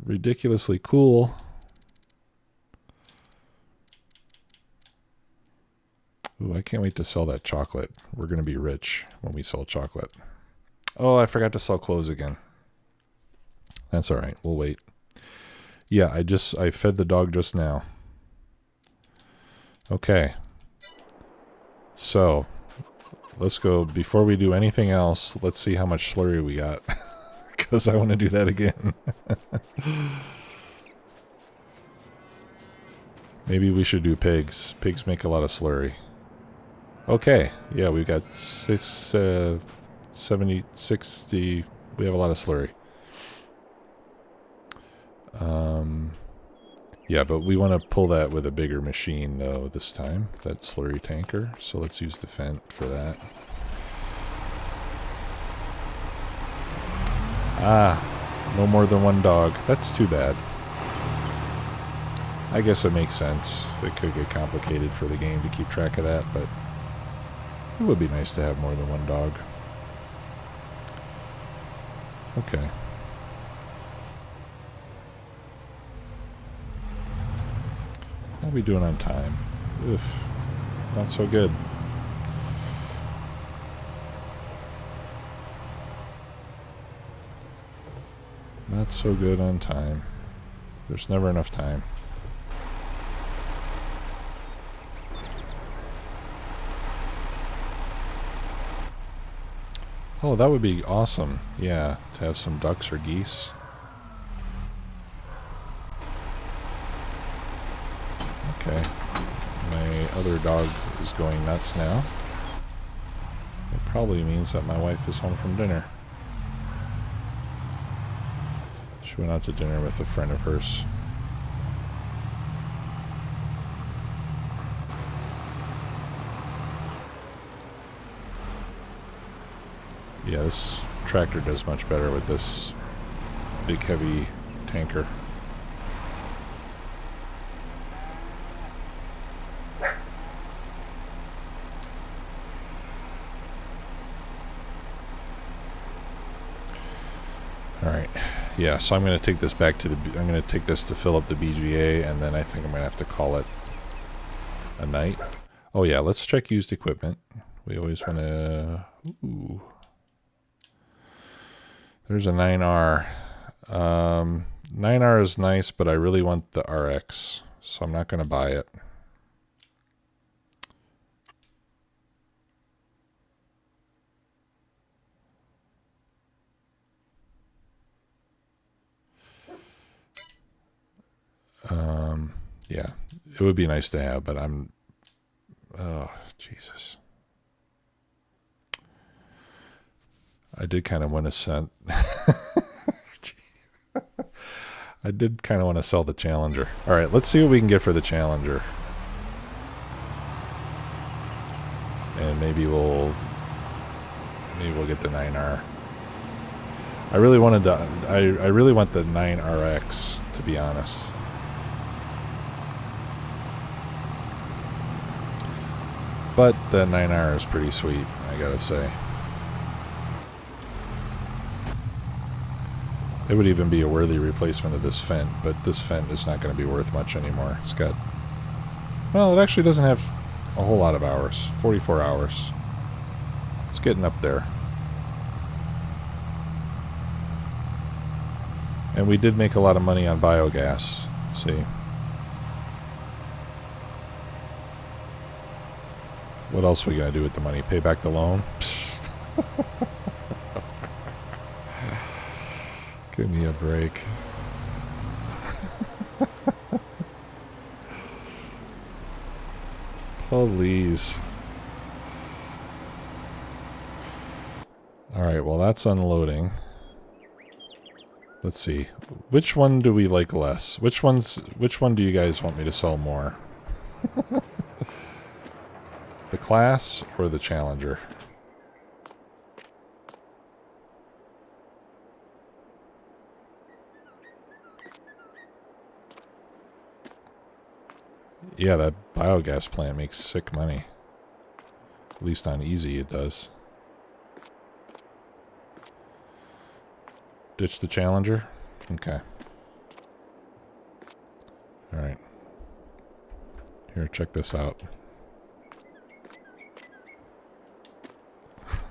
Ridiculously cool. Ooh, I can't wait to sell that chocolate. We're going to be rich when we sell chocolate. Oh, I forgot to sell clothes again. That's all right. We'll wait. Yeah, I fed the dog just now. Okay. So, let's go, before we do anything else, let's see how much slurry we got. Because I want to do that again. Maybe we should do pigs. Pigs make a lot of slurry. Okay, yeah, we've got 70, 60, we have a lot of slurry. Yeah, but we want to pull that with a bigger machine, though, this time. That slurry tanker. So let's use the Fent for that. Ah, no more than one dog. That's too bad. I guess it makes sense. It could get complicated for the game to keep track of that, but it would be nice to have more than one dog. Okay. How are we doing on time? Oof. Not so good. Not so good on time. There's never enough time. Oh, that would be awesome. Yeah, to have some ducks or geese. Okay. My other dog is going nuts now. That probably means that my wife is home from dinner. She went out to dinner with a friend of hers. Yeah, this tractor does much better with this big heavy tanker. Alright, yeah, so I'm going to take this back to I'm going to take this to fill up the BGA, and then I think I'm going to have to call it a night. Oh yeah, let's check used equipment. We always want to... Ooh. There's a 9R. 9R is nice, but I really want the RX, so I'm not going to buy it. Yeah, it would be nice to have, but I'm... Oh, Jesus. I did kind of want to sell... I did kind of want to sell the Challenger. All right, let's see what we can get for the Challenger. And maybe we'll get the 9R. I really wanted the I really want the 9RX, to be honest. But the 9R is pretty sweet, I gotta say. It would even be a worthy replacement of this Fent, but this Fent is not going to be worth much anymore. It's got... Well, it actually doesn't have a whole lot of hours. 44 hours. It's getting up there. And we did make a lot of money on biogas. See? What else are we going to do with the money? Pay back the loan? Give me a break. Please. Alright, well that's unloading. Let's see. Which one do we like less? Which one do you guys want me to sell more? The Class or the Challenger? Yeah, that biogas plant makes sick money. At least on easy it does. Ditch the Challenger? Okay. Alright. Here, check this out.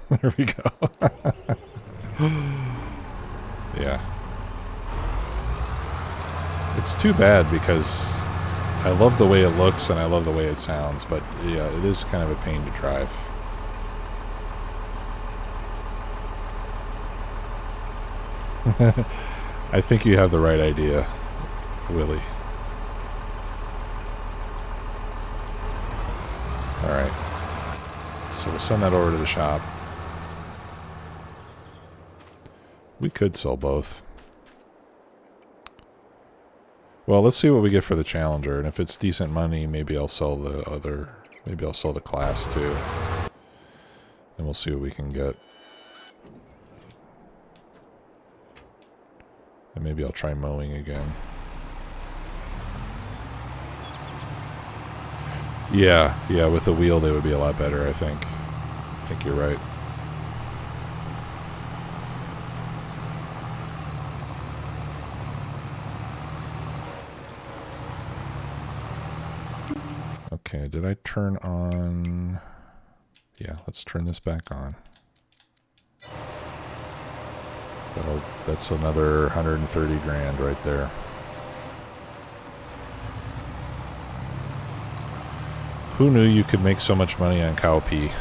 There we go. Yeah. It's too bad because I love the way it looks and I love the way it sounds, but yeah, it is kind of a pain to drive. I think you have the right idea, Willie. Alright. So we'll send that over to the shop. We could sell both. Well, let's see what we get for the Challenger, and if it's decent money, maybe I'll sell the other... Maybe I'll sell the Class, too. And we'll see what we can get. And maybe I'll try mowing again. Yeah, with the wheel they would be a lot better, I think. I think you're right. Okay, did I turn on... Yeah, let's turn this back on. That's another 130 grand right there. Who knew you could make so much money on cow pee?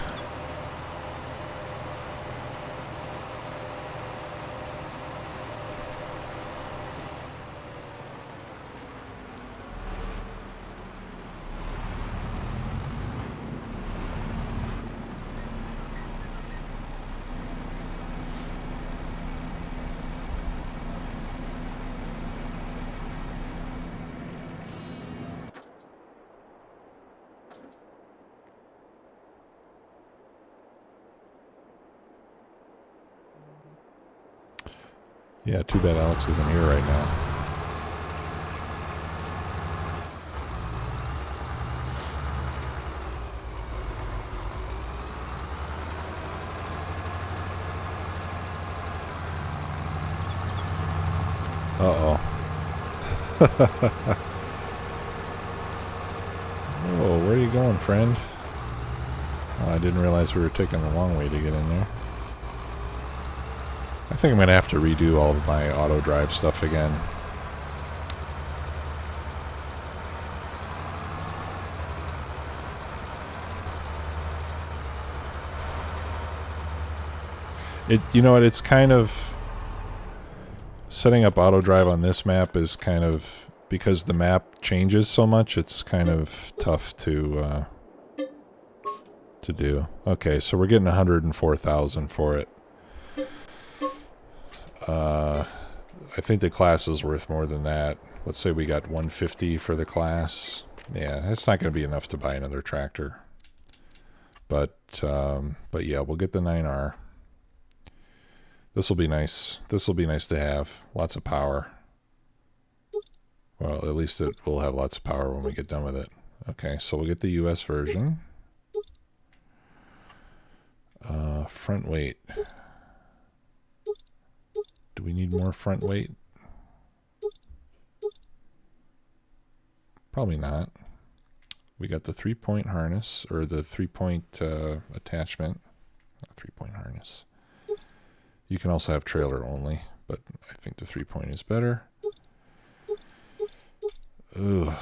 Yeah, too bad Alex isn't here right now. Uh-oh. Whoa, where are you going, friend? Oh, I didn't realize we were taking the long way to get in there. I think I'm going to have to redo all of my auto drive stuff again. You know what, it's kind of... Setting up auto drive on this map is kind of... Because the map changes so much, it's kind of tough to do. Okay, so we're getting 104,000 for it. I think the class is worth more than that. Let's say we got 150 for the class. Yeah, that's not going to be enough to buy another tractor. But yeah, we'll get the 9R. This will be nice. This will be nice to have. Lots of power. Well, at least it will have lots of power when we get done with it. Okay, so we'll get the US version. Front weight. Do we need more front weight? Probably not. We got the 3-point harness, or the 3-point attachment. Not 3-point harness. You can also have trailer only, but I think the 3-point is better. Ugh.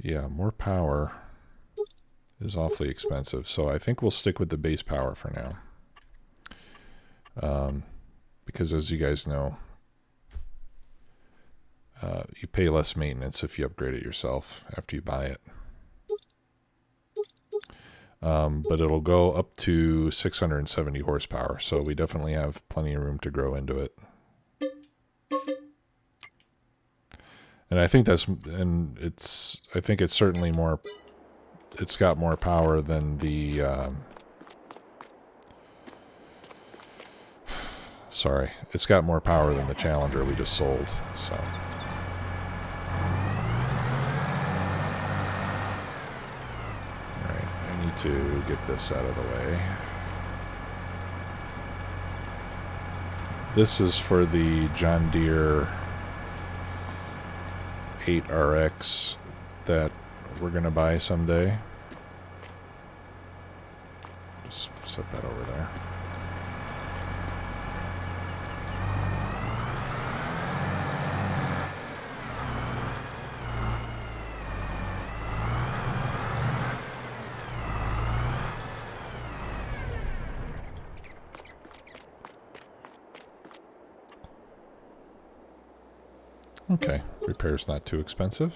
Yeah, more power is awfully expensive, so I think we'll stick with the base power for now. Because as you guys know, you pay less maintenance if you upgrade it yourself after you buy it. But it'll go up to 670 horsepower, so we definitely have plenty of room to grow into it. And I think I think it's certainly more, it's got more power than the, sorry, it's got more power than the Challenger we just sold, so. Alright, I need to get this out of the way. This is for the John Deere 8RX that we're going to buy someday. Just set that over there. Okay, repair's not too expensive.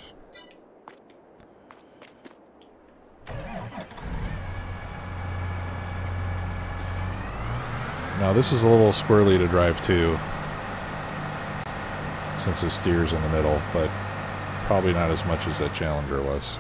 Now this is a little squirrely to drive too, since it steers in the middle, but probably not as much as that Challenger was.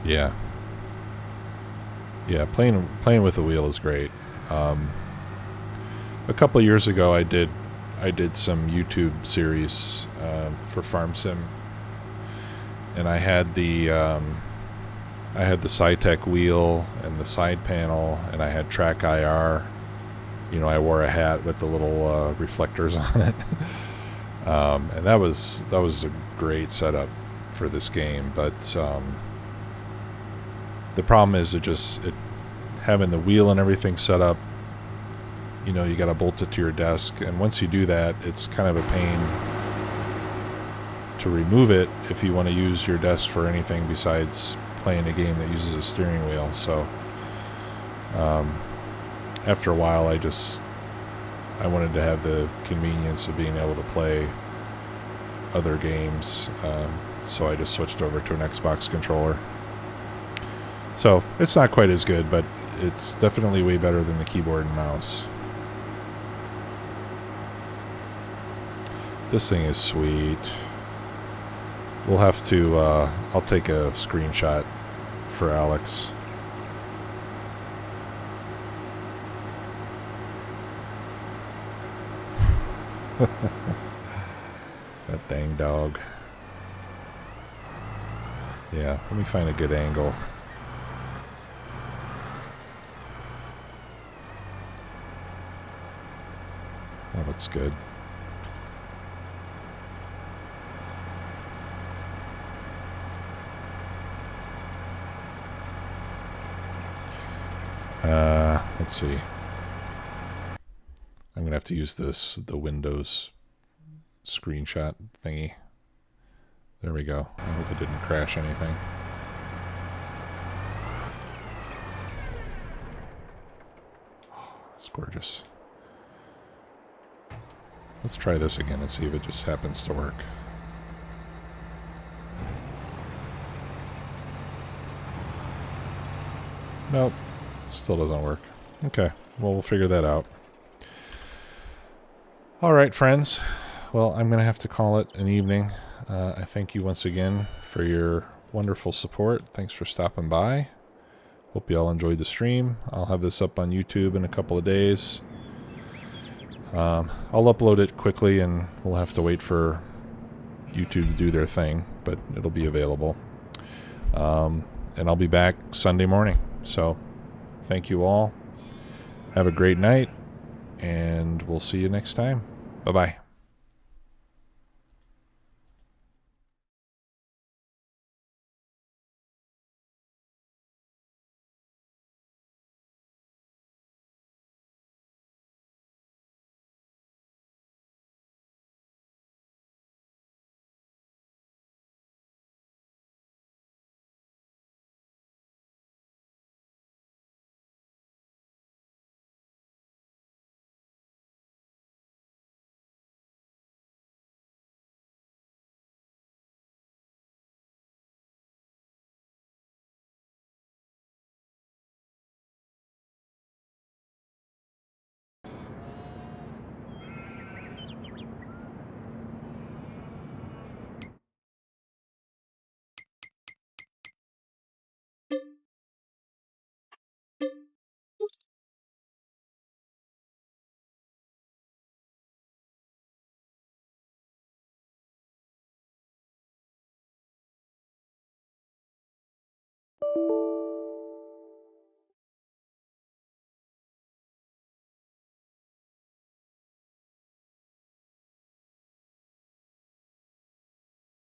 Yeah. Yeah, playing with the wheel is great. A couple of years ago, I did some YouTube series for Farm Sim, and I had the SciTech wheel and the side panel, and I had track IR. You know, I wore a hat with the little reflectors on it, and that was a great setup for this game. But the problem is having the wheel and everything set up. You know, you got to bolt it to your desk, and once you do that, it's kind of a pain to remove it if you want to use your desk for anything besides playing a game that uses a steering wheel. So after a while, I wanted to have the convenience of being able to play other games, so I just switched over to an Xbox controller. So it's not quite as good, but it's definitely way better than the keyboard and mouse. This thing is sweet. We'll have to, I'll take a screenshot for Alex. That dang dog. Yeah, let me find a good angle. That looks good. Let's see. I'm gonna have to use the Windows screenshot thingy. There we go. I hope it didn't crash anything. Oh, it's gorgeous. Let's try this again and see if it just happens to work. Nope. Still doesn't work. Okay. Well, we'll figure that out. All right, friends. Well, I'm going to have to call it an evening. I thank you once again for your wonderful support. Thanks for stopping by. Hope you all enjoyed the stream. I'll have this up on YouTube in a couple of days. I'll upload it quickly, and we'll have to wait for YouTube to do their thing, but it'll be available. And I'll be back Sunday morning. So thank you all. Have a great night, and we'll see you next time. Bye-bye.